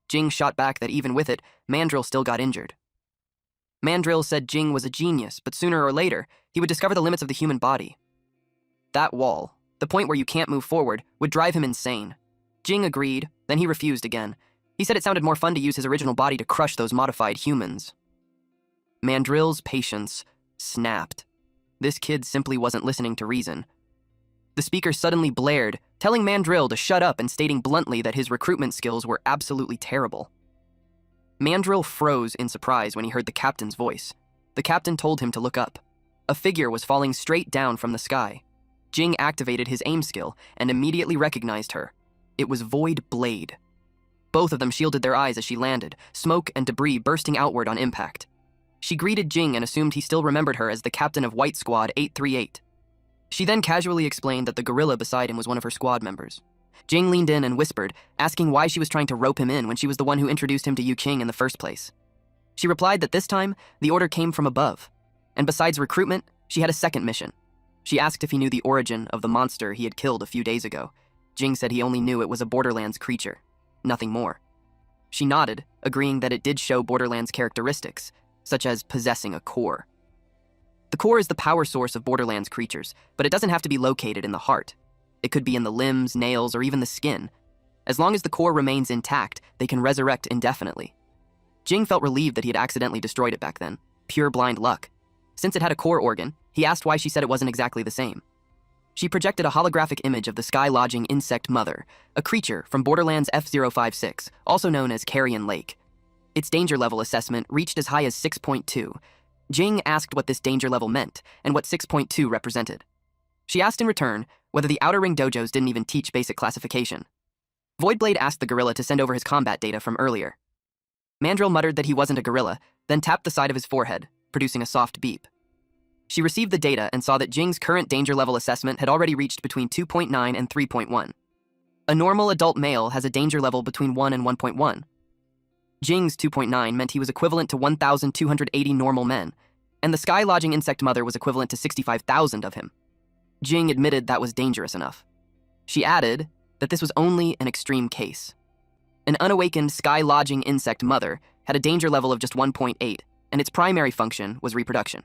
Jing shot back that even with it, Mandrill still got injured. Mandrill said Jing was a genius, but sooner or later, he would discover the limits of the human body. That wall, the point where you can't move forward, would drive him insane. Jing agreed, then he refused again. He said it sounded more fun to use his original body to crush those modified humans. Mandrill's patience snapped. This kid simply wasn't listening to reason. The speaker suddenly blared, telling Mandrill to shut up and stating bluntly that his recruitment skills were absolutely terrible. Mandrill froze in surprise when he heard the captain's voice. The captain told him to look up. A figure was falling straight down from the sky. Jing activated his aim skill and immediately recognized her. It was Void Blade. Both of them shielded their eyes as she landed, smoke and debris bursting outward on impact. She greeted Jing and assumed he still remembered her as the captain of White Squad 838. She then casually explained that the gorilla beside him was one of her squad members. Jing leaned in and whispered, asking why she was trying to rope him in when she was the one who introduced him to Yu Qing in the first place. She replied that this time, the order came from above. And besides recruitment, she had a second mission. She asked if he knew the origin of the monster he had killed a few days ago. Jing said he only knew it was a Borderlands creature. Nothing more. She nodded, agreeing that it did show Borderlands characteristics, such as possessing a core. The core is the power source of Borderlands creatures, but it doesn't have to be located in the heart. It could be in the limbs, nails, or even the skin. As long as the core remains intact, they can resurrect indefinitely. Jing felt relieved that he had accidentally destroyed it back then. Pure blind luck. Since it had a core organ, he asked why she said it wasn't exactly the same. She projected a holographic image of the sky-lodging insect mother, a creature from Borderlands F056, also known as Carrion Lake. Its danger level assessment reached as high as 6.2. Jing asked what this danger level meant and what 6.2 represented. She asked in return, whether the Outer Ring dojos didn't even teach basic classification. Voidblade asked the gorilla to send over his combat data from earlier. Mandrill muttered that he wasn't a gorilla, then tapped the side of his forehead, producing a soft beep. She received the data and saw that Jing's current danger level assessment had already reached between 2.9 and 3.1. A normal adult male has a danger level between 1 and 1.1. Jing's 2.9 meant he was equivalent to 1,280 normal men, and the sky-lodging insect mother was equivalent to 65,000 of him. Jing admitted that was dangerous enough. She added that this was only an extreme case. An unawakened sky-lodging insect mother had a danger level of just 1.8, and its primary function was reproduction.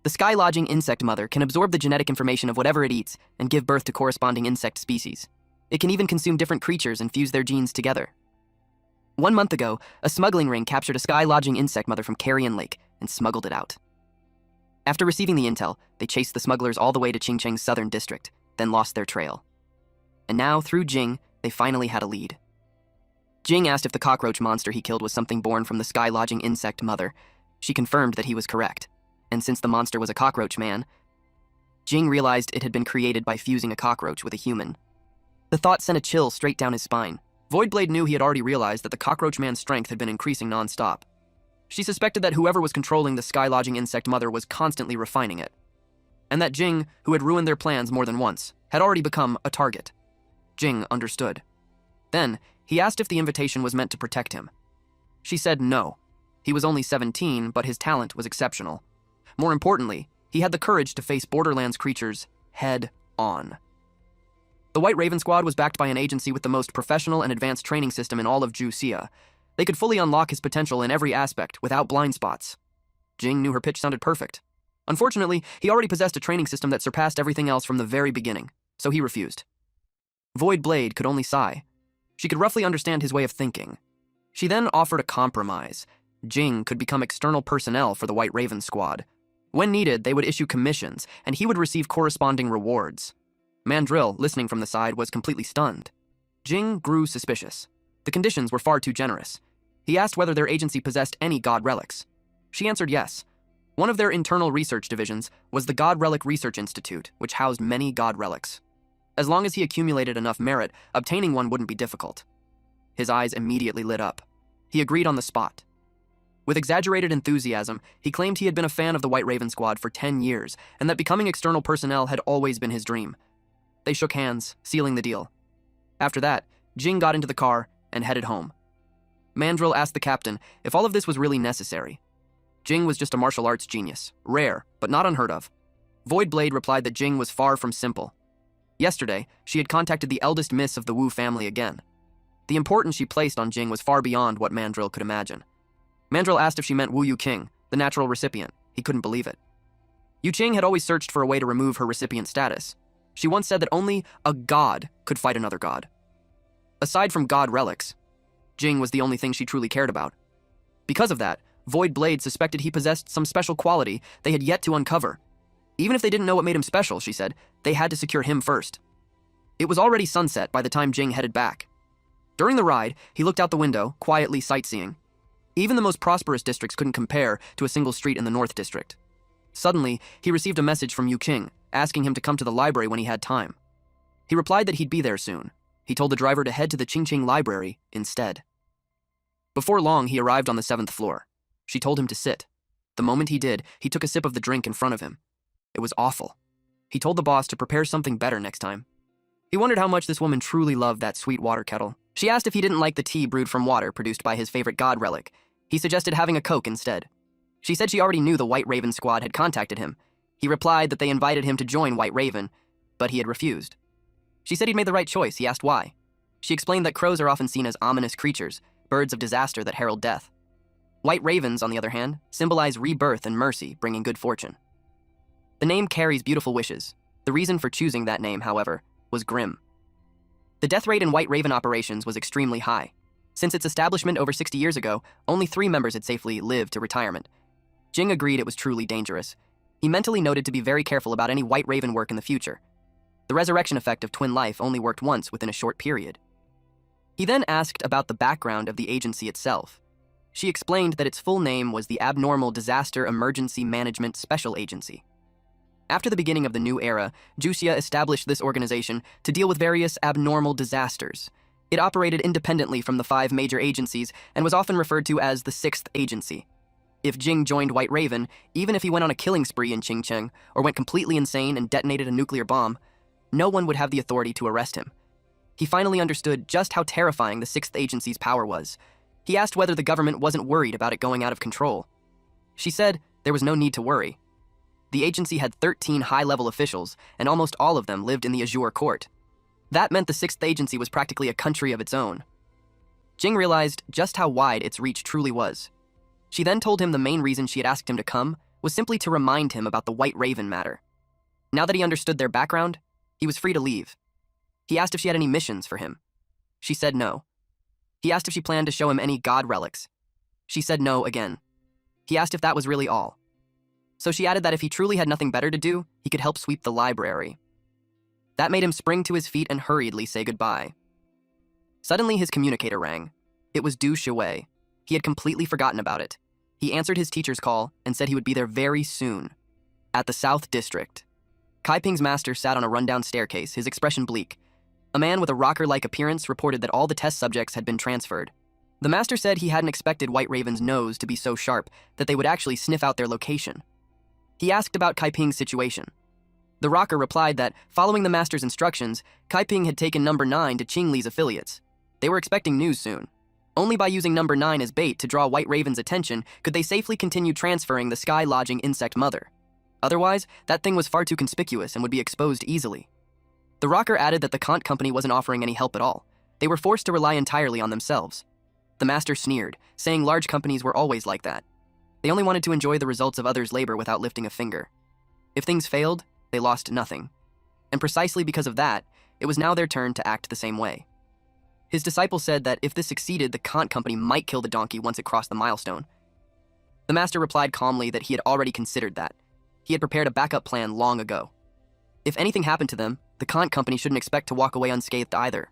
The sky-lodging insect mother can absorb the genetic information of whatever it eats and give birth to corresponding insect species. It can even consume different creatures and fuse their genes together. 1 month ago, a smuggling ring captured a sky-lodging insect mother from Carrion Lake and smuggled it out. After receiving the intel, they chased the smugglers all the way to Qingcheng's southern district, then lost their trail. And now, through Jing, they finally had a lead. Jing asked if the cockroach monster he killed was something born from the sky-lodging insect mother. She confirmed that he was correct. And since the monster was a cockroach man, Jing realized it had been created by fusing a cockroach with a human. The thought sent a chill straight down his spine. Voidblade knew he had already realized that the cockroach man's strength had been increasing non-stop. She suspected that whoever was controlling the sky-lodging insect mother was constantly refining it, and that Jing, who had ruined their plans more than once, had already become a target. Jing understood. Then, he asked if the invitation was meant to protect him. She said no. He was only 17, but his talent was exceptional. More importantly, he had the courage to face Borderlands creatures head-on. The White Raven Squad was backed by an agency with the most professional and advanced training system in all of Jusia. They could fully unlock his potential in every aspect, without blind spots. Jing knew her pitch sounded perfect. Unfortunately, he already possessed a training system that surpassed everything else from the very beginning, so he refused. Voidblade could only sigh. She could roughly understand his way of thinking. She then offered a compromise. Jing could become external personnel for the White Raven Squad. When needed, they would issue commissions, and he would receive corresponding rewards. Mandrill, listening from the side, was completely stunned. Jing grew suspicious. The conditions were far too generous. He asked whether their agency possessed any god relics. She answered yes. One of their internal research divisions was the God Relic Research Institute, which housed many god relics. As long as he accumulated enough merit, obtaining one wouldn't be difficult. His eyes immediately lit up. He agreed on the spot. With exaggerated enthusiasm, he claimed he had been a fan of the White Raven Squad for 10 years, and that becoming external personnel had always been his dream. They shook hands, sealing the deal. After that, Jing got into the car and headed home. Mandrill asked the captain if all of this was really necessary. Jing was just a martial arts genius, rare, but not unheard of. Voidblade replied that Jing was far from simple. Yesterday, she had contacted the eldest miss of the Wu family again. The importance she placed on Jing was far beyond what Mandrill could imagine. Mandrill asked if she meant Wu Yuqing, the natural recipient. He couldn't believe it. Yu Qing had always searched for a way to remove her recipient status. She once said that only a god could fight another god. Aside from god relics, Jing was the only thing she truly cared about. Because of that, Voidblade suspected he possessed some special quality they had yet to uncover. Even if they didn't know what made him special, she said, they had to secure him first. It was already sunset by the time Jing headed back. During the ride, he looked out the window, quietly sightseeing. Even the most prosperous districts couldn't compare to a single street in the North District. Suddenly, he received a message from Yu Qing, asking him to come to the library when he had time. He replied that he'd be there soon. He told the driver to head to the Qingqing Library instead. Before long, he arrived on the 7th floor. She told him to sit. The moment he did, he took a sip of the drink in front of him. It was awful. He told the boss to prepare something better next time. He wondered how much this woman truly loved that sweet water kettle. She asked if he didn't like the tea brewed from water produced by his favorite god relic. He suggested having a Coke instead. She said she already knew the White Raven Squad had contacted him. He replied that they invited him to join White Raven, but he had refused. She said he'd made the right choice. He asked why. She explained that crows are often seen as ominous creatures, birds of disaster that herald death. White ravens, on the other hand, symbolize rebirth and mercy, bringing good fortune. The name carries beautiful wishes. The reason for choosing that name, however, was grim. The death rate in White Raven operations was extremely high. Since its establishment over 60 years ago, only 3 members had safely lived to retirement. Jing agreed it was truly dangerous. He mentally noted to be very careful about any White Raven work in the future. The resurrection effect of twin life only worked once within a short period. He then asked about the background of the agency itself. She explained that its full name was the Abnormal Disaster Emergency Management Special Agency. After the beginning of the new era, Juxia established this organization to deal with various abnormal disasters. It operated independently from the 5 major agencies and was often referred to as the 6th agency. If Jing joined White Raven, even if he went on a killing spree in Qingcheng or went completely insane and detonated a nuclear bomb, no one would have the authority to arrest him. He finally understood just how terrifying the 6th agency's power was. He asked whether the government wasn't worried about it going out of control. She said there was no need to worry. The agency had 13 high-level officials, and almost all of them lived in the Azure court. That meant the 6th agency was practically a country of its own. Jing realized just how wide its reach truly was. She then told him the main reason she had asked him to come was simply to remind him about the White Raven matter. Now that he understood their background, he was free to leave. He asked if she had any missions for him. She said no. He asked if she planned to show him any god relics. She said no again. He asked if that was really all. So she added that if he truly had nothing better to do, he could help sweep the library. That made him spring to his feet and hurriedly say goodbye. Suddenly his communicator rang. It was Du Shui. He had completely forgotten about it. He answered his teacher's call and said he would be there very soon. At the South District. Kai Ping's master sat on a rundown staircase, his expression bleak. A man with a rocker-like appearance reported that all the test subjects had been transferred. The master said he hadn't expected White Raven's nose to be so sharp that they would actually sniff out their location. He asked about Kai Ping's situation. The rocker replied that, following the master's instructions, Kai Ping had taken number 9 to Qing Li's affiliates. They were expecting news soon. Only by using number 9 as bait to draw White Raven's attention could they safely continue transferring the sky-lodging insect mother. Otherwise, that thing was far too conspicuous and would be exposed easily. The rocker added that the Kant company wasn't offering any help at all. They were forced to rely entirely on themselves. The master sneered, saying large companies were always like that. They only wanted to enjoy the results of others' labor without lifting a finger. If things failed, they lost nothing. And precisely because of that, it was now their turn to act the same way. His disciple said that if this succeeded, the Kant company might kill the donkey once it crossed the milestone. The master replied calmly that he had already considered that. He had prepared a backup plan long ago. If anything happened to them, the Kant company shouldn't expect to walk away unscathed either.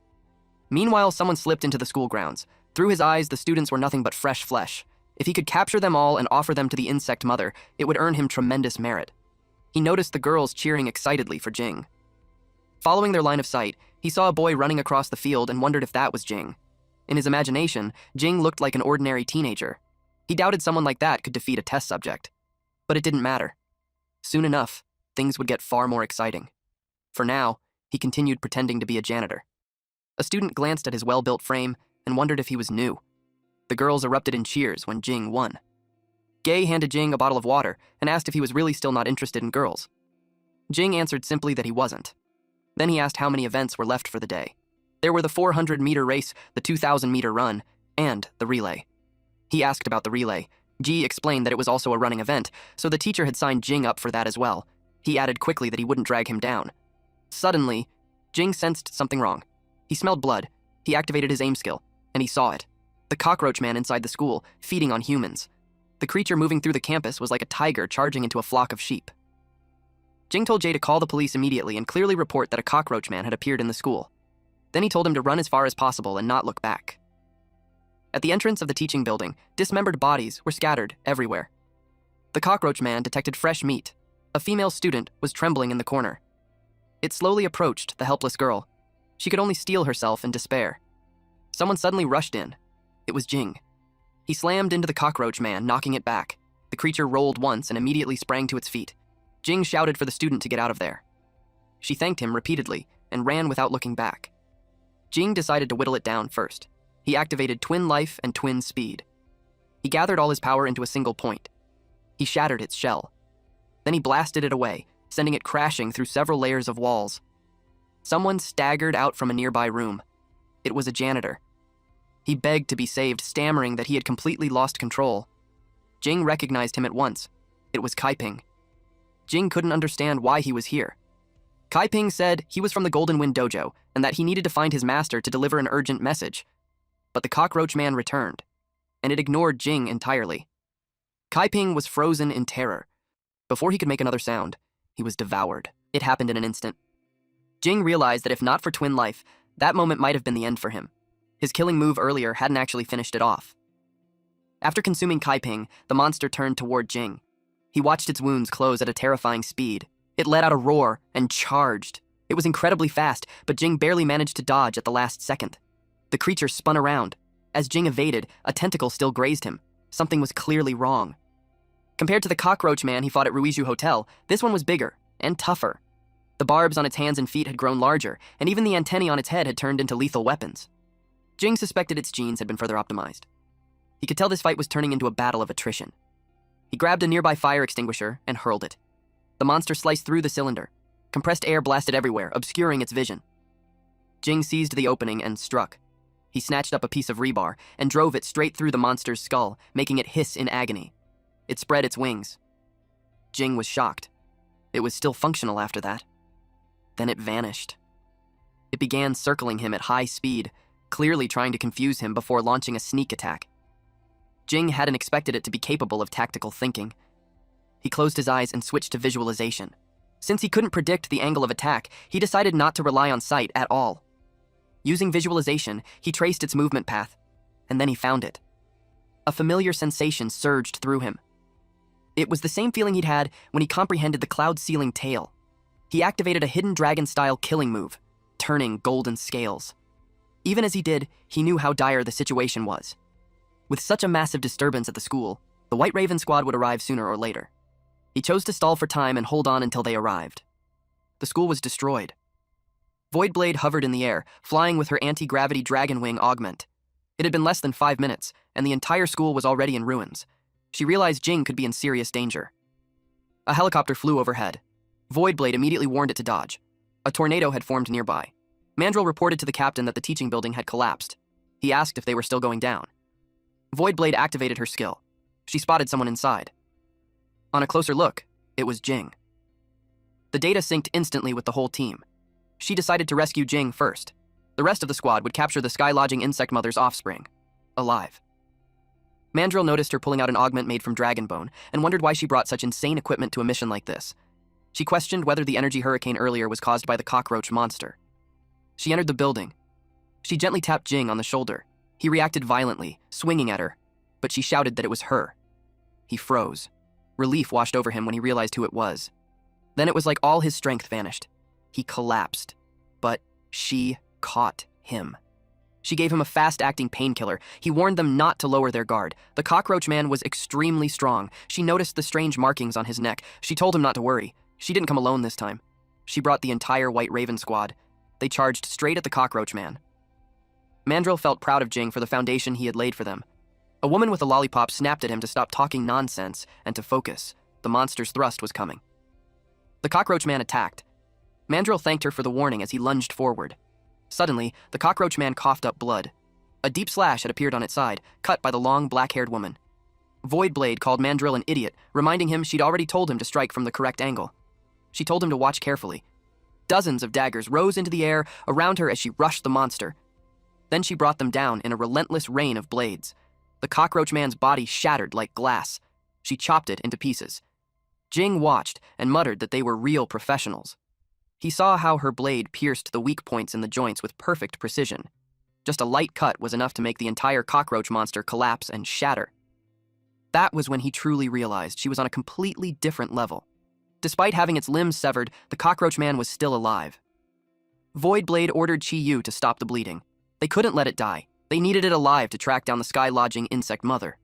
Meanwhile, someone slipped into the school grounds. Through his eyes, the students were nothing but fresh flesh. If he could capture them all and offer them to the insect mother, it would earn him tremendous merit. He noticed the girls cheering excitedly for Jing. Following their line of sight, he saw a boy running across the field and wondered if that was Jing. In his imagination, Jing looked like an ordinary teenager. He doubted someone like that could defeat a test subject. But it didn't matter. Soon enough, things would get far more exciting. For now, he continued pretending to be a janitor. A student glanced at his well-built frame and wondered if he was new. The girls erupted in cheers when Jing won. Gay handed Jing a bottle of water and asked if he was really still not interested in girls. Jing answered simply that he wasn't. Then he asked how many events were left for the day. There were the 400-meter race, the 2,000-meter run, and the relay. He asked about the relay. Ji explained that it was also a running event, so the teacher had signed Jing up for that as well. He added quickly that he wouldn't drag him down. Suddenly, Jing sensed something wrong. He smelled blood. He activated his aim skill, and he saw it. The cockroach man inside the school, feeding on humans. The creature moving through the campus was like a tiger charging into a flock of sheep. Jing told Jay to call the police immediately and clearly report that a cockroach man had appeared in the school. Then he told him to run as far as possible and not look back. At the entrance of the teaching building, dismembered bodies were scattered everywhere. The cockroach man detected fresh meat. A female student was trembling in the corner. It slowly approached the helpless girl. She could only steel herself in despair. Someone suddenly rushed in. It was Jing. He slammed into the cockroach man, knocking it back. The creature rolled once and immediately sprang to its feet. Jing shouted for the student to get out of there. She thanked him repeatedly and ran without looking back. Jing decided to whittle it down first. He activated Twin Life and Twin Speed. He gathered all his power into a single point. He shattered its shell. Then he blasted it away, sending it crashing through several layers of walls. Someone staggered out from a nearby room. It was a janitor. He begged to be saved, stammering that he had completely lost control. Jing recognized him at once. It was Kai Ping. Jing couldn't understand why he was here. Kai Ping said he was from the Golden Wind Dojo and that he needed to find his master to deliver an urgent message. But the cockroach man returned, and it ignored Jing entirely. Kai Ping was frozen in terror. Before he could make another sound, he was devoured. It happened in an instant. Jing realized that if not for Twin Life, that moment might have been the end for him. His killing move earlier hadn't actually finished it off. After consuming Kai Ping, the monster turned toward Jing. He watched its wounds close at a terrifying speed. It let out a roar and charged. It was incredibly fast, but Jing barely managed to dodge at the last second. The creature spun around. As Jing evaded, a tentacle still grazed him. Something was clearly wrong. Compared to the cockroach man he fought at Ruiju Hotel, this one was bigger and tougher. The barbs on its hands and feet had grown larger, and even the antennae on its head had turned into lethal weapons. Jing suspected its genes had been further optimized. He could tell this fight was turning into a battle of attrition. He grabbed a nearby fire extinguisher and hurled it. The monster sliced through the cylinder. Compressed air blasted everywhere, obscuring its vision. Jing seized the opening and struck. He snatched up a piece of rebar and drove it straight through the monster's skull, making it hiss in agony. It spread its wings. Jing was shocked. It was still functional after that. Then it vanished. It began circling him at high speed, clearly trying to confuse him before launching a sneak attack. Jing hadn't expected it to be capable of tactical thinking. He closed his eyes and switched to visualization. Since he couldn't predict the angle of attack, he decided not to rely on sight at all. Using visualization, he traced its movement path, and then he found it. A familiar sensation surged through him. It was the same feeling he'd had when he comprehended the cloud-sealing tail. He activated a hidden dragon-style killing move, turning golden scales. Even as he did, he knew how dire the situation was. With such a massive disturbance at the school, the White Raven squad would arrive sooner or later. He chose to stall for time and hold on until they arrived. The school was destroyed. Voidblade hovered in the air, flying with her anti-gravity dragon wing augment. It had been less than 5 minutes, and the entire school was already in ruins. She realized Jing could be in serious danger. A helicopter flew overhead. Voidblade immediately warned it to dodge. A tornado had formed nearby. Mandrill reported to the captain that the teaching building had collapsed. He asked if they were still going down. Voidblade activated her skill. She spotted someone inside. On a closer look, it was Jing. The data synced instantly with the whole team. She decided to rescue Jing first. The rest of the squad would capture the sky-lodging insect mother's offspring, alive. Mandrill noticed her pulling out an augment made from dragon bone and wondered why she brought such insane equipment to a mission like this. She questioned whether the energy hurricane earlier was caused by the cockroach monster. She entered the building. She gently tapped Jing on the shoulder. He reacted violently, swinging at her, but she shouted that it was her. He froze. Relief washed over him when he realized who it was. Then it was like all his strength vanished. He collapsed, but she caught him. She gave him a fast-acting painkiller. He warned them not to lower their guard. The cockroach man was extremely strong. She noticed the strange markings on his neck. She told him not to worry. She didn't come alone this time. She brought the entire White Raven squad. They charged straight at the cockroach man. Mandrill felt proud of Jing for the foundation he had laid for them. A woman with a lollipop snapped at him to stop talking nonsense and to focus. The monster's thrust was coming. The cockroach man attacked. Mandrill thanked her for the warning as he lunged forward. Suddenly, the cockroach man coughed up blood. A deep slash had appeared on its side, cut by the long, black-haired woman. Voidblade called Mandrill an idiot, reminding him she'd already told him to strike from the correct angle. She told him to watch carefully. Dozens of daggers rose into the air around her as she rushed the monster. Then she brought them down in a relentless rain of blades. The cockroach man's body shattered like glass. She chopped it into pieces. Jing watched and muttered that they were real professionals. He saw how her blade pierced the weak points in the joints with perfect precision. Just a light cut was enough to make the entire cockroach monster collapse and shatter. That was when he truly realized she was on a completely different level. Despite having its limbs severed, the cockroach man was still alive. Voidblade ordered Chi-Yu to stop the bleeding. They couldn't let it die. They needed it alive to track down the sky-lodging insect mother.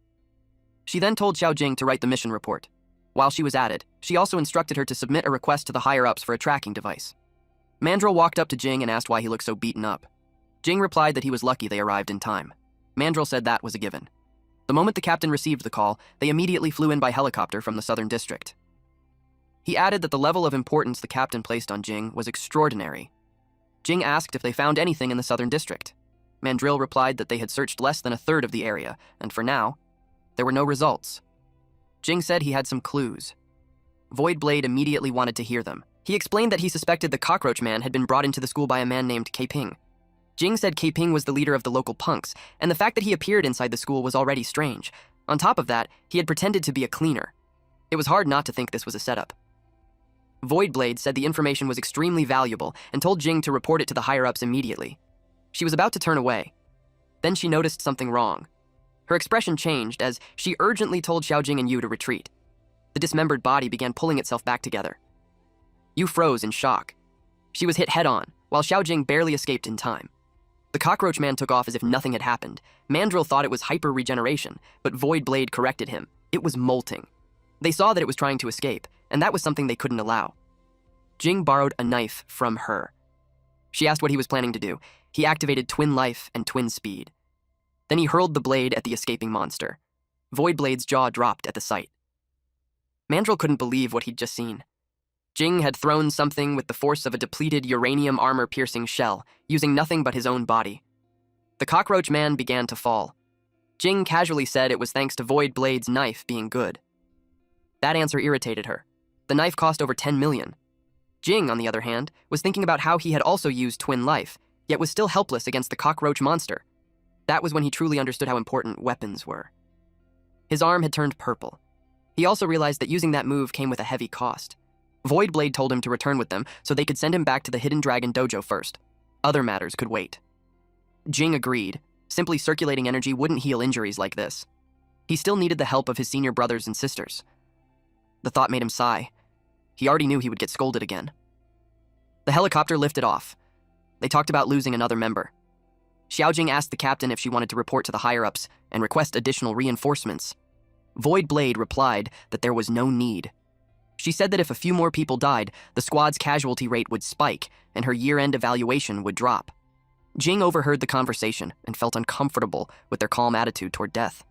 She then told Xiao Jing to write the mission report. While she was at it, she also instructed her to submit a request to the higher-ups for a tracking device. Mandrill walked up to Jing and asked why he looked so beaten up. Jing replied that he was lucky they arrived in time. Mandrill said that was a given. The moment the captain received the call, they immediately flew in by helicopter from the southern district. He added that the level of importance the captain placed on Jing was extraordinary. Jing asked if they found anything in the southern district. Mandrill replied that they had searched less than a third of the area, and for now, there were no results. Jing said he had some clues. Voidblade immediately wanted to hear them. He explained that he suspected the cockroach man had been brought into the school by a man named K-Ping. Jing said K-Ping was the leader of the local punks, and the fact that he appeared inside the school was already strange. On top of that, he had pretended to be a cleaner. It was hard not to think this was a setup. Voidblade said the information was extremely valuable and told Jing to report it to the higher-ups immediately. She was about to turn away. Then she noticed something wrong. Her expression changed as she urgently told Xiao Jing and Yu to retreat. The dismembered body began pulling itself back together. Yu froze in shock. She was hit head-on, while Xiaojing barely escaped in time. The cockroach man took off as if nothing had happened. Mandrill thought it was hyper-regeneration, but Void Blade corrected him. It was molting. They saw that it was trying to escape, and that was something they couldn't allow. Jing borrowed a knife from her. She asked what he was planning to do. He activated Twin Life and Twin Speed. Then he hurled the blade at the escaping monster. Void Blade's jaw dropped at the sight. Mandrill couldn't believe what he'd just seen. Jing had thrown something with the force of a depleted uranium armor-piercing shell, using nothing but his own body. The cockroach man began to fall. Jing casually said it was thanks to Void Blade's knife being good. That answer irritated her. The knife cost over 10 million. Jing, on the other hand, was thinking about how he had also used Twin Life, yet was still helpless against the cockroach monster. That was when he truly understood how important weapons were. His arm had turned purple. He also realized that using that move came with a heavy cost. Void Blade told him to return with them so they could send him back to the Hidden Dragon dojo first. Other matters could wait. Jing agreed. Simply circulating energy wouldn't heal injuries like this. He still needed the help of his senior brothers and sisters. The thought made him sigh. He already knew he would get scolded again. The helicopter lifted off. They talked about losing another member. Xiaojing asked the captain if she wanted to report to the higher-ups and request additional reinforcements. Void Blade replied that there was no need. She said that if a few more people died, the squad's casualty rate would spike and her year-end evaluation would drop. Jing overheard the conversation and felt uncomfortable with their calm attitude toward death.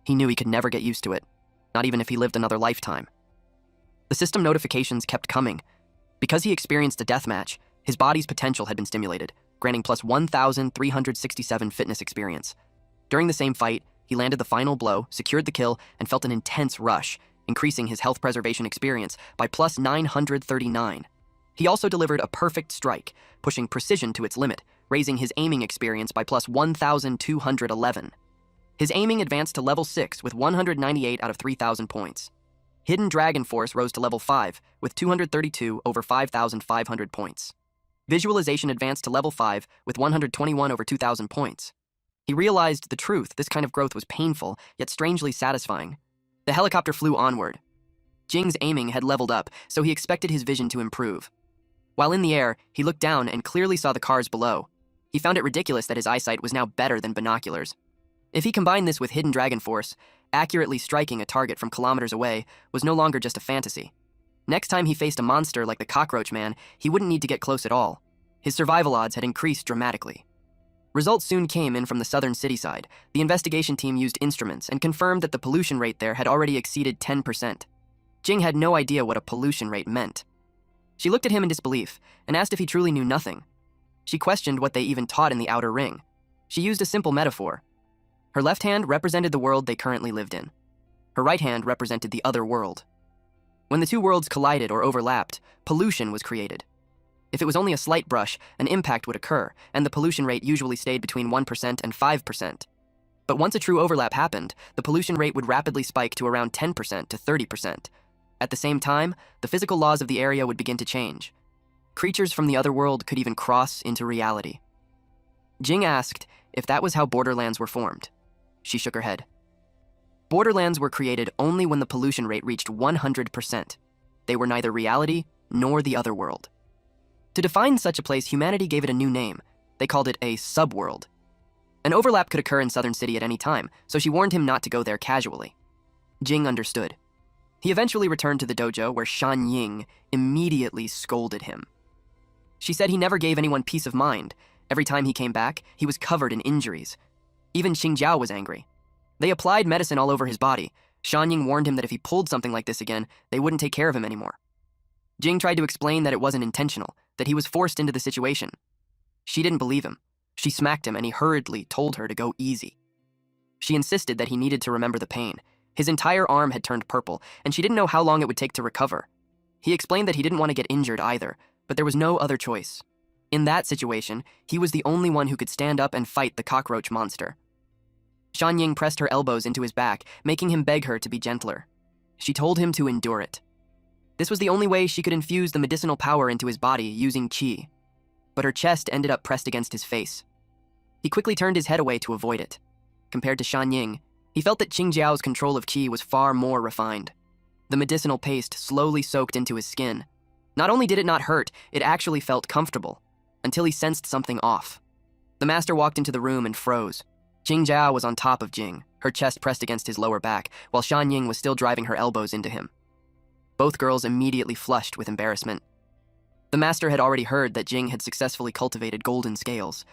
He knew he could never get used to it, not even if he lived another lifetime. The system notifications kept coming. Because he experienced a deathmatch, his body's potential had been stimulated, granting plus 1,367 fitness experience. During the same fight, he landed the final blow, secured the kill, and felt an intense rush, increasing his health preservation experience by plus 939. He also delivered a perfect strike, pushing precision to its limit, raising his aiming experience by plus 1,211. His aiming advanced to level 6 with 198 out of 3,000 points. Hidden Dragon Force rose to level 5 with 232 over 5,500 points. Visualization advanced to level 5 with 121 over 2,000 points. He realized the truth. This kind of growth was painful, yet strangely satisfying. The helicopter flew onward. Jing's aiming had leveled up, so he expected his vision to improve. While in the air, he looked down and clearly saw the cars below. He found it ridiculous that his eyesight was now better than binoculars. If he combined this with Hidden Dragon Force, accurately striking a target from kilometers away was no longer just a fantasy. Next time he faced a monster like the cockroach man, he wouldn't need to get close at all. His survival odds had increased dramatically. Results soon came in from the southern city side. The investigation team used instruments and confirmed that the pollution rate there had already exceeded 10%. Jing had no idea what a pollution rate meant. She looked at him in disbelief and asked if he truly knew nothing. She questioned what they even taught in the outer ring. She used a simple metaphor. Her left hand represented the world they currently lived in. Her right hand represented the other world. When the two worlds collided or overlapped, pollution was created. If it was only a slight brush, an impact would occur, and the pollution rate usually stayed between 1% and 5%. But once a true overlap happened, the pollution rate would rapidly spike to around 10% to 30%. At the same time, the physical laws of the area would begin to change. Creatures from the other world could even cross into reality. Jing asked if that was how Borderlands were formed. She shook her head. Borderlands were created only when the pollution rate reached 100%. They were neither reality nor the other world. To define such a place, humanity gave it a new name. They called it a subworld. An overlap could occur in Southern City at any time, so she warned him not to go there casually. Jing understood. He eventually returned to the dojo where Shan Ying immediately scolded him. She said he never gave anyone peace of mind. Every time he came back, he was covered in injuries. Even Xingjiao was angry. They applied medicine all over his body. Shan Ying warned him that if he pulled something like this again, they wouldn't take care of him anymore. Jing tried to explain that it wasn't intentional, that he was forced into the situation. She didn't believe him. She smacked him and he hurriedly told her to go easy. She insisted that he needed to remember the pain. His entire arm had turned purple, and she didn't know how long it would take to recover. He explained that he didn't want to get injured either, but there was no other choice. In that situation, he was the only one who could stand up and fight the cockroach monster. Shan Ying pressed her elbows into his back, making him beg her to be gentler. She told him to endure it. This was the only way she could infuse the medicinal power into his body using qi. But her chest ended up pressed against his face. He quickly turned his head away to avoid it. Compared to Shan Ying, he felt that Qingjiao's control of qi was far more refined. The medicinal paste slowly soaked into his skin. Not only did it not hurt, it actually felt comfortable, until he sensed something off. The master walked into the room and froze. Jing Jiao was on top of Jing, her chest pressed against his lower back, while Shan Ying was still driving her elbows into him. Both girls immediately flushed with embarrassment. The master had already heard that Jing had successfully cultivated golden scales.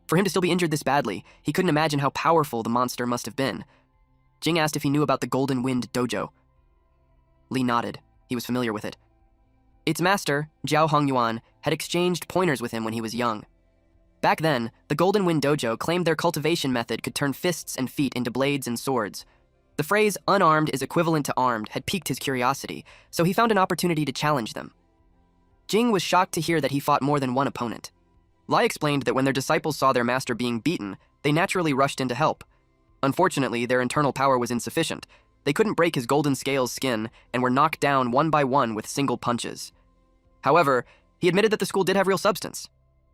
For him to still be injured this badly, he couldn't imagine how powerful the monster must have been. Jing asked if he knew about the Golden Wind Dojo. Li nodded. He was familiar with it. Its master, Jiao Hongyuan, had exchanged pointers with him when he was young. Back then, the Golden Wind Dojo claimed their cultivation method could turn fists and feet into blades and swords. The phrase, unarmed is equivalent to armed, had piqued his curiosity, so he found an opportunity to challenge them. Jing was shocked to hear that he fought more than one opponent. Lai explained that when their disciples saw their master being beaten, they naturally rushed in to help. Unfortunately, their internal power was insufficient. They couldn't break his golden scales skin and were knocked down one by one with single punches. However, he admitted that the school did have real substance.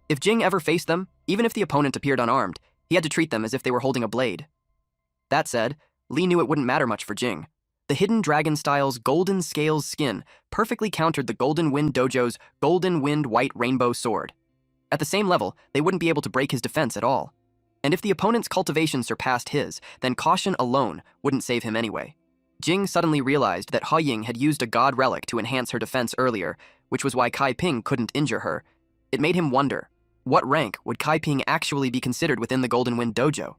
If Jing ever faced them, even if the opponent appeared unarmed, he had to treat them as if they were holding a blade. That said, Li knew it wouldn't matter much for Jing. The hidden dragon style's golden scales skin perfectly countered the Golden Wind Dojo's Golden Wind White Rainbow Sword. At the same level, they wouldn't be able to break his defense at all. And if the opponent's cultivation surpassed his, then caution alone wouldn't save him anyway. Jing suddenly realized that He Ying had used a god relic to enhance her defense earlier, which was why Kai Ping couldn't injure her. It made him wonder, what rank would Kai Ping actually be considered within the Golden Wind Dojo?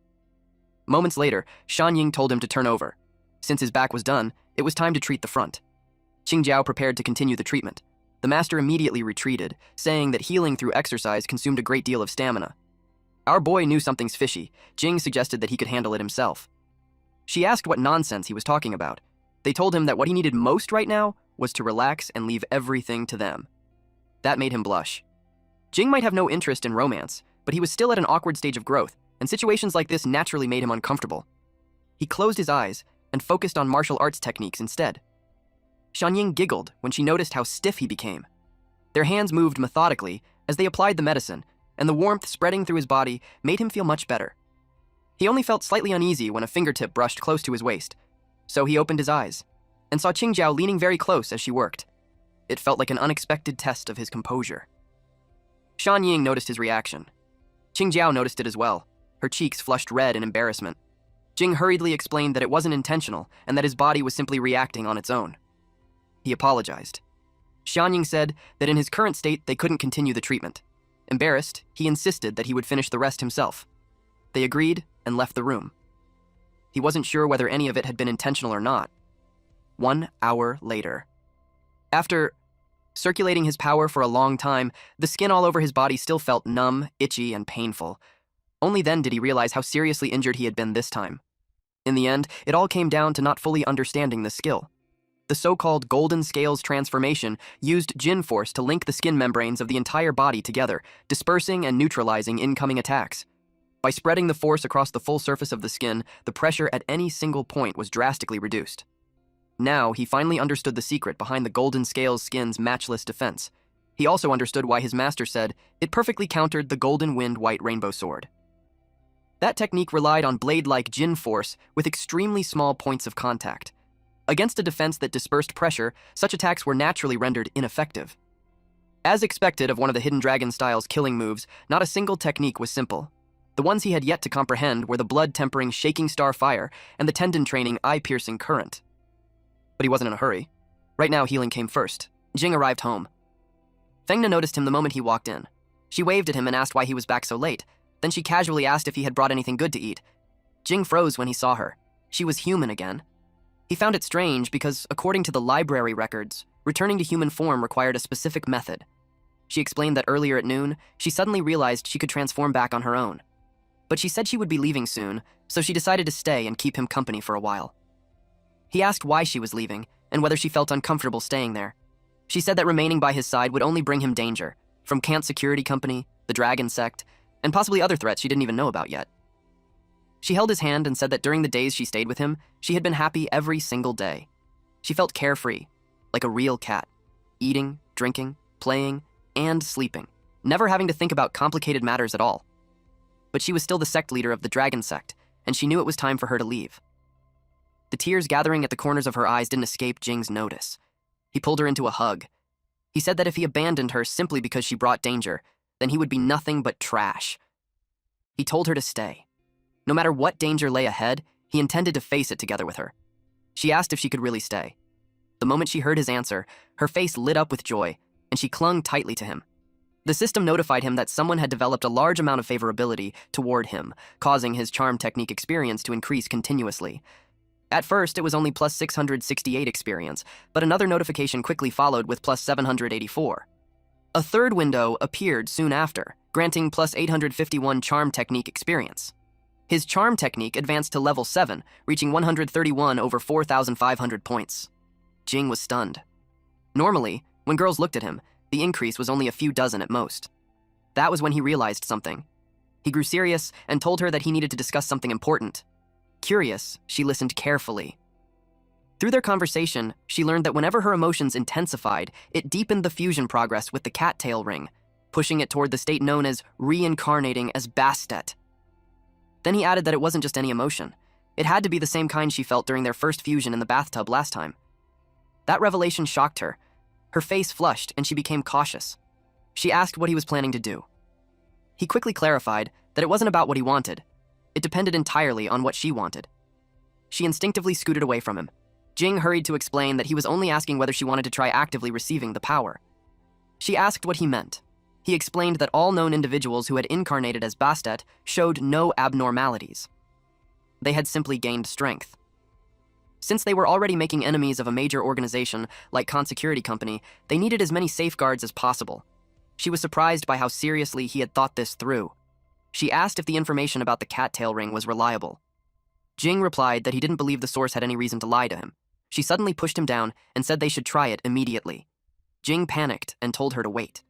Moments later, Shan Ying told him to turn over. Since his back was done, it was time to treat the front. Qing Jiao prepared to continue the treatment. The master immediately retreated, saying that healing through exercise consumed a great deal of stamina. Our boy knew something's fishy. Jing suggested that he could handle it himself. She asked what nonsense he was talking about. They told him that what he needed most right now was to relax and leave everything to them. That made him blush. Jing might have no interest in romance, but he was still at an awkward stage of growth, and situations like this naturally made him uncomfortable. He closed his eyes and focused on martial arts techniques instead. Shan Ying giggled when she noticed how stiff he became. Their hands moved methodically as they applied the medicine, and the warmth spreading through his body made him feel much better. He only felt slightly uneasy when a fingertip brushed close to his waist, so he opened his eyes and saw Qing Jiao leaning very close as she worked. It felt like an unexpected test of his composure. Shan Ying noticed his reaction. Qing Jiao noticed it as well. Her cheeks flushed red in embarrassment. Jing hurriedly explained that it wasn't intentional and that his body was simply reacting on its own. He apologized. Shan Ying said that in his current state they couldn't continue the treatment. Embarrassed, he insisted that he would finish the rest himself. They agreed and left the room. He wasn't sure whether any of it had been intentional or not. 1 hour later. After circulating his power for a long time, the skin all over his body still felt numb, itchy, and painful. Only then did he realize how seriously injured he had been this time. In the end, it all came down to not fully understanding the skill. The so-called Golden Scales transformation used Jin force to link the skin membranes of the entire body together, dispersing and neutralizing incoming attacks. By spreading the force across the full surface of the skin, the pressure at any single point was drastically reduced. Now, he finally understood the secret behind the Golden Scales skin's matchless defense. He also understood why his master said it perfectly countered the Golden Wind White Rainbow Sword. That technique relied on blade-like Jin force with extremely small points of contact. Against a defense that dispersed pressure, such attacks were naturally rendered ineffective. As expected of one of the Hidden Dragon style's killing moves, not a single technique was simple. The ones he had yet to comprehend were the blood-tempering Shaking Star Fire and the tendon-training Eye-Piercing Current. But he wasn't in a hurry. Right now, healing came first. Jing arrived home. Fengna noticed him the moment he walked in. She waved at him and asked why he was back so late. Then she casually asked if he had brought anything good to eat. Jing froze when he saw her. She was human again. He found it strange because, according to the library records, returning to human form required a specific method. She explained that earlier at noon, she suddenly realized she could transform back on her own. But she said she would be leaving soon, so she decided to stay and keep him company for a while. He asked why she was leaving and whether she felt uncomfortable staying there. She said that remaining by his side would only bring him danger, from Kant's security company, the Dragon Sect, and possibly other threats she didn't even know about yet. She held his hand and said that during the days she stayed with him, she had been happy every single day. She felt carefree, like a real cat, eating, drinking, playing, and sleeping, never having to think about complicated matters at all. But she was still the sect leader of the Dragon Sect, and she knew it was time for her to leave. The tears gathering at the corners of her eyes didn't escape Jing's notice. He pulled her into a hug. He said that if he abandoned her simply because she brought danger, then he would be nothing but trash. He told her to stay. No matter what danger lay ahead, he intended to face it together with her. She asked if she could really stay. The moment she heard his answer, her face lit up with joy, and she clung tightly to him. The system notified him that someone had developed a large amount of favorability toward him, causing his charm technique experience to increase continuously. At first, it was only plus 668 experience, but another notification quickly followed with plus 784. A third window appeared soon after, granting plus 851 charm technique experience. His charm technique advanced to level 7, reaching 131 over 4,500 points. Jing was stunned. Normally, when girls looked at him, the increase was only a few dozen at most. That was when he realized something. He grew serious and told her that he needed to discuss something important. Curious, she listened carefully. Through their conversation, she learned that whenever her emotions intensified, it deepened the fusion progress with the cattail ring, pushing it toward the state known as reincarnating as Bastet. Then he added that it wasn't just any emotion. It had to be the same kind she felt during their first fusion in the bathtub last time. That revelation shocked her. Her face flushed and she became cautious. She asked what he was planning to do. He quickly clarified that it wasn't about what he wanted. It depended entirely on what she wanted. She instinctively scooted away from him. Jing hurried to explain that he was only asking whether she wanted to try actively receiving the power. She asked what he meant. He explained that all known individuals who had incarnated as Bastet showed no abnormalities. They had simply gained strength. Since they were already making enemies of a major organization like Khan Security Company, they needed as many safeguards as possible. She was surprised by how seriously he had thought this through. She asked if the information about the cattail ring was reliable. Jing replied that he didn't believe the source had any reason to lie to him. She suddenly pushed him down and said they should try it immediately. Jing panicked and told her to wait.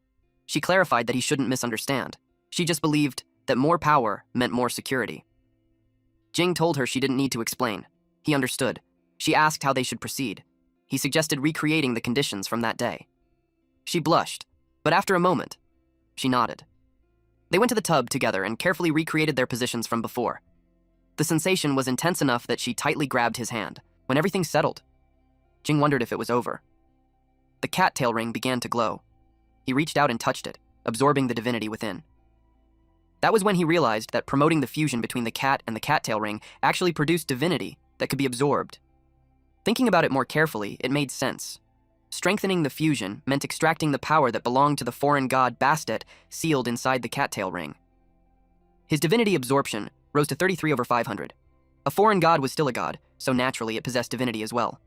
She clarified that he shouldn't misunderstand. She just believed that more power meant more security. Jing told her she didn't need to explain. He understood. She asked how they should proceed. He suggested recreating the conditions from that day. She blushed, but after a moment, she nodded. They went to the tub together and carefully recreated their positions from before. The sensation was intense enough that she tightly grabbed his hand. When everything settled, Jing wondered if it was over. The cattail ring began to glow. He reached out and touched it, absorbing the divinity within. That was when he realized that promoting the fusion between the cat and the cattail ring actually produced divinity that could be absorbed. Thinking about it more carefully, it made sense. Strengthening the fusion meant extracting the power that belonged to the foreign god Bastet sealed inside the cattail ring. His divinity absorption rose to 33 over 500. A foreign god was still a god, so naturally it possessed divinity as well.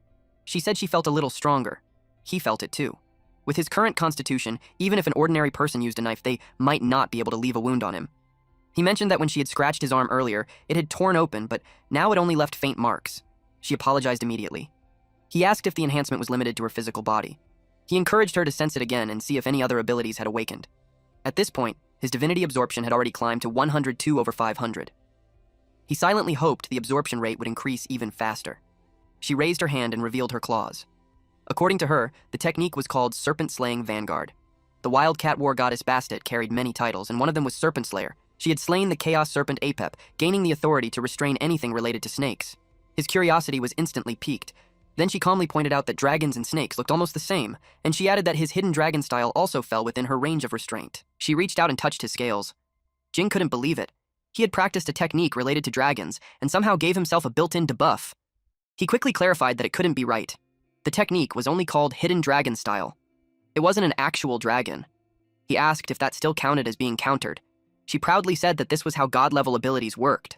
She said she felt a little stronger. He felt it too. With his current constitution, even if an ordinary person used a knife, they might not be able to leave a wound on him. He mentioned that when she had scratched his arm earlier, it had torn open, but now it only left faint marks. She apologized immediately. He asked if the enhancement was limited to her physical body. He encouraged her to sense it again and see if any other abilities had awakened. At this point, his divinity absorption had already climbed to 102 over 500. He silently hoped the absorption rate would increase even faster. She raised her hand and revealed her claws. According to her, the technique was called Serpent Slaying Vanguard. The Wildcat War goddess Bastet carried many titles, and one of them was Serpent Slayer. She had slain the Chaos Serpent Apep, gaining the authority to restrain anything related to snakes. His curiosity was instantly piqued. Then she calmly pointed out that dragons and snakes looked almost the same, and she added that his hidden dragon style also fell within her range of restraint. She reached out and touched his scales. Jing couldn't believe it. He had practiced a technique related to dragons, and somehow gave himself a built-in debuff. He quickly clarified that it couldn't be right. The technique was only called Hidden Dragon Style. It wasn't an actual dragon. He asked if that still counted as being countered. She proudly said that this was how god-level abilities worked.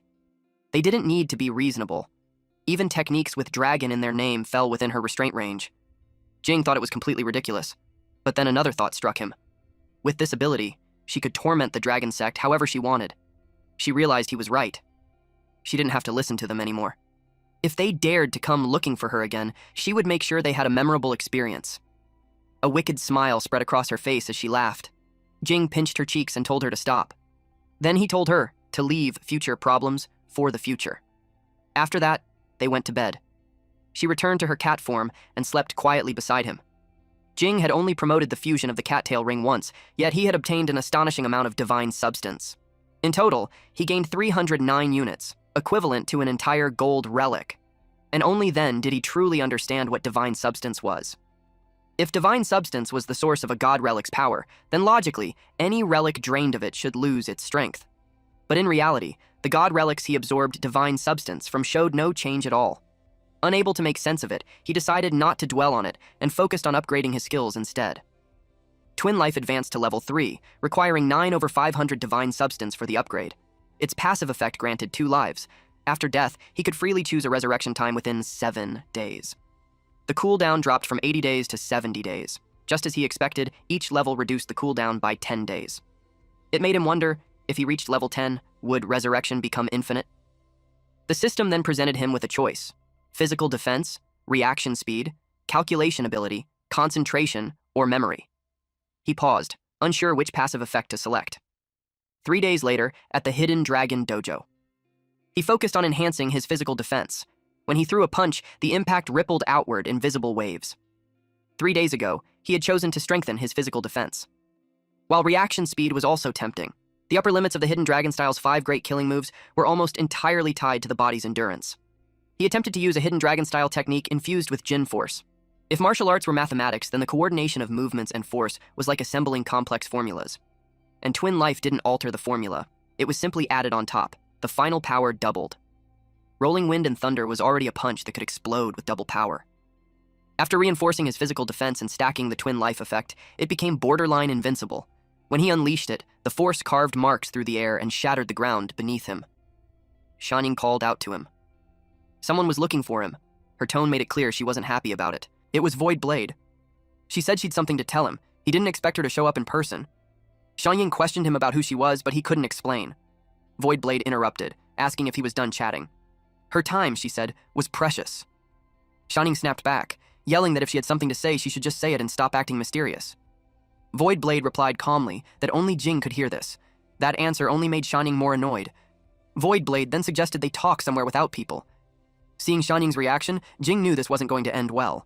They didn't need to be reasonable. Even techniques with dragon in their name fell within her restraint range. Jing thought it was completely ridiculous, but then another thought struck him. With this ability, she could torment the dragon sect however she wanted. She realized he was right. She didn't have to listen to them anymore. If they dared to come looking for her again, she would make sure they had a memorable experience. A wicked smile spread across her face as she laughed. Jing pinched her cheeks and told her to stop. Then he told her to leave future problems for the future. After that, they went to bed. She returned to her cat form and slept quietly beside him. Jing had only promoted the fusion of the cattail ring once, yet he had obtained an astonishing amount of divine substance. In total, he gained 309 units, equivalent to an entire gold relic. And only then did he truly understand what divine substance was. If divine substance was the source of a god relic's power, then logically, any relic drained of it should lose its strength. But in reality, the god relics he absorbed divine substance from showed no change at all. Unable to make sense of it, he decided not to dwell on it and focused on upgrading his skills instead. Twin Life advanced to level 3, requiring 9/500 divine substance for the upgrade. Its passive effect granted 2 lives. After death, he could freely choose a resurrection time within 7 days. The cooldown dropped from 80 days to 70 days. Just as he expected, each level reduced the cooldown by 10 days. It made him wonder, if he reached level 10, would resurrection become infinite? The system then presented him with a choice: physical defense, reaction speed, calculation ability, concentration, or memory. He paused, unsure which passive effect to select. 3 days later, at the Hidden Dragon Dojo, he focused on enhancing his physical defense. When he threw a punch, the impact rippled outward in visible waves. 3 days ago, he had chosen to strengthen his physical defense. While reaction speed was also tempting, the upper limits of the Hidden Dragon style's 5 great killing moves were almost entirely tied to the body's endurance. He attempted to use a Hidden Dragon style technique infused with Jin force. If martial arts were mathematics, then the coordination of movements and force was like assembling complex formulas. And Twin Life didn't alter the formula. It was simply added on top. The final power doubled. Rolling Wind and Thunder was already a punch that could explode with double power. After reinforcing his physical defense and stacking the Twin Life effect, it became borderline invincible. When he unleashed it, the force carved marks through the air and shattered the ground beneath him. Xianying called out to him. Someone was looking for him. Her tone made it clear she wasn't happy about it. It was Void Blade. She said she'd something to tell him. He didn't expect her to show up in person. Xianying questioned him about who she was, but he couldn't explain. Void Blade interrupted, asking if he was done chatting. Her time, she said, was precious. Xianying snapped back, yelling that if she had something to say, she should just say it and stop acting mysterious. Void Blade replied calmly that only Jing could hear this. That answer only made Xianying more annoyed. Void Blade then suggested they talk somewhere without people. Seeing Xianying's reaction, Jing knew this wasn't going to end well.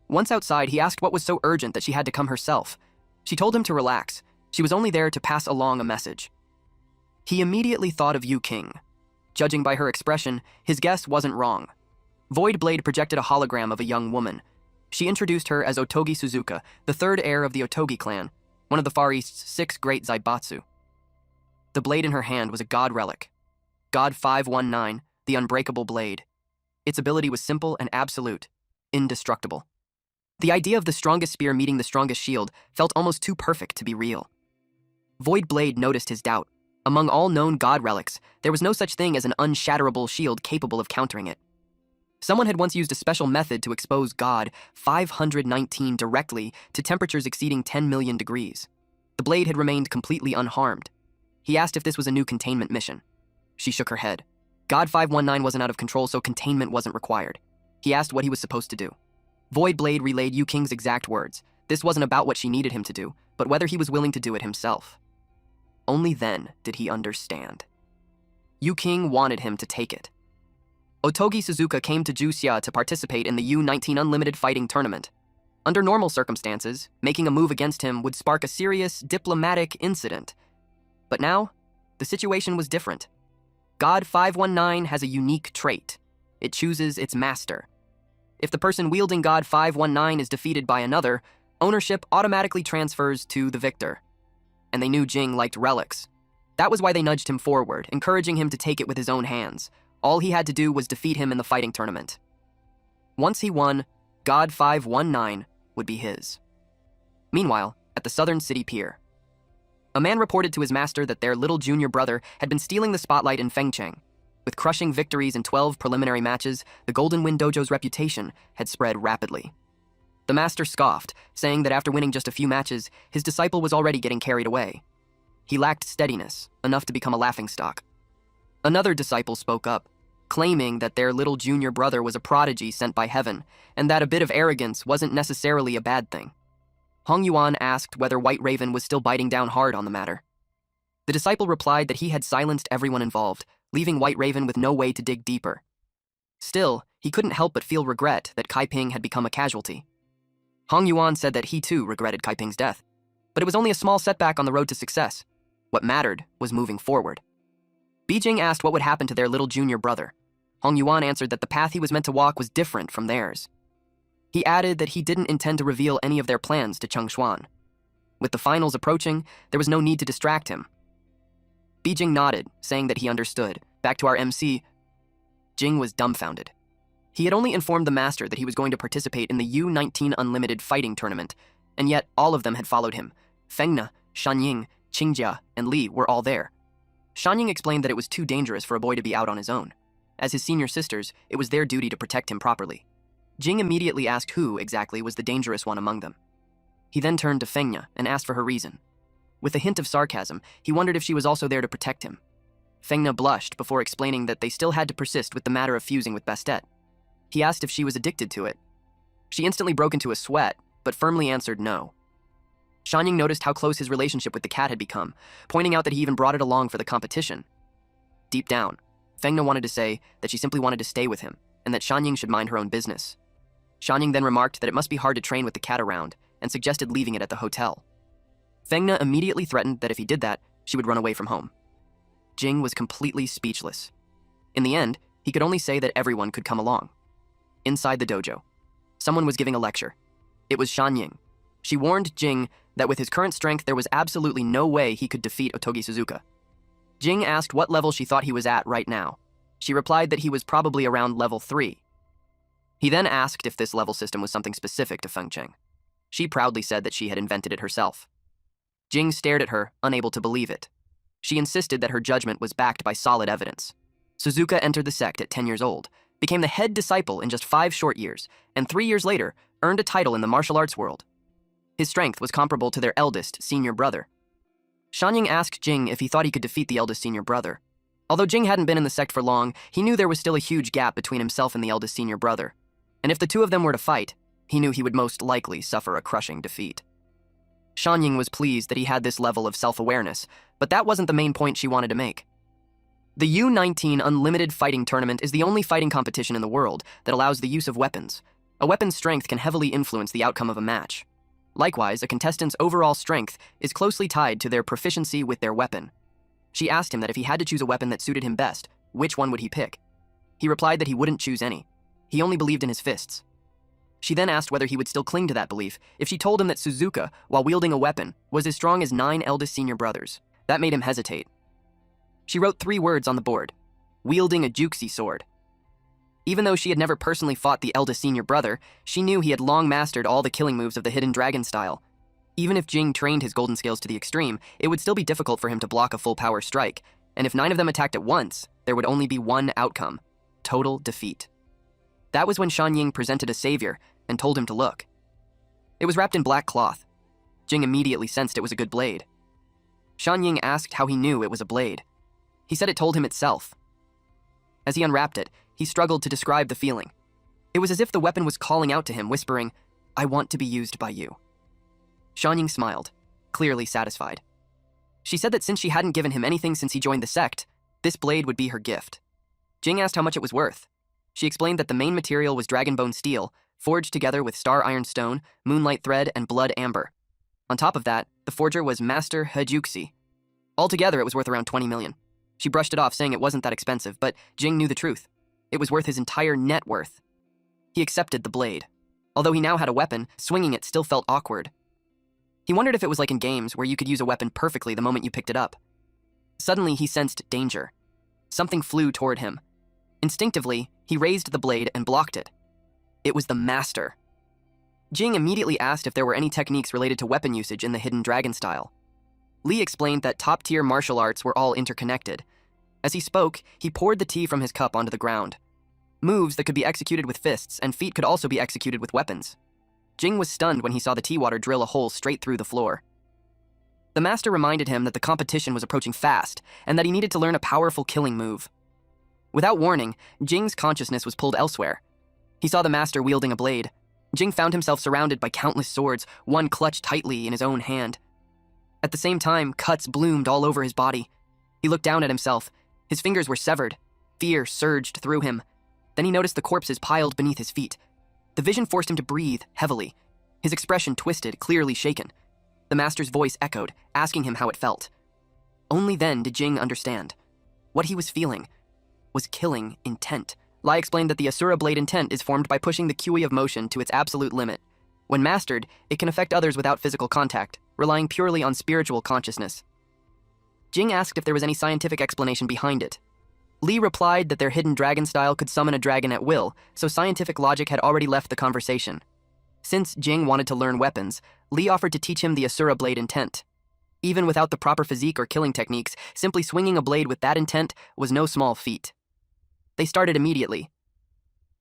Once outside, he asked what was so urgent that she had to come herself. She told him to relax. She was only there to pass along a message. He immediately thought of Yu King. Judging by her expression, his guess wasn't wrong. Void Blade projected a hologram of a young woman. She introduced her as Otogi Suzuka, the third heir of the Otogi clan, one of the Far East's 6 great Zaibatsu. The blade in her hand was a god relic. God 519, the Unbreakable Blade. Its ability was simple and absolute, indestructible. The idea of the strongest spear meeting the strongest shield felt almost too perfect to be real. Void Blade noticed his doubt. Among all known god relics, there was no such thing as an unshatterable shield capable of countering it. Someone had once used a special method to expose God 519 directly to temperatures exceeding 10 million degrees. The blade had remained completely unharmed. He asked if this was a new containment mission. She shook her head. God 519 wasn't out of control, so containment wasn't required. He asked what he was supposed to do. Void Blade relayed Yu King's exact words. This wasn't about what she needed him to do, but whether he was willing to do it himself. Only then did he understand. Yu King wanted him to take it. Otogi Suzuka came to Juxia to participate in the U-19 Unlimited Fighting Tournament. Under normal circumstances, making a move against him would spark a serious diplomatic incident. But now, the situation was different. God 519 has a unique trait. It chooses its master. If the person wielding God 519 is defeated by another, ownership automatically transfers to the victor. And they knew Jing liked relics. That was why they nudged him forward, encouraging him to take it with his own hands. All he had to do was defeat him in the fighting tournament. Once he won, God 519 would be his. Meanwhile, at the Southern City Pier, a man reported to his master that their little junior brother had been stealing the spotlight in Fengcheng. With crushing victories in 12 preliminary matches, the Golden Wind Dojo's reputation had spread rapidly. The master scoffed, saying that after winning just a few matches, his disciple was already getting carried away. He lacked steadiness, enough to become a laughingstock. Another disciple spoke up, claiming that their little junior brother was a prodigy sent by heaven, and that a bit of arrogance wasn't necessarily a bad thing. Hong Yuan asked whether White Raven was still biting down hard on the matter. The disciple replied that he had silenced everyone involved, leaving White Raven with no way to dig deeper. Still, he couldn't help but feel regret that Kai Ping had become a casualty. Hong Yuan said that he too regretted Kai Ping's death, but it was only a small setback on the road to success. What mattered was moving forward. Bijing asked what would happen to their little junior brother. Hong Yuan answered that the path he was meant to walk was different from theirs. He added that he didn't intend to reveal any of their plans to Cheng Xuan. With the finals approaching, there was no need to distract him. Jing nodded, saying that he understood. Back to our MC, Jing was dumbfounded. He had only informed the master that he was going to participate in the U-19 Unlimited fighting tournament, and yet all of them had followed him. Fengna, Shanying, Qingjia, and Li were all there. Shanying explained that it was too dangerous for a boy to be out on his own. As his senior sisters, it was their duty to protect him properly. Jing immediately asked who, exactly, was the dangerous one among them. He then turned to Fengna and asked for her reason. With a hint of sarcasm, he wondered if she was also there to protect him. Fengna blushed before explaining that they still had to persist with the matter of fusing with Bastet. He asked if she was addicted to it. She instantly broke into a sweat, but firmly answered no. Shanying noticed how close his relationship with the cat had become, pointing out that he even brought it along for the competition. Deep down, Fengna wanted to say that she simply wanted to stay with him, and that Shanying should mind her own business. Shanying then remarked that it must be hard to train with the cat around, and suggested leaving it at the hotel. Fengna immediately threatened that if he did that, she would run away from home. Jing was completely speechless. In the end, he could only say that everyone could come along. Inside the dojo, someone was giving a lecture. It was Shanying. She warned Jing that with his current strength, there was absolutely no way he could defeat Otogi Suzuka. Jing asked what level she thought he was at right now. She replied that he was probably around level 3. He then asked if this level system was something specific to Fengcheng. She proudly said that she had invented it herself. Jing stared at her, unable to believe it. She insisted that her judgment was backed by solid evidence. Suzuka entered the sect at 10 years old, became the head disciple in just 5 short years, and 3 years later, earned a title in the martial arts world. His strength was comparable to their eldest, senior brother. Shanying asked Jing if he thought he could defeat the eldest senior brother. Although Jing hadn't been in the sect for long, he knew there was still a huge gap between himself and the eldest senior brother. And if the two of them were to fight, he knew he would most likely suffer a crushing defeat. Shanying was pleased that he had this level of self-awareness, but that wasn't the main point she wanted to make. The U-19 Unlimited Fighting Tournament is the only fighting competition in the world that allows the use of weapons. A weapon's strength can heavily influence the outcome of a match. Likewise, a contestant's overall strength is closely tied to their proficiency with their weapon. She asked him that if he had to choose a weapon that suited him best, which one would he pick? He replied that he wouldn't choose any. He only believed in his fists. She then asked whether he would still cling to that belief if she told him that Suzuka, while wielding a weapon, was as strong as 9 eldest senior brothers. That made him hesitate. She wrote 3 words on the board: wielding a juxi sword. Even though she had never personally fought the eldest senior brother, she knew he had long mastered all the killing moves of the Hidden Dragon style. Even if Jing trained his golden scales to the extreme, it would still be difficult for him to block a full power strike, and if 9 of them attacked at once, there would only be one outcome: total defeat. That was when Shanying presented a savior and told him to look. It was wrapped in black cloth. Jing immediately sensed it was a good blade. Shanying asked how he knew it was a blade. He said it told him itself. As he unwrapped it, he struggled to describe the feeling. It was as if the weapon was calling out to him, whispering, "I want to be used by you." Shanying smiled, clearly satisfied. She said that since she hadn't given him anything since he joined the sect, this blade would be her gift. Jing asked how much it was worth. She explained that the main material was dragonbone steel, forged together with star iron stone, moonlight thread, and blood amber. On top of that, the forger was Master Hejuxi. Altogether, it was worth around 20 million. She brushed it off, saying it wasn't that expensive, but Jing knew the truth. It was worth his entire net worth. He accepted the blade. Although he now had a weapon, swinging it still felt awkward. He wondered if it was like in games where you could use a weapon perfectly the moment you picked it up. Suddenly, he sensed danger. Something flew toward him. Instinctively, he raised the blade and blocked it. It was the master. Jing immediately asked if there were any techniques related to weapon usage in the Hidden Dragon style. Li explained that top-tier martial arts were all interconnected. As he spoke, he poured the tea from his cup onto the ground. Moves that could be executed with fists and feet could also be executed with weapons. Jing was stunned when he saw the tea water drill a hole straight through the floor. The master reminded him that the competition was approaching fast and that he needed to learn a powerful killing move. Without warning, Jing's consciousness was pulled elsewhere. He saw the master wielding a blade. Jing found himself surrounded by countless swords, one clutched tightly in his own hand. At the same time, cuts bloomed all over his body. He looked down at himself. His fingers were severed. Fear surged through him. Then he noticed the corpses piled beneath his feet. The vision forced him to breathe heavily. His expression twisted, clearly shaken. The master's voice echoed, asking him how it felt. Only then did Jing understand. What he was feeling was killing intent, Lai explained that the Asura blade intent is formed by pushing the QE of motion to its absolute limit. When mastered, it can affect others without physical contact, relying purely on spiritual consciousness. Jing asked if there was any scientific explanation behind it. Li replied that their hidden dragon style could summon a dragon at will, so scientific logic had already left the conversation. Since Jing wanted to learn weapons, Li offered to teach him the Asura blade intent. Even without the proper physique or killing techniques, simply swinging a blade with that intent was no small feat. They started immediately.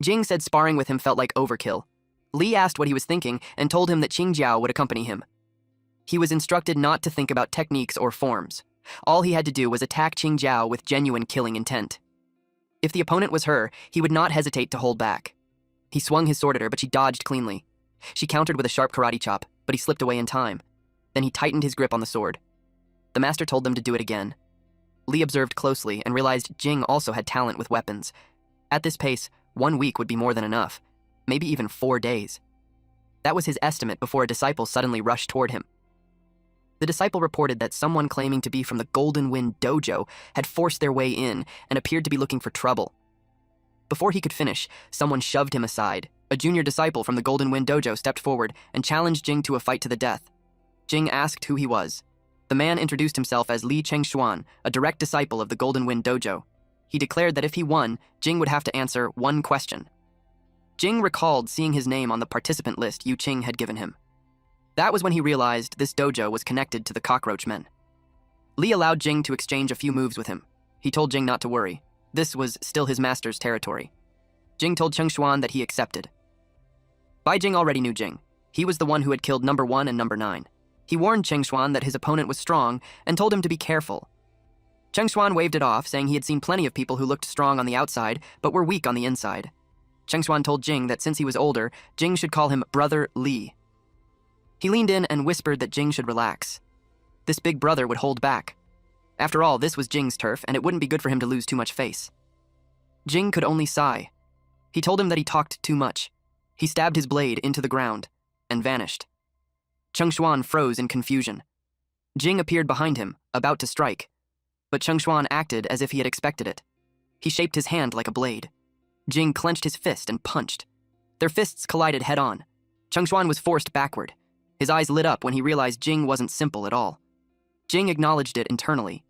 Jing said sparring with him felt like overkill. Li asked what he was thinking and told him that Qingjiao would accompany him. He was instructed not to think about techniques or forms. All he had to do was attack Qingjiao with genuine killing intent. If the opponent was her, he would not hesitate to hold back. He swung his sword at her, but she dodged cleanly. She countered with a sharp karate chop, but he slipped away in time. Then he tightened his grip on the sword. The master told them to do it again. Li observed closely and realized Jing also had talent with weapons. At this pace, 1 week would be more than enough, maybe even 4 days. That was his estimate before a disciple suddenly rushed toward him. The disciple reported that someone claiming to be from the Golden Wind Dojo had forced their way in and appeared to be looking for trouble. Before he could finish, someone shoved him aside. A junior disciple from the Golden Wind Dojo stepped forward and challenged Jing to a fight to the death. Jing asked who he was. The man introduced himself as Li Chengshuan, a direct disciple of the Golden Wind Dojo. He declared that if he won, Jing would have to answer one question. Jing recalled seeing his name on the participant list Yu Qing had given him. That was when he realized this dojo was connected to the Cockroach Men. Li allowed Jing to exchange a few moves with him. He told Jing not to worry. This was still his master's territory. Jing told Chengshuan that he accepted. Bai Jing already knew Jing. He was the one who had killed number 1 and number 9. He warned Chengshuan that his opponent was strong and told him to be careful. Chengshuan waved it off, saying he had seen plenty of people who looked strong on the outside but were weak on the inside. Chengshuan told Jing that since he was older, Jing should call him Brother Li. He leaned in and whispered that Jing should relax. This big brother would hold back. After all, this was Jing's turf, and it wouldn't be good for him to lose too much face. Jing could only sigh. He told him that he talked too much. He stabbed his blade into the ground and vanished. Chengshuan froze in confusion. Jing appeared behind him, about to strike, but Chengshuan acted as if he had expected it. He shaped his hand like a blade. Jing clenched his fist and punched. Their fists collided head-on. Chengshuan was forced backward. His eyes lit up when he realized Jing wasn't simple at all. Jing acknowledged it internally.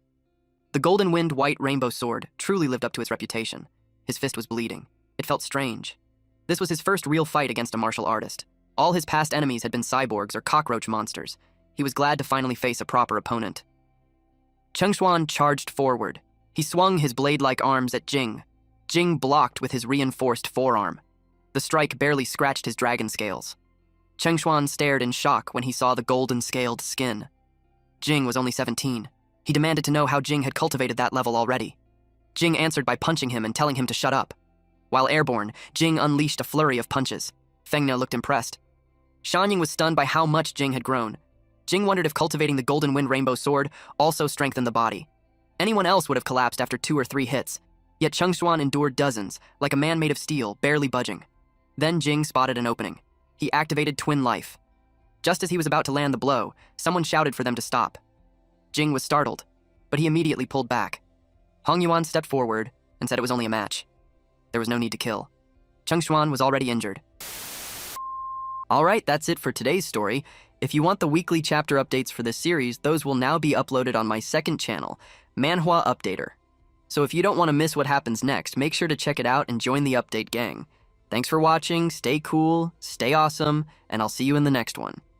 The Golden Wind White Rainbow Sword truly lived up to its reputation. His fist was bleeding. It felt strange. This was his first real fight against a martial artist. All his past enemies had been cyborgs or cockroach monsters. He was glad to finally face a proper opponent. Chengshuan charged forward. He swung his blade-like arms at Jing. Jing blocked with his reinforced forearm. The strike barely scratched his dragon scales. Chengshuan stared in shock when he saw the golden-scaled skin. Jing was only 17. He demanded to know how Jing had cultivated that level already. Jing answered by punching him and telling him to shut up. While airborne, Jing unleashed a flurry of punches. Fengna looked impressed. Shanying was stunned by how much Jing had grown. Jing wondered if cultivating the Golden Wind Rainbow Sword also strengthened the body. Anyone else would have collapsed after 2 or 3 hits, yet Chengshuan endured dozens, like a man made of steel, barely budging. Then Jing spotted an opening. He activated Twin Life. Just as he was about to land the blow, someone shouted for them to stop. Jing was startled, but he immediately pulled back. Hong Yuan stepped forward and said it was only a match. There was no need to kill. Chengshuan was already injured. Alright, that's it for today's story. If you want the weekly chapter updates for this series, those will now be uploaded on my second channel, Manhwa Updater. So if you don't want to miss what happens next, make sure to check it out and join the update gang. Thanks for watching, stay cool, stay awesome, and I'll see you in the next one.